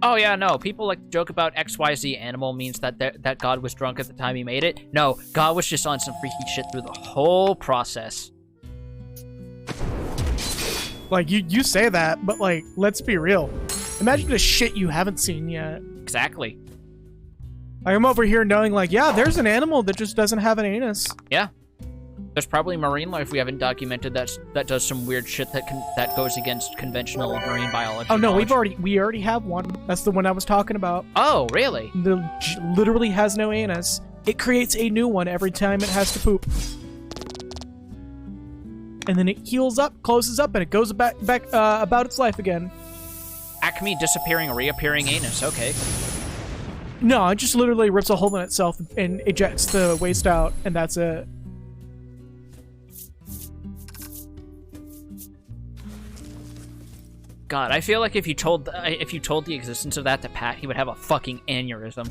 S2: Oh yeah, no. People like to joke about XYZ animal means that that God was drunk at the time he made it. No, God was just on some freaky shit through the whole process.
S1: Like, you say that, but, like, let's be real. Imagine the shit you haven't seen yet.
S2: Exactly.
S1: I'm over here knowing, like, yeah, there's an animal that just doesn't have an anus.
S2: Yeah. There's probably marine life we haven't documented that does some weird shit that goes against conventional marine biology.
S1: Oh no,
S2: knowledge.
S1: we already have one. That's the one I was talking about.
S2: Oh, really?
S1: Literally has no anus. It creates a new one every time it has to poop. And then it heals up, closes up, and it goes back about its life again.
S2: Acme disappearing, reappearing anus. Okay.
S1: No, it just literally rips a hole in itself and ejects the waste out, and that's it.
S2: God, I feel like if you told the existence of that to Pat, he would have a fucking aneurysm.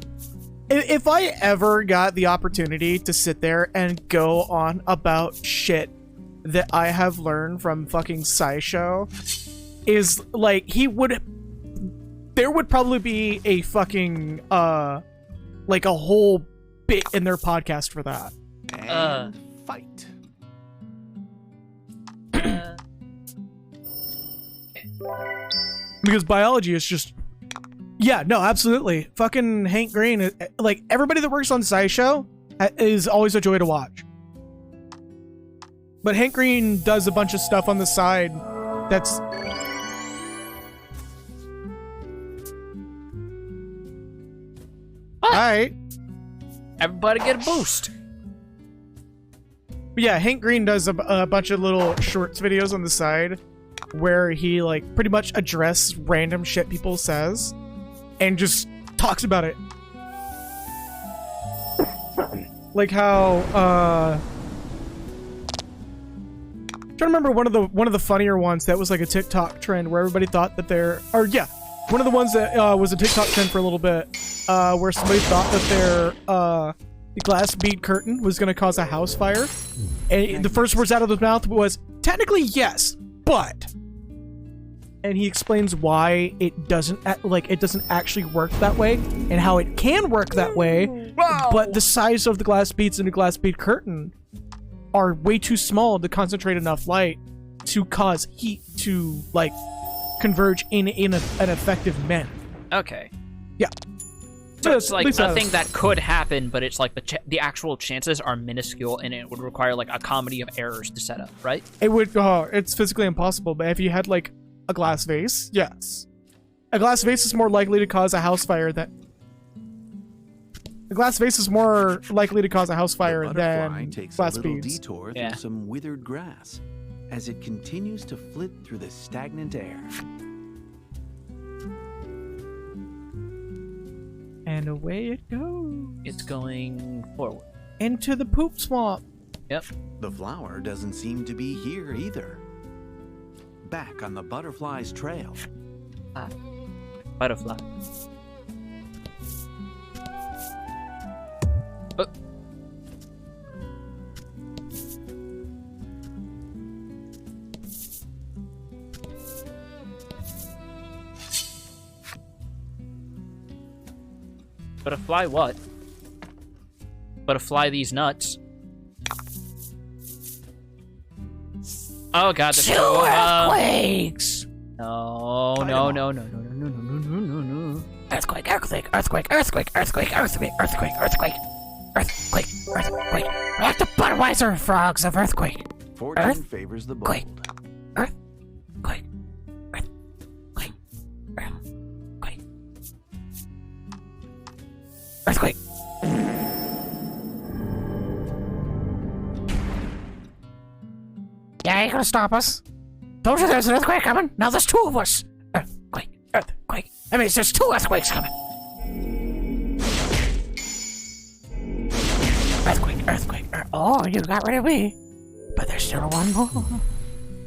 S1: If I ever got the opportunity to sit there and go on about shit that I have learned from fucking SciShow, is like there would probably be a fucking like a whole bit in their podcast for that.
S3: And fight.
S1: Because biology is just, yeah, no, absolutely. Fucking Hank Green, like, everybody that works on SciShow is always a joy to watch. But Hank Green does a bunch of stuff on the side that's... Alright.
S2: Everybody get a boost.
S1: But yeah, Hank Green does a bunch of little shorts videos on the side where he, like, pretty much addresses random shit people says and just talks about it. Like how, I'm trying to remember one of the funnier ones that was like a TikTok trend where everybody thought that one of the ones that was a TikTok trend for a little bit, where somebody thought that the glass bead curtain was going to cause a house fire, and the first words out of his mouth was, technically yes, but, and he explains why it doesn't actually work that way and how it can work that way.
S2: Wow.
S1: But the size of the glass beads in a glass bead curtain are way too small to concentrate enough light to cause heat to, like, converge in an effective manner.
S2: Okay.
S1: Yeah.
S2: So it's like a thing that could happen, but it's like the actual chances are minuscule, and it would require like a comedy of errors to set up, right?
S1: It would. It's physically impossible. But if you had like a glass vase, yes, a glass vase is more likely to cause a house fire than. A glass vase is more likely to cause a house fire
S3: The butterfly
S1: than
S3: takes
S1: glass
S3: a little
S1: beads.
S3: detour
S2: Yeah.
S3: through some withered grass as it continues to flit through the stagnant air.
S1: And away it goes.
S2: It's going forward.
S1: Into the poop swamp.
S2: Yep.
S3: The flower doesn't seem to be here either. back on the butterfly's trail.
S2: Butterfly. Oh. Butterfly what? Butterfly these nuts. Oh god, the
S5: Earthquakes!
S2: No, no, no, no, no, no, no, no, no, no, no.
S5: Earthquake, earthquake, earthquake, earthquake, earthquake, earthquake, earthquake, earthquake, earthquake, earthquake. Like the Budweiser frogs of earthquake.
S3: Fortune favors the bold.
S5: Earthquake, earthquake, earthquake, earthquake. Yeah, ain't gonna stop us. Told you there's an earthquake coming. Now there's two of us. Earthquake, earthquake. That means there's two earthquakes coming. Earthquake, earthquake. Oh, you got rid of me. But there's still one more.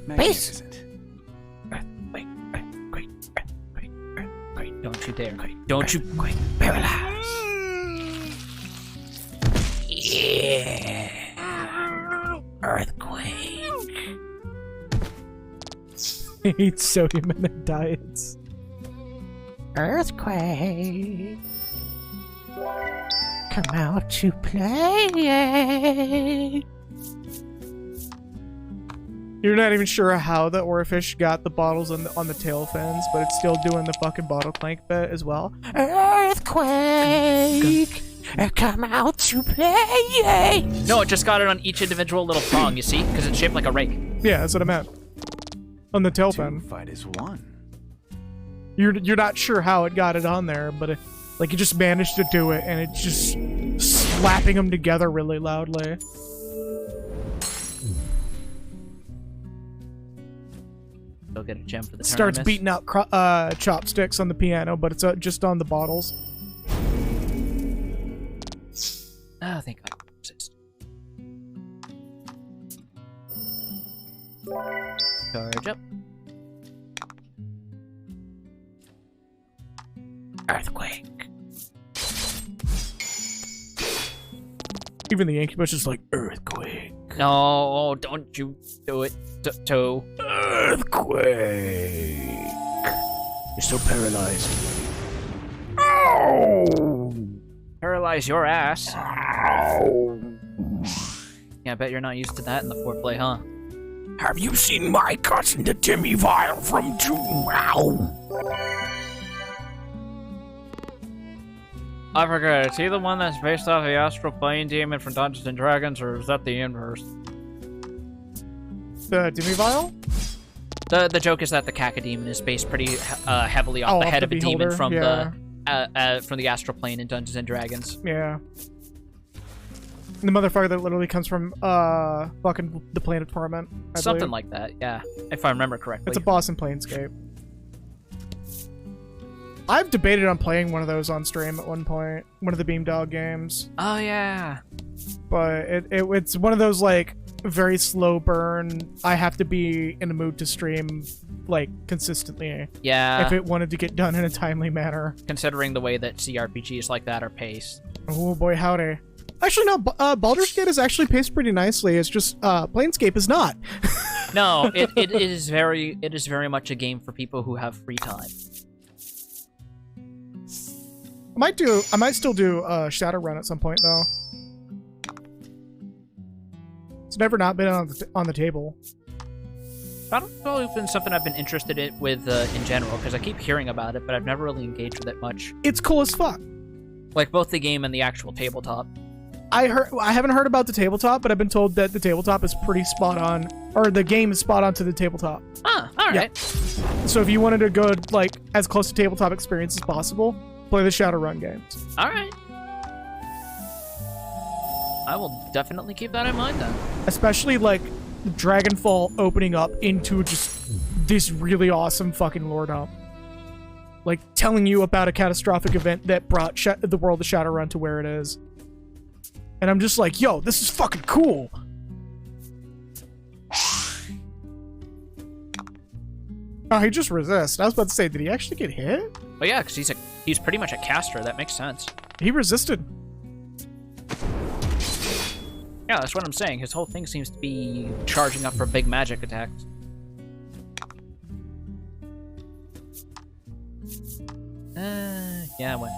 S3: Magnificent.
S5: Earthquake, earthquake, earthquake, earthquake.
S2: Don't you dare. Don't you.
S5: Earthquake, paralyzed. Yeah. Earthquake.
S1: He eats sodium in their diets.
S5: Earthquake. Come out to play.
S1: You're not even sure how the oarfish got the bottles on the tail fins, but it's still doing the fucking bottle clank bit as well.
S5: Earthquake. Come out to play.
S2: No, it just got it on each individual little prong, you see? Because it's shaped like a rake.
S1: Yeah, that's what I meant. On the tail
S3: Two
S1: fin.
S3: fight as one.
S1: You're not sure how it got it on there, but it just managed to do it, and it's just slapping them together really loudly.
S2: They'll get a gem for the
S1: Starts
S2: tournament.
S1: beating out chopsticks on the piano, but it's just on the bottles.
S2: Oh, thank God. Charge up.
S5: Earthquake.
S1: Even the incubus is like, earthquake.
S2: No, don't you do it, Toe.
S5: Earthquake.
S1: You're so paralyzed.
S5: Ow.
S2: Paralyze your ass.
S5: Ow.
S2: Yeah, I bet you're not used to that in the foreplay, huh?
S5: Have you seen my cousin, the Timmy Vial from Doom? Ow.
S2: I forget, is he the one that's based off the astral plane demon from Dungeons and Dragons, or is that the inverse?
S1: The Demi Vial?
S2: The joke is that the Cacodemon is based pretty heavily off the head of a demon from
S1: yeah.
S2: from the astral plane in Dungeons and Dragons.
S1: Yeah. The motherfucker that literally comes from fucking the planet Torment. I
S2: Something
S1: believe.
S2: like that, yeah. If I remember correctly.
S1: It's a boss in Planescape. I've debated on playing one of those on stream at one point, one of the Beamdog games,
S2: Oh yeah.
S1: but it's one of those like very slow burn. I have to be in the mood to stream like consistently
S2: Yeah.
S1: if it wanted to get done in a timely manner.
S2: Considering the way that CRPGs like that are paced.
S1: Oh boy, howdy. Actually, no. Baldur's Gate is actually paced pretty nicely. It's just Planescape is not.
S2: No, it is very much a game for people who have free time.
S1: I might still do Shadowrun at some point though. It's never not been on the table.
S2: Probably been something I've been interested in with in general, because I keep hearing about it, but I've never really engaged with it much.
S1: It's cool as fuck.
S2: Like both the game and the actual tabletop.
S1: I haven't heard about the tabletop, but I've been told that the tabletop is pretty spot on, or the game is spot on to the tabletop.
S2: Ah, all right.
S1: So if you wanted to go like as close to tabletop experience as possible, play the Shadowrun games.
S2: All right. I will definitely keep that in mind then.
S1: Especially like Dragonfall opening up into just this really awesome fucking lore dump. Like telling you about a catastrophic event that brought the world of Shadowrun to where it is. And I'm just like, yo, this is fucking cool. Oh, he just resists. I was about to say, did he actually get hit?
S2: But yeah, because he's pretty much a caster. That makes sense.
S1: He resisted.
S2: Yeah, that's what I'm saying. His whole thing seems to be charging up for big magic attacks. Yeah, I went.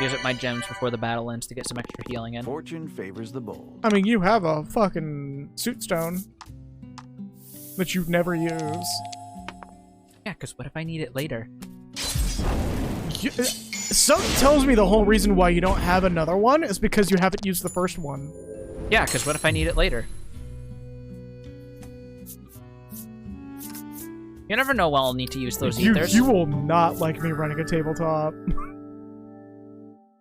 S2: Use up my gems before the battle ends to get some extra healing in.
S3: Fortune favors the bold.
S1: I mean, you have a fucking suit stone that you've never used.
S2: Yeah, because what if I need it later?
S1: Something tells me the whole reason why you don't have another one is because you haven't used the first one.
S2: Yeah, because what if I need it later? You never know when I'll need to use those ethers.
S1: You will not like me running a tabletop.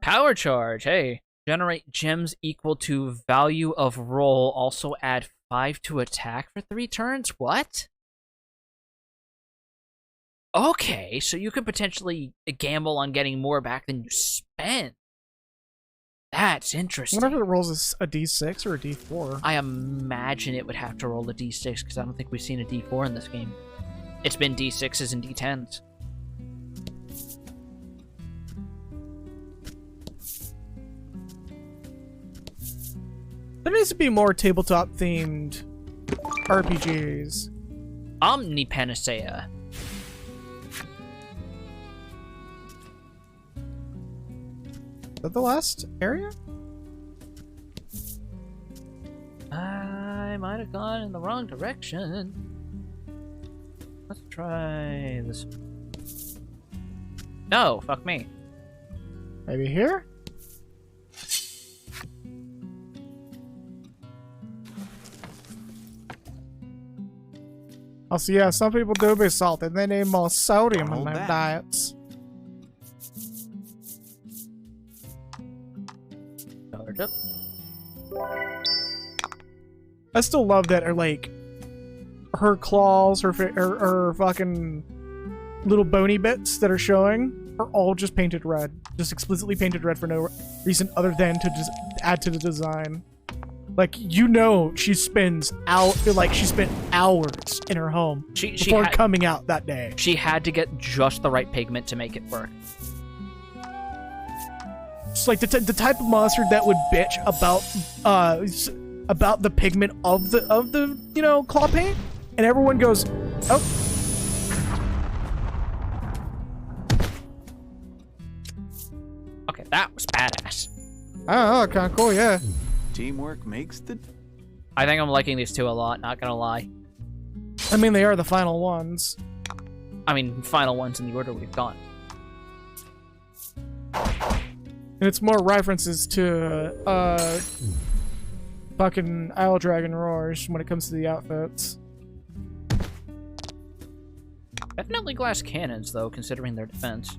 S2: Power charge, hey. Generate gems equal to value of roll. Also add 5 to attack for 3 turns? What? Okay, so you could potentially gamble on getting more back than you spend. That's interesting.
S1: I wonder if it rolls a d6 or a d4.
S2: I imagine it would have to roll a d6 because I don't think we've seen a d4 in this game. It's been d6s and d10s.
S1: There needs to be more tabletop-themed RPGs.
S2: Omnipanacea.
S1: Is that the last area?
S2: I might have gone in the wrong direction. Let's try this. No, fuck me.
S1: Maybe here? Oh, so yeah, some people do be salty. They need more sodium in
S3: Hold
S1: their
S3: back.
S1: diets.
S2: Charge up.
S1: I still love that, or like, her claws, her fucking little bony bits that are showing are all just painted red. Just explicitly painted red for no reason other than to just add to the design. Like, you know, she spent hours in her home before coming out that day.
S2: She had to get just the right pigment to make it work.
S1: It's like the type of monster that would bitch about the pigment of the you know, claw paint, and everyone goes, oh.
S2: Okay, that was badass.
S1: Oh, kind of cool, yeah.
S3: Teamwork makes the...
S2: I think I'm liking these two a lot, not gonna lie.
S1: I mean, they are the final ones.
S2: I mean, final ones in the order we've gone.
S1: And it's more references to, fucking Isle Dragon Roars when it comes to the outfits.
S2: Definitely glass cannons, though, considering their defense.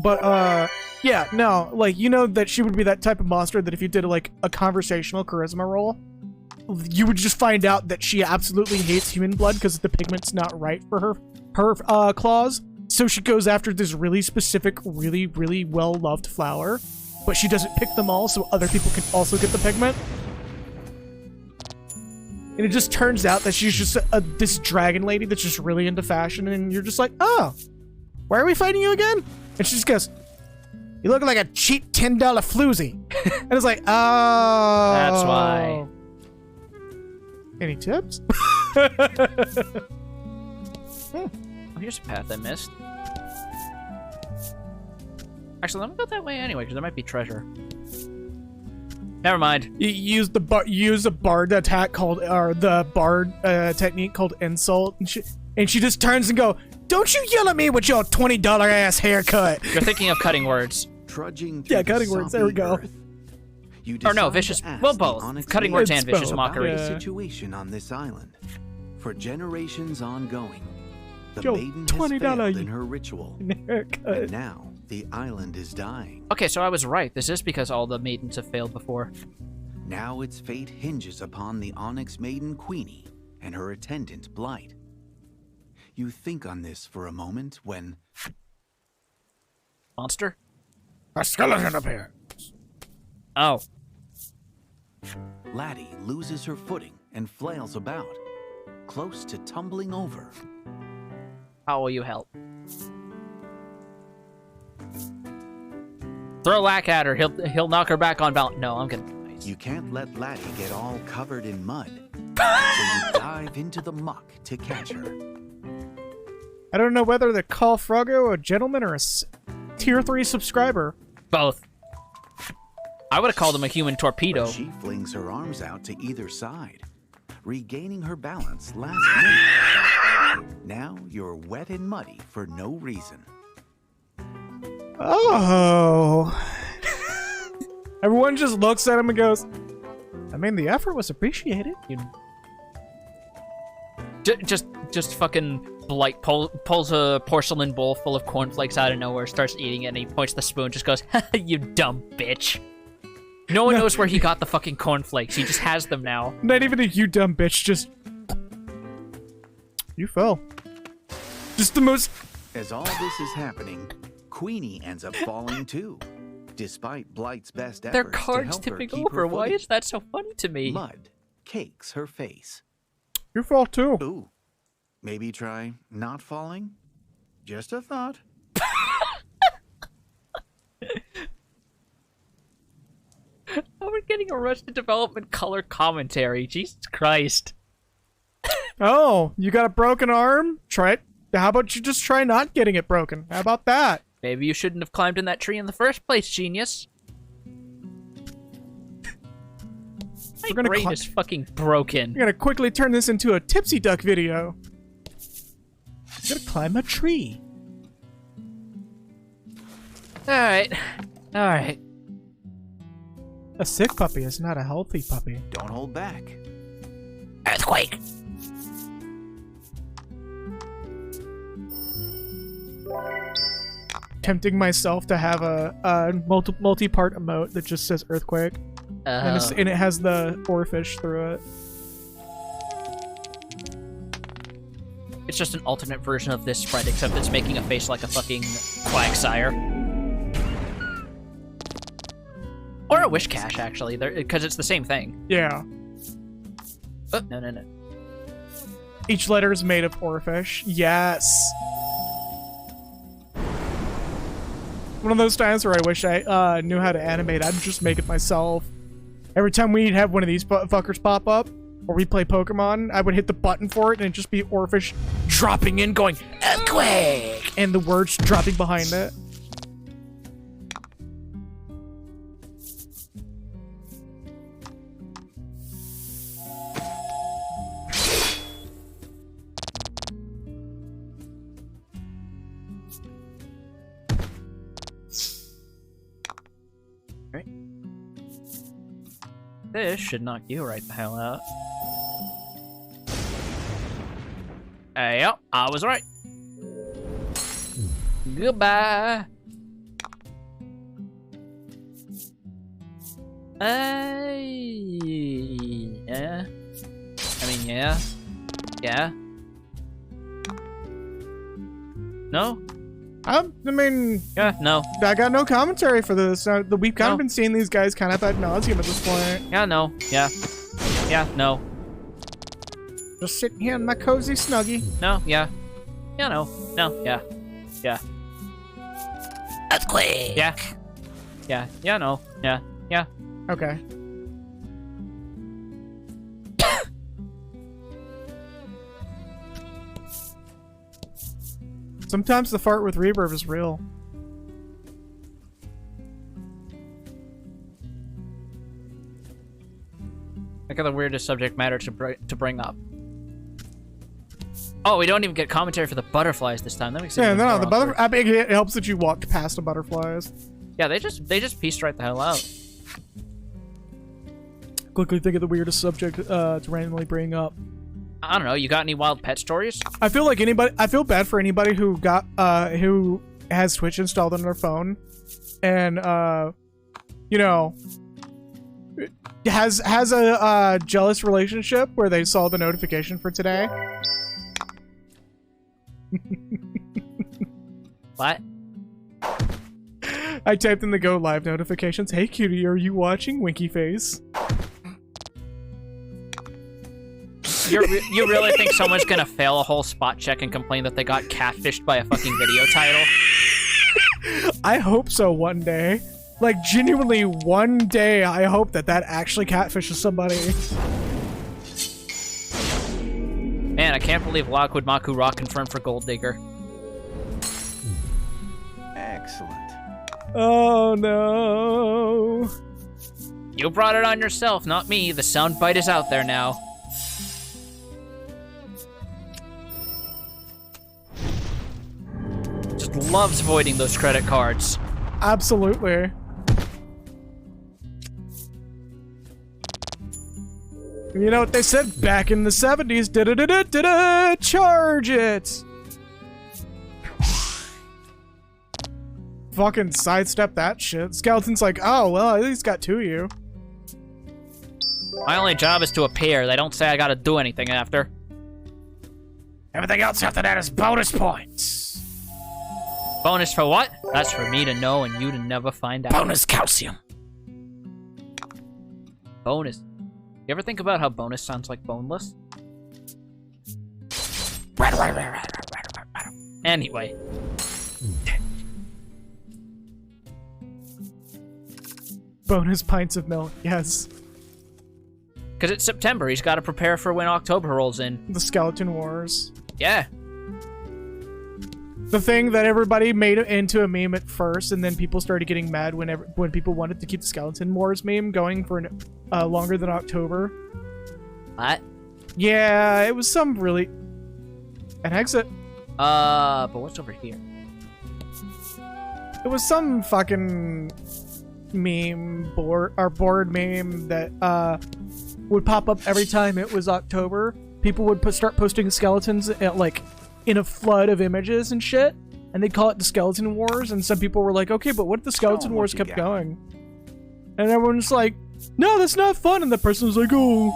S1: But, yeah, no, like, you know that she would be that type of monster that if you did, like, a conversational charisma roll, you would just find out that she absolutely hates human blood because the pigment's not right for her claws. So she goes after this really specific, really, really well-loved flower, but she doesn't pick them all so other people can also get the pigment. And it just turns out that she's just this dragon lady that's just really into fashion, and you're just like, oh, why are we fighting you again? And she just goes, you look like a cheap $10 floozy. And it's like, oh.
S2: That's why.
S1: Any tips?
S2: Oh, here's a path I missed. Actually, let me go that way anyway, because there might be treasure. Never mind.
S1: You use the bard attack called, or the bard technique called insult, and she just turns and go, don't you yell at me with your $20 ass haircut.
S2: You're thinking of cutting words.
S3: Trudging through
S1: cutting words, there we go.
S2: Or no, vicious, well, both. Cutting words and vicious mockery.
S1: Yeah.
S3: Situation on this island. For generations ongoing, the
S1: Yo,
S3: maiden has
S1: $20
S3: failed in her ritual.
S1: haircut.
S3: And now, the island is dying.
S2: Okay, so I was right. This is because all the maidens have failed before.
S3: Now its fate hinges upon the Onyx Maiden Queenie and her attendant Blight. You think on this for a moment when...
S2: Monster?
S4: A skeleton appears.
S2: Oh.
S3: Laddie loses her footing and flails about, close to tumbling over.
S2: How will you help? Throw Lack at her. He'll knock her back on balance. No, I'm gonna be nice.
S3: You can't let Laddie get all covered in mud, so you dive into the muck to catch her.
S1: I don't know whether to call Froggo a gentleman or a tier 3 subscriber.
S2: Both. I would have called him a human torpedo.
S3: But she flings her arms out to either side, regaining her balance last minute. Now you're wet and muddy for no reason.
S1: Oh. Everyone just looks at him and goes, I mean, the effort was appreciated.
S2: Just fucking Blight pulls a porcelain bowl full of cornflakes out of nowhere, starts eating it, and he points the spoon, just goes, you dumb bitch. No one knows where he got the fucking cornflakes. He just has them now.
S1: Not even a you dumb bitch, just... You fell. Just the most...
S3: As all this is happening, Queenie ends up falling too, despite Blight's best efforts
S2: Their
S3: to
S2: cards
S3: help her
S2: tipping
S3: keep her
S2: over. Why
S3: footing.
S2: is that so funny to me?
S3: Mud cakes her face.
S1: You fell too.
S3: Ooh, maybe try not falling? Just a thought.
S2: Oh, we're getting Arrested Development color commentary. Jesus Christ.
S1: Oh, you got a broken arm? Try it. How about you just try not getting it broken? How about that?
S2: Maybe you shouldn't have climbed in that tree in the first place, genius. My brain is fucking broken.
S1: We're gonna quickly turn this into a Tipsy Duck video. I'm gonna climb a tree.
S2: Alright. Alright.
S1: A sick puppy is not a healthy puppy.
S3: Don't hold back.
S5: Earthquake.
S1: Tempting myself to have a multi-part emote that just says earthquake. And it has the oarfish through it.
S2: It's just an alternate version of this sprite, except it's making a face like a fucking Quagsire. Or a Wishcash, actually, because it's the same thing.
S1: Yeah.
S2: Oh, no.
S1: Each letter is made of oarfish. Yes. One of those times where I wish I knew how to animate. I'd just make it myself. Every time we'd have one of these fuckers pop up, or we play Pokemon, I would hit the button for it, and it'd just be oarfish dropping in, going, earthquake! And the words dropping behind it.
S2: This should knock you right the hell out. Yep, I was right. Goodbye. Yeah. I mean, yeah. Yeah. No?
S1: I mean,
S2: Yeah, no.
S1: I got no commentary for this. We've kind
S2: No.
S1: of been seeing these guys kind of ad nauseum at this point.
S2: Yeah, no. Yeah. Yeah, no.
S1: Just sitting here in my cozy snuggie.
S2: No, yeah. Yeah, no. No, yeah. Yeah.
S5: Earthquake.
S2: Yeah. Yeah. Yeah, no. Yeah. Yeah.
S1: Okay. Sometimes the fart with reverb is real.
S2: I got the weirdest subject matter to bring up. Oh, we don't even get commentary for the butterflies this time. That makes it
S1: Yeah,
S2: even
S1: no,
S2: more
S1: the
S2: awkward.
S1: I think it helps that you walked past the butterflies.
S2: Yeah, they just pieced right the hell out.
S1: Quickly think of the weirdest subject to randomly bring up.
S2: I don't know. You got any wild pet stories?
S1: I feel bad for anybody who got who has Twitch installed on their phone, and you know, has a jealous relationship where they saw the notification for today.
S2: What?
S1: I typed in the go live notifications. Hey cutie, are you watching? Winky face.
S2: You really think someone's gonna fail a whole spot check and complain that they got catfished by a fucking video title?
S1: I hope so one day. Like, genuinely, one day I hope that actually catfishes somebody.
S2: Man, I can't believe Lockwood Maku Rock confirmed for Gold Digger.
S3: Excellent.
S1: Oh, no.
S2: You brought it on yourself, not me. The soundbite is out there now. Just loves voiding those credit cards.
S1: Absolutely. You know what they said back in the 70s? Da-da-da-da-da-da! Charge it! Fucking sidestep that shit. Skeleton's like, oh, well, at least got 2 of you.
S2: My only job is to appear. They don't say I gotta do anything after.
S5: Everything else after that is bonus points.
S2: Bonus for what? That's for me to know and you to never find out.
S5: Bonus calcium.
S2: Bonus. You ever think about how bonus sounds like boneless? Anyway.
S1: Bonus pints of milk, yes.
S2: Because it's September, he's got to prepare for when October rolls in.
S1: The Skeleton Wars.
S2: Yeah.
S1: The thing that everybody made into a meme at first, and then people started getting mad when people wanted to keep the Skeleton Wars meme going for longer than October.
S2: What?
S1: Yeah, it was some really... An exit.
S2: But what's over here?
S1: It was some fucking meme board meme that would pop up every time it was October. People would start posting skeletons at, like, in a flood of images and shit, and they'd call it the Skeleton Wars, and some people were like, okay, but what if the Skeleton Wars kept going? And everyone's like, no, that's not fun, and the person was like, oh,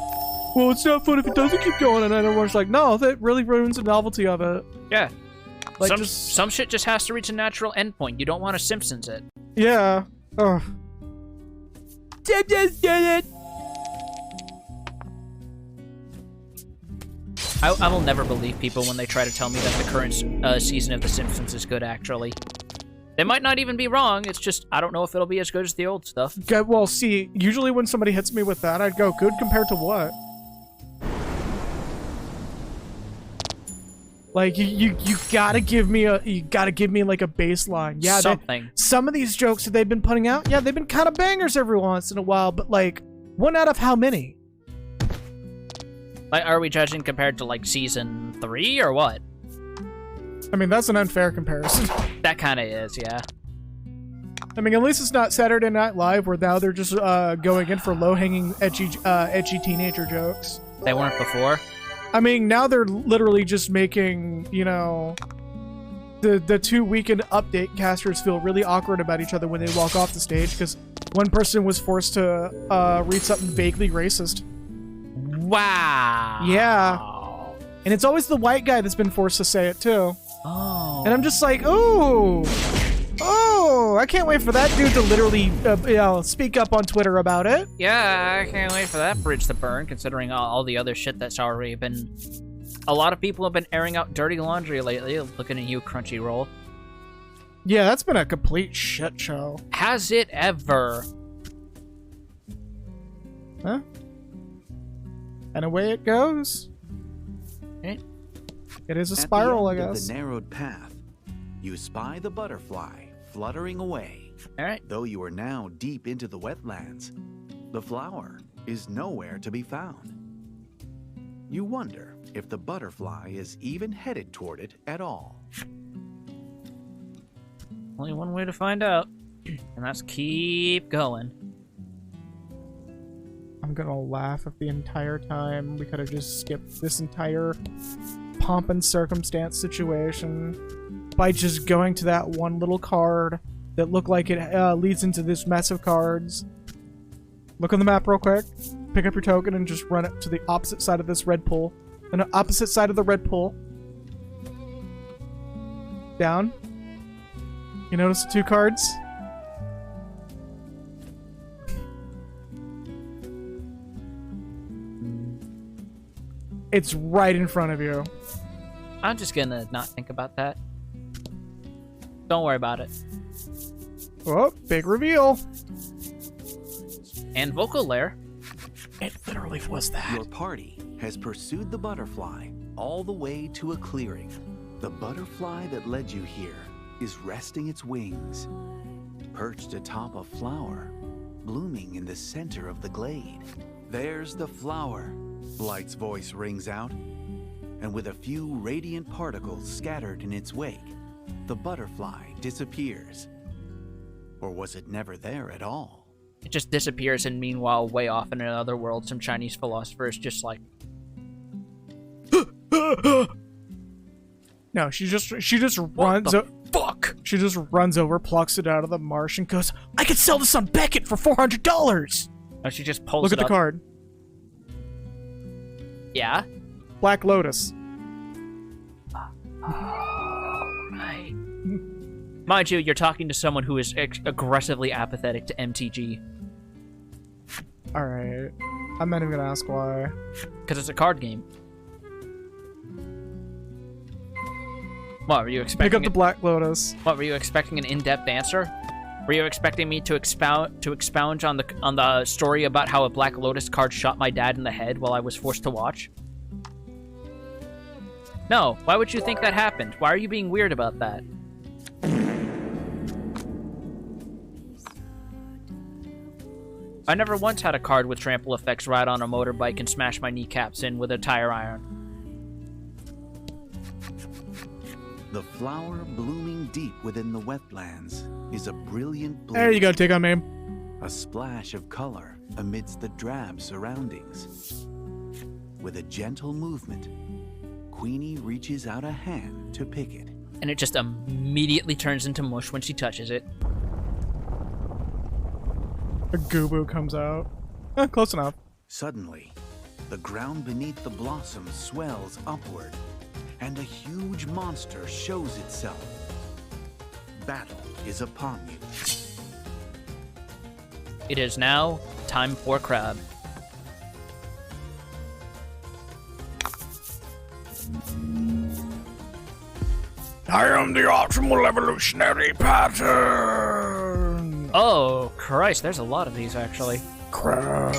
S1: well, it's not fun if it doesn't keep going, and everyone's like, no, that really ruins the novelty of it.
S2: Yeah.
S1: Like,
S2: some shit just has to reach a natural endpoint. You don't want to Simpsons it.
S1: Yeah. Ugh.
S2: I will never believe people when they try to tell me that the current season of The Simpsons is good, actually. They might not even be wrong, it's just, I don't know if it'll be as good as the old stuff.
S1: Okay, well, see, usually when somebody hits me with that, I'd go, good compared to what? Like, you gotta give me like a baseline. Yeah,
S2: something.
S1: Some of these jokes that they've been putting out, yeah, they've been kind of bangers every once in a while, but like, one out of how many?
S2: Like, are we judging compared to, like, season 3 or what?
S1: I mean, that's an unfair comparison.
S2: That kind of is, yeah.
S1: I mean, at least it's not Saturday Night Live where now they're just going in for low-hanging, edgy teenager jokes.
S2: They weren't before?
S1: I mean, now they're literally just making, you know, the 2 weekend update casters feel really awkward about each other when they walk off the stage because one person was forced to read something vaguely racist.
S2: Wow.
S1: Yeah. And it's always the white guy that's been forced to say it, too.
S2: Oh.
S1: And I'm just like, ooh. Oh, I can't wait for that dude to literally, speak up on Twitter about it.
S2: Yeah, I can't wait for that bridge to burn, considering all the other shit that's already been... A lot of people have been airing out dirty laundry lately, looking at you, Crunchyroll.
S1: Yeah, that's been a complete shit show.
S2: Has it ever?
S1: Huh? And away it goes.
S2: Right.
S1: It is a spiral, I
S3: At the end
S1: guess.
S3: of the narrowed path, you spy the butterfly fluttering away.
S2: All right.
S3: Though you are now deep into the wetlands, the flower is nowhere to be found. You wonder if the butterfly is even headed toward it at all.
S2: Only one way to find out, and that's keep going.
S1: I'm gonna laugh if the entire time we could have just skipped this entire pomp and circumstance situation by just going to that one little card that looked like it leads into this mess of cards. Look on the map real quick, pick up your token, and just run it to the opposite side of this red pool. And the opposite side of the red pool. Down. You notice the 2 cards? It's right in front of you.
S2: I'm just gonna not think about that. Don't worry about it.
S1: Oh, big reveal.
S2: And vocal lair.
S1: It literally was that.
S3: Your party has pursued the butterfly all the way to a clearing. The butterfly that led you here is resting its wings, perched atop a flower, blooming in the center of the glade. There's the flower, Blight's voice rings out, and with a few radiant particles scattered in its wake, the butterfly disappears. Or was it never there at all?
S2: It just disappears, and meanwhile, way off in another world, some Chinese philosopher is just like...
S1: No, she just runs.
S2: Fuck!
S1: She just runs over, plucks it out of the marsh, and goes, "I could sell this on Beckett for $400."
S2: No, she just pulls
S1: Look
S2: it
S1: at the
S2: up.
S1: card.
S2: Yeah?
S1: Black Lotus.
S2: Right. Mind you, you're talking to someone who is aggressively apathetic to MTG.
S1: All right. I'm not even gonna ask why.
S2: Because it's a card game. What, were you expecting?
S1: Pick up the Black Lotus.
S2: What, were you expecting an in-depth answer? Were you expecting me to expound on the story about how a Black Lotus card shot my dad in the head while I was forced to watch? No, why would you think that happened? Why are you being weird about that? I never once had a card with trample effects ride on a motorbike and smash my kneecaps in with a tire iron.
S3: The flower blooming deep within the wetlands is a brilliant blue.
S1: There you go, take on me.
S3: A splash of color amidst the drab surroundings. With a gentle movement, Queenie reaches out a hand to pick it.
S2: And it just immediately turns into mush when she touches it.
S1: A Goobo comes out. Close enough.
S3: Suddenly, the ground beneath the blossom swells upward, and a huge monster shows itself. Battle is upon you.
S2: It is now time for crab.
S4: I am the optimal evolutionary pattern.
S2: Oh, Christ, there's a lot of these, actually.
S4: Crab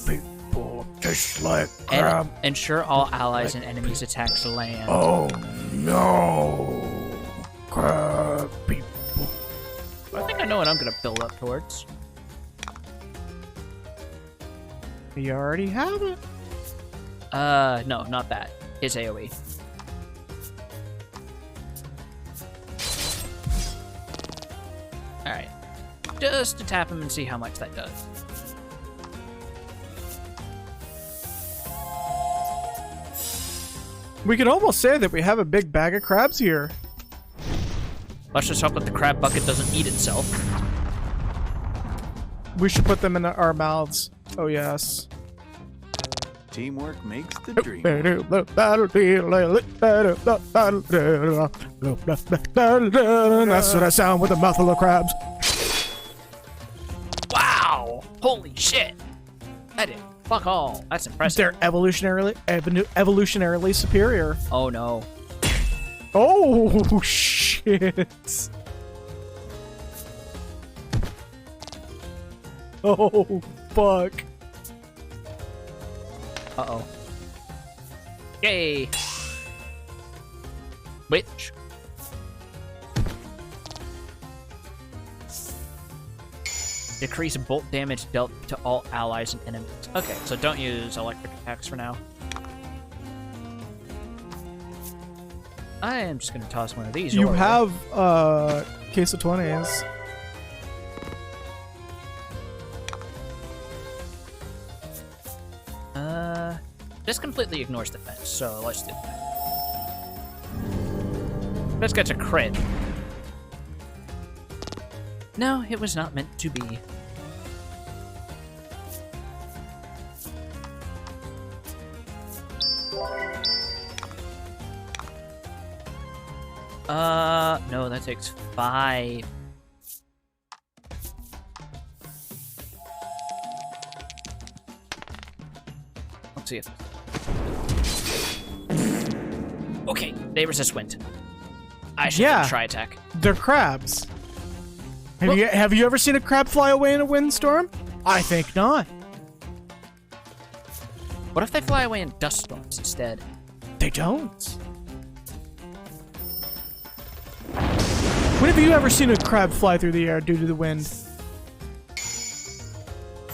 S4: people, just like crab.
S2: And ensure all allies and enemies attacks land.
S4: Oh no, crab people.
S2: I think I know what I'm gonna build up towards.
S1: You already have it.
S2: No, not that. His AoE. Alright. Just to tap him and see how much that does.
S1: We could almost say that we have a big bag of crabs here.
S2: Let's just hope that the crab bucket doesn't eat itself.
S1: We should put them in our mouths. Oh, yes.
S3: Teamwork makes the dream.
S1: That's what I sound with a mouthful of crabs.
S2: Wow! Holy shit! That is fuck all. That's impressive.
S1: They're evolutionarily superior.
S2: Oh no.
S1: Oh, shit. Oh, fuck.
S2: Uh-oh. Yay! Which? Decrease bolt damage dealt to all allies and enemies. Okay, so don't use electric attacks for now. I am just gonna toss one of these.
S1: You
S2: your way.
S1: have, case of 20s.
S2: This completely ignores defense, so let's do that. This gets a crit. No, it was not meant to be. No, that takes 5. Let's see if... Okay, they resist wind. I should
S1: Yeah.
S2: try attack.
S1: They're crabs. Have you ever seen a crab fly away in a windstorm? I think not.
S2: What if they fly away in dust storms instead?
S1: They don't. When have you ever seen a crab fly through the air due to the wind?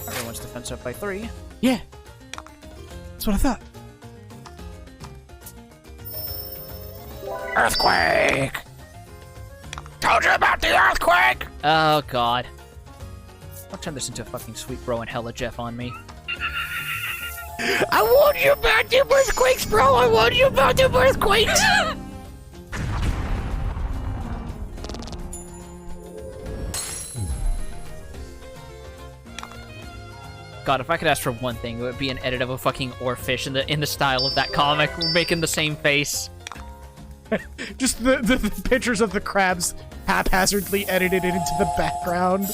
S2: Everyone's defense up by 3.
S1: Yeah. That's what I thought.
S5: Earthquake! Told you about the earthquake!
S2: Oh, God. I'll turn this into a fucking sweet bro and hella Jeff on me.
S5: I warned you about the earthquakes, bro! I warned you about the earthquakes!
S2: God, if I could ask for one thing, it would be an edit of a fucking oarfish in the style of that comic, making the same face.
S1: Just the pictures of the crabs haphazardly edited into the background.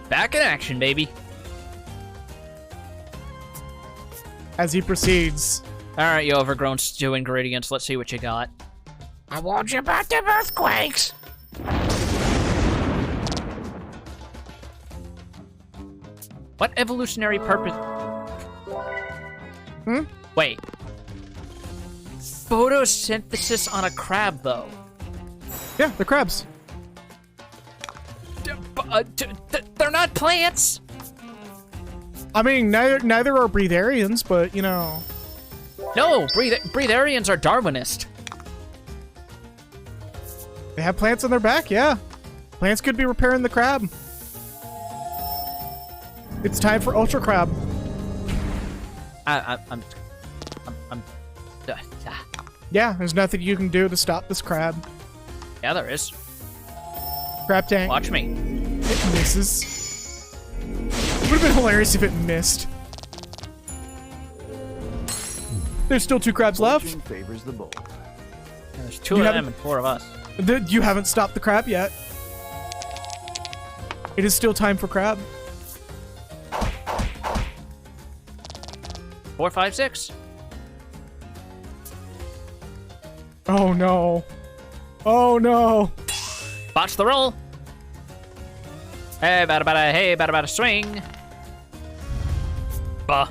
S2: Back in action, baby.
S1: As he proceeds.
S2: Alright, you overgrown stew ingredients, let's see what you got.
S5: I warned you about the earthquakes!
S2: What evolutionary purpose... Wait. Photosynthesis on a crab, though.
S1: Yeah, the crabs.
S2: They're not plants!
S1: I mean, neither are breatharians, but, you know...
S2: No, breatharians are Darwinist.
S1: They have plants on their back, yeah. Plants could be repairing the crab. It's time for Ultra Crab.
S2: I'm
S1: Yeah, there's nothing you can do to stop this crab.
S2: yeah, there is.
S1: Crab tank.
S2: Watch me.
S1: It misses. It would have been hilarious if it missed. There's still 2 crabs left.
S3: Fortune favors the bold.
S2: Yeah, there's 2
S1: You
S2: of
S1: haven't-
S2: them and 4 of us.
S1: You haven't stopped the crab yet. It is still time for crab.
S2: 4, 5, 6.
S1: Oh no. Oh no.
S2: Botch the roll. Hey, bada, swing. Bah.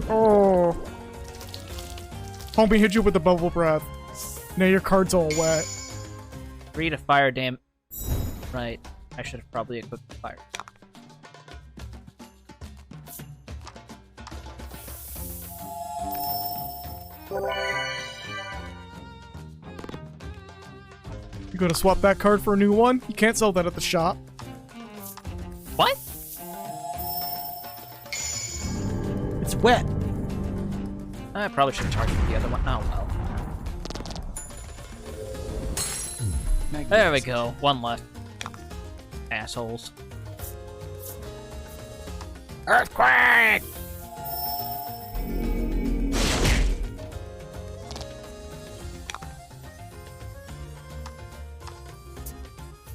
S1: Oh. Homie hit you with the bubble breath. Now your card's all wet.
S2: Read a fire dam. Right. I should have probably equipped the fire.
S1: You gotta swap that card for a new one? You can't sell that at the shop.
S2: What?
S1: It's wet.
S2: I probably should have targeted the other one. Oh, well. There we go. 1 left. Assholes.
S5: Earthquake!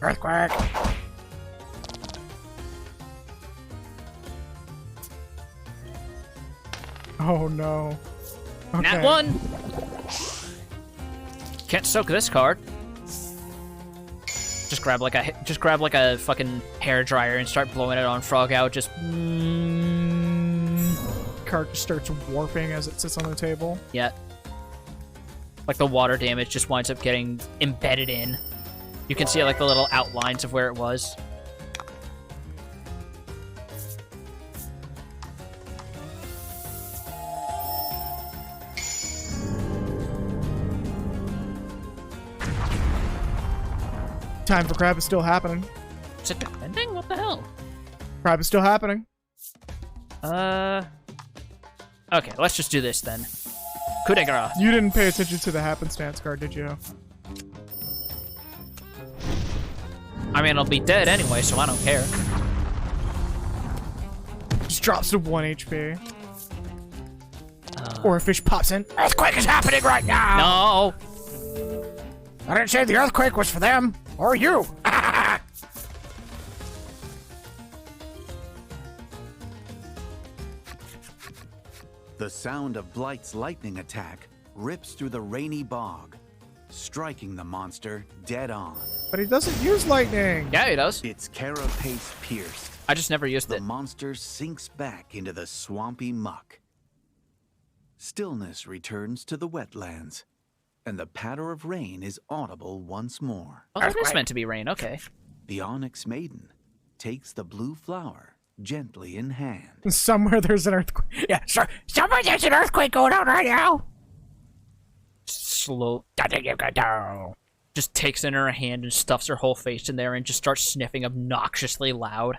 S5: Earthquake!
S1: Oh no. Okay.
S2: Nat 1! Can't soak this card. Just grab like a fucking hair dryer and start blowing it on Frog out. Just
S1: Card just starts warping as it sits on the table.
S2: yeah. Like the water damage just winds up getting embedded in. You can see like the little outlines of where it was.
S1: Time for crab is still happening.
S2: Is it defending? What the hell?
S1: Crab is still happening.
S2: Okay, let's just do this then. Coup de grace.
S1: You didn't pay attention to the happenstance card, did you?
S2: I mean, it'll be dead anyway, so I don't care.
S1: Just drops to 1 HP. Or a fish pops in.
S5: Earthquake is happening right now!
S2: No!
S5: I didn't say the earthquake was for them or you.
S3: The sound of Blight's lightning attack rips through the rainy bog, striking the monster dead on.
S1: But he doesn't use lightning.
S2: Yeah, he does.
S3: Its carapace pierced,
S2: I just never used
S3: the
S2: it.
S3: monster sinks back into the swampy muck. Stillness returns to the wetlands, and the patter of rain is audible once more.
S2: Oh, that is meant to be rain. Okay.
S3: The Onyx Maiden takes the blue flower gently in hand.
S1: Somewhere there's an earthquake.
S5: Yeah, sure. Somewhere there's an earthquake going on right now.
S2: Slow.
S5: Nothing you can do.
S2: Just takes it in her hand and stuffs her whole face in there and just starts sniffing obnoxiously loud.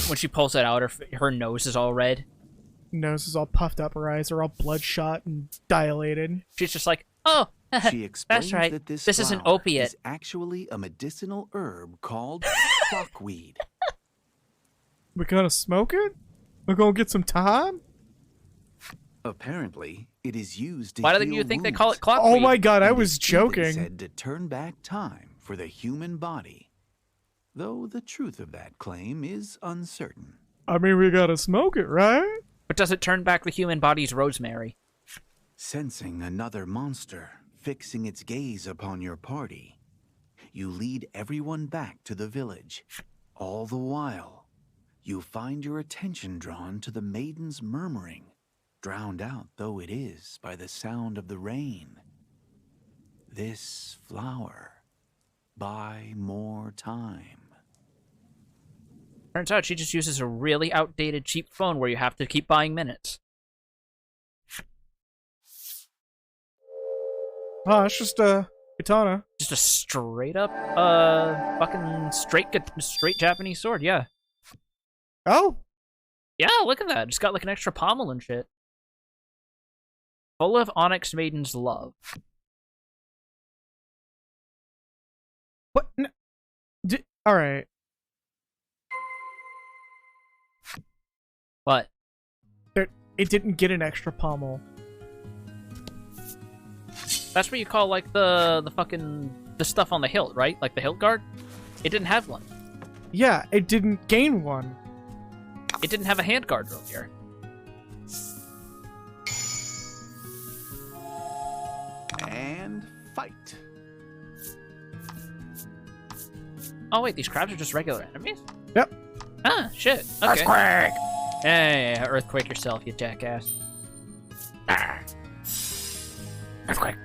S2: When she pulls it out, her nose is all red.
S1: Nose is all puffed up, her eyes are all bloodshot and dilated.
S2: She's just like, oh,
S3: She explains
S2: that's right.
S3: that this
S2: Is an
S3: flower
S2: opiate.
S3: is actually a medicinal herb called clockweed.
S1: We gonna smoke it? We're gonna get some time?
S3: Apparently, it is used to
S2: Why do
S3: heal
S2: you think they
S3: wounds,
S2: call it clockweed?
S1: Oh my god, I
S3: and
S1: was
S3: is even
S1: joking.
S3: said to turn back time for the human body, though the truth of that claim is uncertain.
S1: I mean, we gotta smoke it, right?
S2: But does it turn back the human body's rosemary?
S3: Sensing another monster fixing its gaze upon your party, you lead everyone back to the village. All the while, you find your attention drawn to the maiden's murmuring, drowned out though it is by the sound of the rain. This flower, buy more time.
S2: Turns out she just uses a really outdated cheap phone where you have to keep buying minutes.
S1: Oh, it's just a katana.
S2: Just a straight up, fucking straight Japanese sword, yeah.
S1: Oh,
S2: Yeah, look at that. Just got like an extra pommel and shit. Full of Onyx Maiden's love.
S1: what? All right.
S2: What?
S1: It didn't get an extra pommel.
S2: That's what you call like the stuff on the hilt, right? Like the hilt guard? It didn't have one.
S1: Yeah, it didn't gain one.
S2: It didn't have a hand guard earlier.
S3: And fight.
S2: Oh wait, these crabs are just regular enemies?
S1: Yep.
S2: Ah, shit. Okay.
S5: Earthquake.
S2: Hey, earthquake yourself, you jackass.
S5: Earthquake.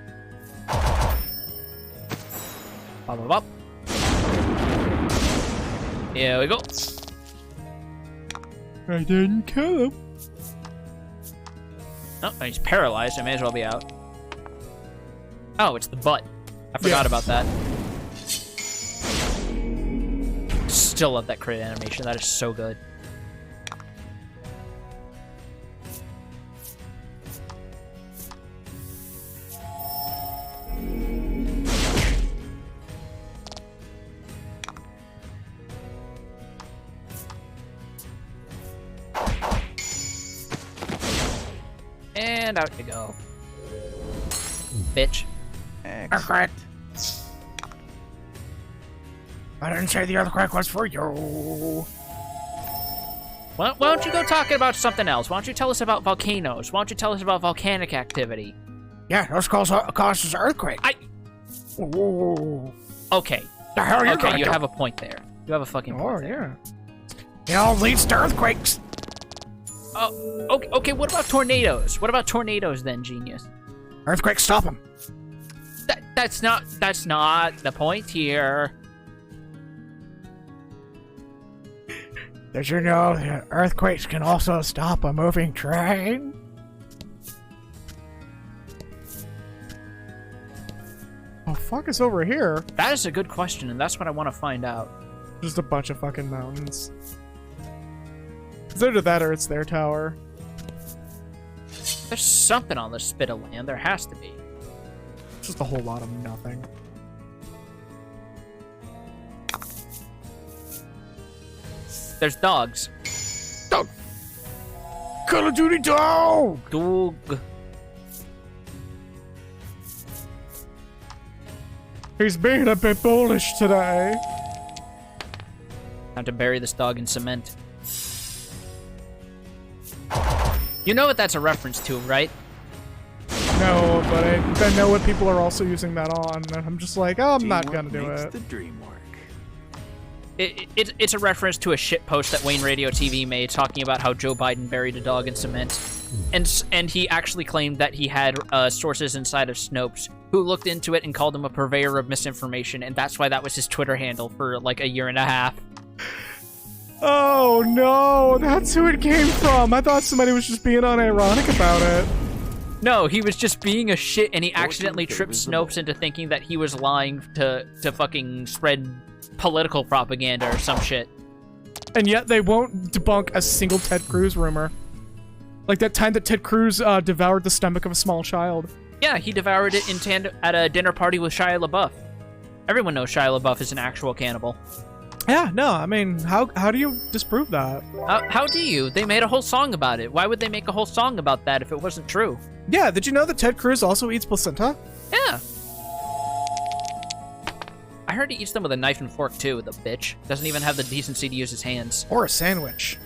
S2: Bop, bop, bop. Here we go.
S1: I didn't kill him.
S2: Oh, he's paralyzed. I may as well be out. Oh, it's the butt. I forgot about that. Still love that crit animation. That is so good. And out you go. Bitch.
S5: Earthquake. I didn't say the earthquake was for you.
S2: Why don't you go talking about something else? Why don't you tell us about volcanoes? Why don't you tell us about volcanic activity?
S5: Yeah, those causes earthquake. Ooh.
S2: Okay.
S5: The hell you
S2: Okay,
S5: gonna
S2: you
S5: do?
S2: have a point there. You have a fucking point
S1: Oh,
S2: there.
S1: yeah.
S5: It all leads to earthquakes.
S2: Oh, okay, what about tornadoes? What about tornadoes then, genius?
S5: Earthquakes stop them.
S2: That's not the point here.
S5: Did you know that earthquakes can also stop a moving train?
S1: Oh, fuck is over here?
S2: That is a good question, and that's what I want to find out.
S1: Just a bunch of fucking mountains. It's either that or it's their tower.
S2: There's something on this spit of land. There has to be.
S1: Just a whole lot of nothing.
S2: There's dogs.
S5: Dog. Call of Duty dog.
S2: Dog.
S1: He's being a bit bullish today.
S2: Time to bury this dog in cement. You know what that's a reference to, right?
S1: No, but I know what people are also using that on, and I'm just like, oh, I'm not gonna do
S3: makes
S1: it.
S3: the dream work.
S2: It's a reference to a shit post that Wayne Radio TV made talking about how Joe Biden buried a dog in cement. And he actually claimed that he had sources inside of Snopes who looked into it and called him a purveyor of misinformation, and that's why that was his Twitter handle for like a year and a half.
S1: Oh no, that's who it came from. I thought somebody was just being unironic about it.
S2: No, he was just being a shit, and he accidentally tripped Snopes into thinking that he was lying to fucking spread political propaganda or some shit.
S1: And yet they won't debunk a single Ted Cruz rumor. Like that time that Ted Cruz devoured the stomach of a small child.
S2: Yeah, he devoured it in tandem at a dinner party with Shia LaBeouf. Everyone knows Shia LaBeouf is an actual cannibal.
S1: Yeah, no, I mean, how do you disprove that?
S2: How do you? They made a whole song about it. Why would they make a whole song about that if it wasn't true?
S1: Yeah, did you know that Ted Cruz also eats placenta?
S2: Yeah. I heard he eats them with a knife and fork too, the bitch. Doesn't even have the decency to use his hands.
S1: Or a sandwich.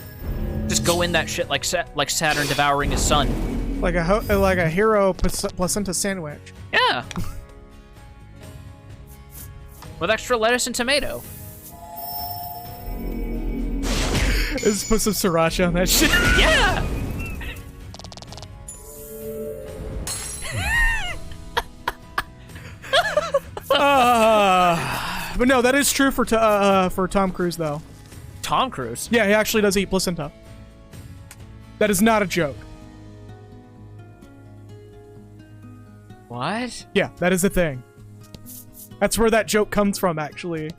S2: Just go in that shit like Saturn devouring his son.
S1: Like a hero placenta sandwich.
S2: Yeah. With extra lettuce and tomato.
S1: Let's put some sriracha on that shit.
S2: Yeah!
S1: But no, that is true for Tom Cruise, though.
S2: Tom Cruise?
S1: Yeah, he actually does eat placenta. That is not a joke.
S2: What?
S1: Yeah, that is a thing. That's where that joke comes from, actually.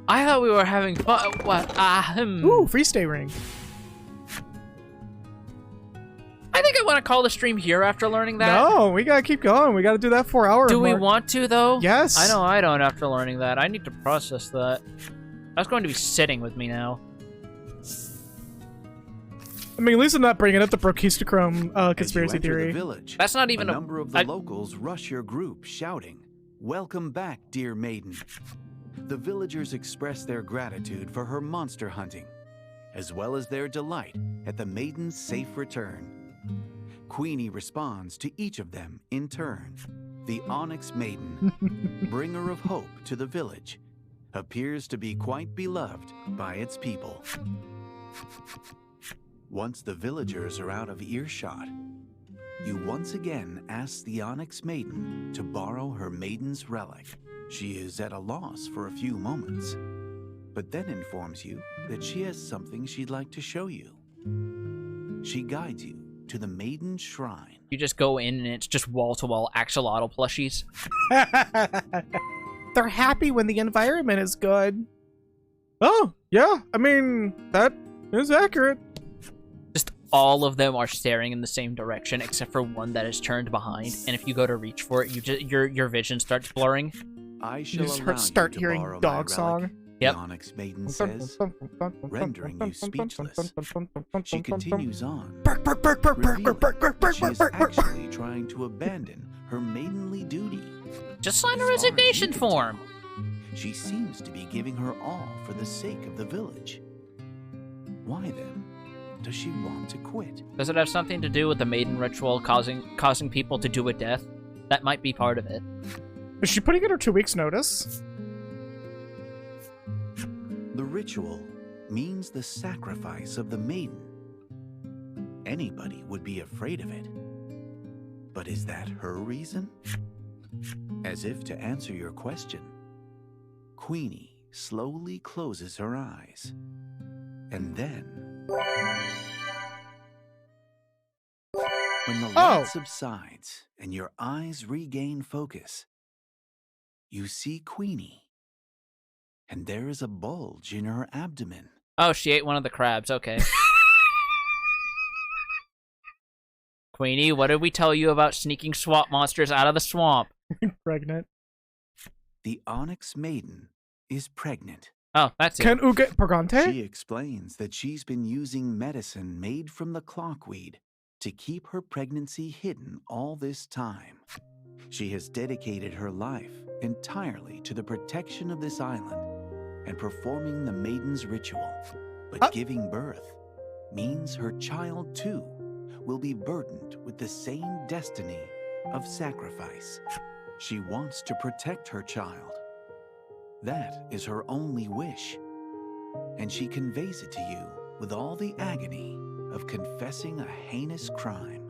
S2: I thought we were having fun. What?
S1: Ooh, free stay ring.
S2: I think I want to call the stream here after learning that.
S1: No, we gotta keep going. We gotta do that 4 hour
S2: Do we
S1: mark.
S2: want to, though?
S1: Yes.
S2: I know I don't after learning that. I need to process that. That's going to be sitting with me now.
S1: I mean, at least I'm not bringing up the Brokistochrome conspiracy
S3: As you enter
S1: theory.
S3: the village,
S2: That's not even
S3: a number of the locals rush your group, shouting, "Welcome back, dear maiden." The villagers express their gratitude for her monster hunting, as well as their delight at the maiden's safe return. Queenie responds to each of them in turn. The Onyx Maiden, bringer of hope to the village, appears to be quite beloved by its people. Once the villagers are out of earshot, you once again ask the Onyx Maiden to borrow her maiden's relic. She is at a loss for a few moments, but then informs you that she has something she'd like to show you. She guides you to the Maiden's Shrine.
S2: You just go in and it's just wall-to-wall axolotl plushies.
S1: They're happy when the environment is good. Oh, yeah. I mean, that is accurate.
S2: Just all of them are staring in the same direction, except for one that is turned behind. And if you go to reach for it, you just your vision starts blurring.
S3: I shall
S1: You
S3: allow
S1: start
S3: you to
S1: hearing
S3: borrow
S1: dog
S3: my
S1: song.
S3: relic,
S2: Yep.
S3: the Onyx Maiden says, rendering you speechless. She continues on, revealing that she is actually trying to abandon her maidenly duty.
S2: Just sign a
S3: As far as
S2: resignation
S3: you can
S2: form.
S3: tell, she seems to be giving her all for the sake of the village. Why then does she want to quit?
S2: Does it have something to do with the maiden ritual causing people to do a death? That might be part of it.
S1: Is she putting in her 2 weeks notice?
S3: The ritual means the sacrifice of the maiden. Anybody would be afraid of it. But is that her reason? As if to answer your question, Queenie slowly closes her eyes. And then, when the light subsides and your eyes regain focus, you see Queenie, and there is a bulge in her abdomen.
S2: Oh, she ate one of the crabs. Okay. Queenie, what did we tell you about sneaking swamp monsters out of the swamp?
S1: Pregnant.
S3: The Onyx Maiden is pregnant.
S2: Oh, that's it.
S1: Can Uge Purgante?
S3: She explains that she's been using medicine made from the clockweed to keep her pregnancy hidden all this time. She has dedicated her life entirely to the protection of this island and performing the maiden's ritual. But giving birth means her child, too, will be burdened with the same destiny of sacrifice. She wants to protect her child. That is her only wish. And she conveys it to you with all the agony of confessing a heinous crime.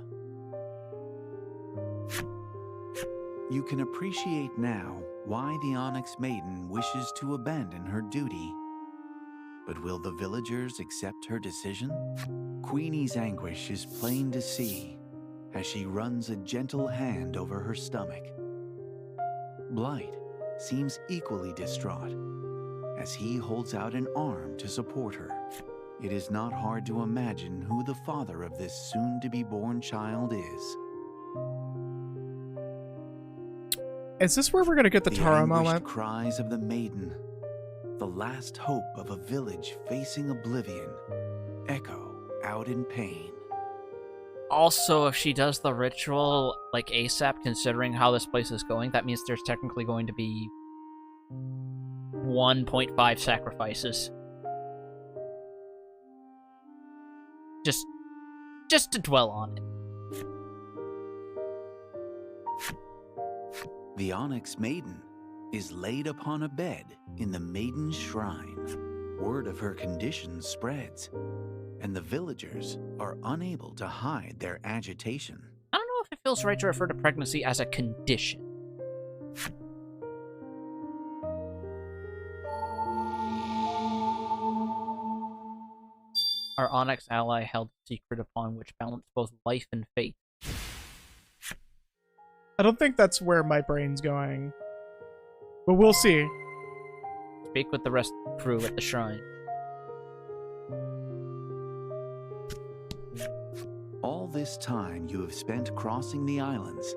S3: You can appreciate now why the Onyx Maiden wishes to abandon her duty. But will the villagers accept her decision? Queenie's anguish is plain to see as she runs a gentle hand over her stomach. Blight seems equally distraught as he holds out an arm to support her. It is not hard to imagine who the father of this soon-to-be-born child is.
S1: Is this where we're gonna get the Tara
S3: anguished
S1: moment?
S3: Cries of the maiden, the last hope of a village facing oblivion, echo out in pain.
S2: Also, if she does the ritual, like, ASAP, considering how this place is going, that means there's technically going to be 1.5 sacrifices. Just to dwell on it.
S3: The Onyx Maiden is laid upon a bed in the Maiden's Shrine. Word of her condition spreads, and the villagers are unable to hide their agitation.
S2: I don't know if it feels right to refer to pregnancy as a condition. Our Onyx ally held a secret upon which balanced both life and fate.
S1: I don't think that's where my brain's going. But we'll see.
S2: Speak with the rest of the crew at the shrine.
S3: All this time you have spent crossing the islands,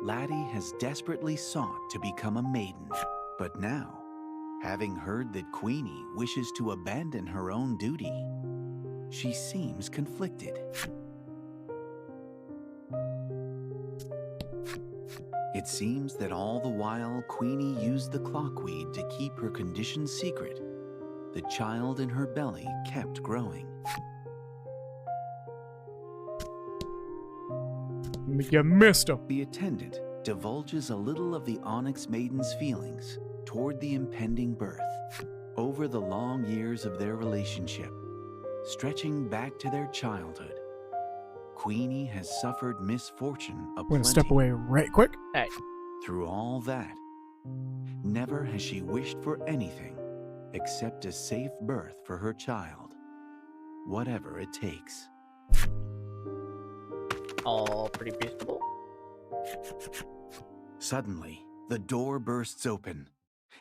S3: Laddie has desperately sought to become a maiden. But now, having heard that Queenie wishes to abandon her own duty, she seems conflicted. It seems that all the while Queenie used the clockweed to keep her condition secret, the child in her belly kept growing.
S1: You missed him.
S3: The attendant divulges a little of the Onyx Maiden's feelings toward the impending birth. Over the long years of their relationship, stretching back to their childhood, Queenie has suffered misfortune aplenty.
S1: We're gonna step away right quick.
S2: Hey,
S3: Through all that, never has she wished for anything except a safe birth for her child, whatever it takes.
S2: all pretty reasonable.
S3: Suddenly, the door bursts open,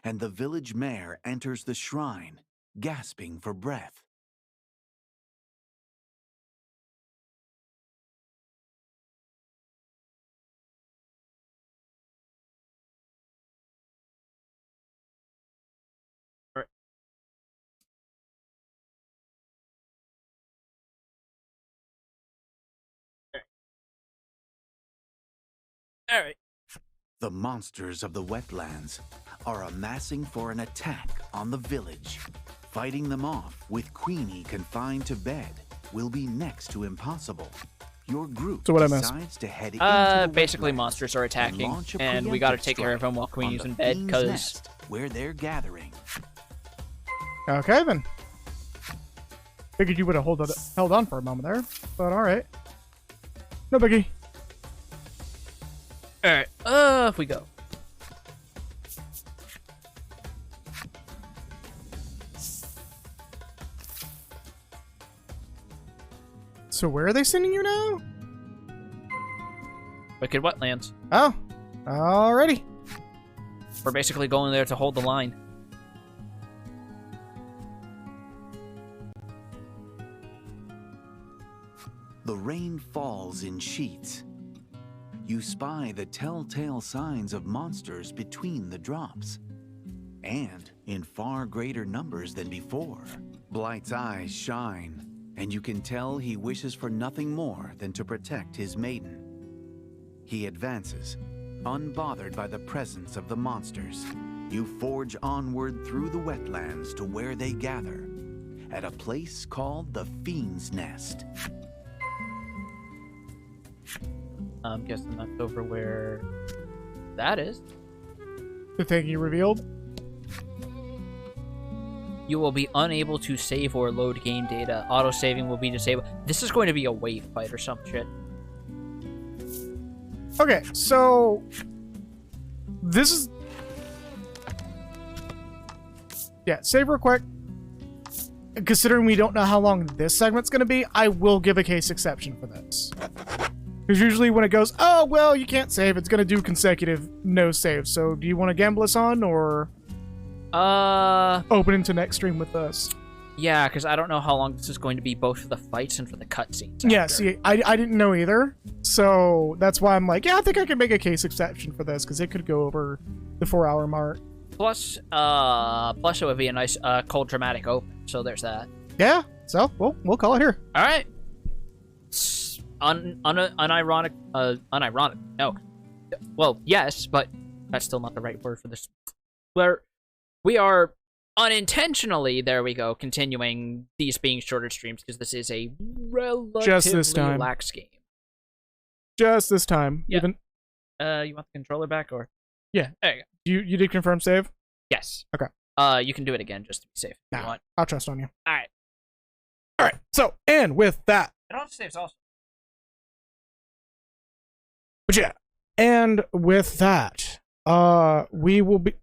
S3: and the village mayor enters the shrine, gasping for breath.
S2: All right.
S3: The monsters of the wetlands are amassing for an attack on the village. Fighting them off with Queenie confined to bed will be next to impossible. Your group
S1: So what I missed?
S3: decides to head into the
S2: Basically
S3: wetlands
S2: monsters are attacking,
S3: launch a
S2: and we gotta
S3: preemptive
S2: take care of them while
S3: strike
S2: Queenie's
S3: on
S2: in
S3: the
S2: bed,
S3: Fiend's
S2: cause
S3: Nest, where they're gathering.
S1: Okay then. Figured you would have held on for a moment there, but all right. No biggie.
S2: all right. Off we go.
S1: So where are they sending you now?
S2: Wicked Wetlands.
S1: Oh, alrighty.
S2: We're basically going there to hold the line.
S3: The rain falls in sheets. You spy the telltale signs of monsters between the drops, and in far greater numbers than before. Blight's eyes shine, and you can tell he wishes for nothing more than to protect his maiden. He advances, Unbothered by the presence of the monsters, you forge onward through the wetlands to where they gather, at a place called the Fiend's Nest.
S2: I'm guessing that's over where that is.
S1: The thing you revealed?
S2: You will be unable to save or load game data. Auto-saving will be disabled. This is going to be a wave fight or some shit.
S1: Okay, so this is save real quick. Considering we don't know how long this segment's going to be, I will give a case exception for this. Because usually when it goes, oh, well, you can't save, it's going to do consecutive no save. So do you want to gamble us on, or open into next stream with us?
S2: Yeah, because I don't know how long this is going to be, both for the fights and for the cutscenes.
S1: Yeah, see, I didn't know either. So that's why I'm like, yeah, I think I can make a case exception for this, because it could go over the 4-hour mark.
S2: Plus it would be a nice, cold, dramatic open. So there's that.
S1: Yeah, so we'll call it here.
S2: All right. Unironic. No. Well, yes, but that's still not the right word for this. Where we are unintentionally, there we go, continuing these being shorter streams because this is a relatively lax game.
S1: Just this time.
S2: Yeah.
S1: Even...
S2: you want the controller back, or?
S1: Yeah.
S2: There you go.
S1: You did confirm save?
S2: Yes.
S1: Okay.
S2: You can do it again just to be safe if you want.
S1: I'll trust on you.
S2: All right.
S1: All right. So, and with that.
S2: It also saves also.
S1: But yeah. And with that, we will be.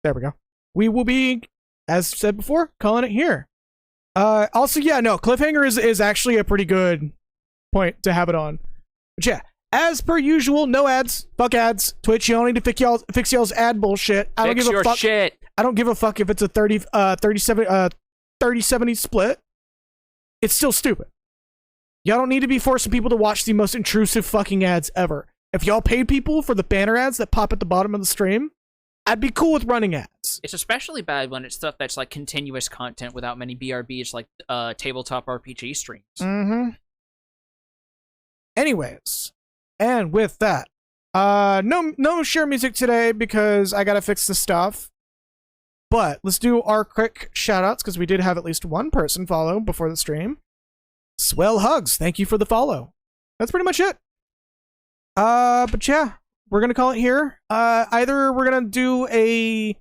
S1: There we go. We will be, as said before, calling it here. Also, yeah, no, cliffhanger is actually a pretty good point to have it on. But yeah, as per usual, no ads. Fuck ads. Twitch, you don't need to fix y'all's ad bullshit. I don't give a fuck.
S2: Shit.
S1: I don't give a fuck if it's a 30-70 split. It's still stupid. Y'all don't need to be forcing people to watch the most intrusive fucking ads ever. If y'all paid people for the banner ads that pop at the bottom of the stream, I'd be cool with running ads.
S2: It's especially bad when it's stuff that's like continuous content without many BRBs, like tabletop RPG streams.
S1: Mm-hmm. Anyways, and with that, no share music today because I gotta fix the stuff. But let's do our quick shoutouts because we did have at least one person follow before the stream. Swell Hugs, thank you for the follow. That's pretty much it. But yeah, we're gonna call it here. Either we're gonna do a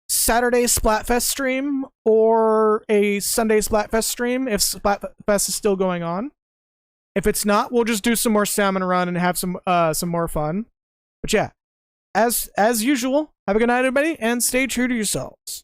S1: Saturday Splatfest stream or a Sunday Splatfest stream if Splatfest is still going on. If it's not, we'll just do some more Salmon Run and have some more fun. But yeah, as usual, have a good night, everybody, and stay true to yourselves.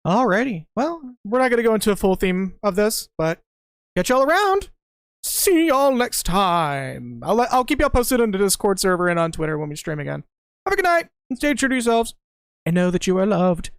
S1: Alrighty. Well, we're not going to go into a full theme of this, but catch y'all around. See y'all next time. I'll keep y'all posted on the Discord server and on Twitter when we stream again. Have a good night and stay true to yourselves and know that you are loved.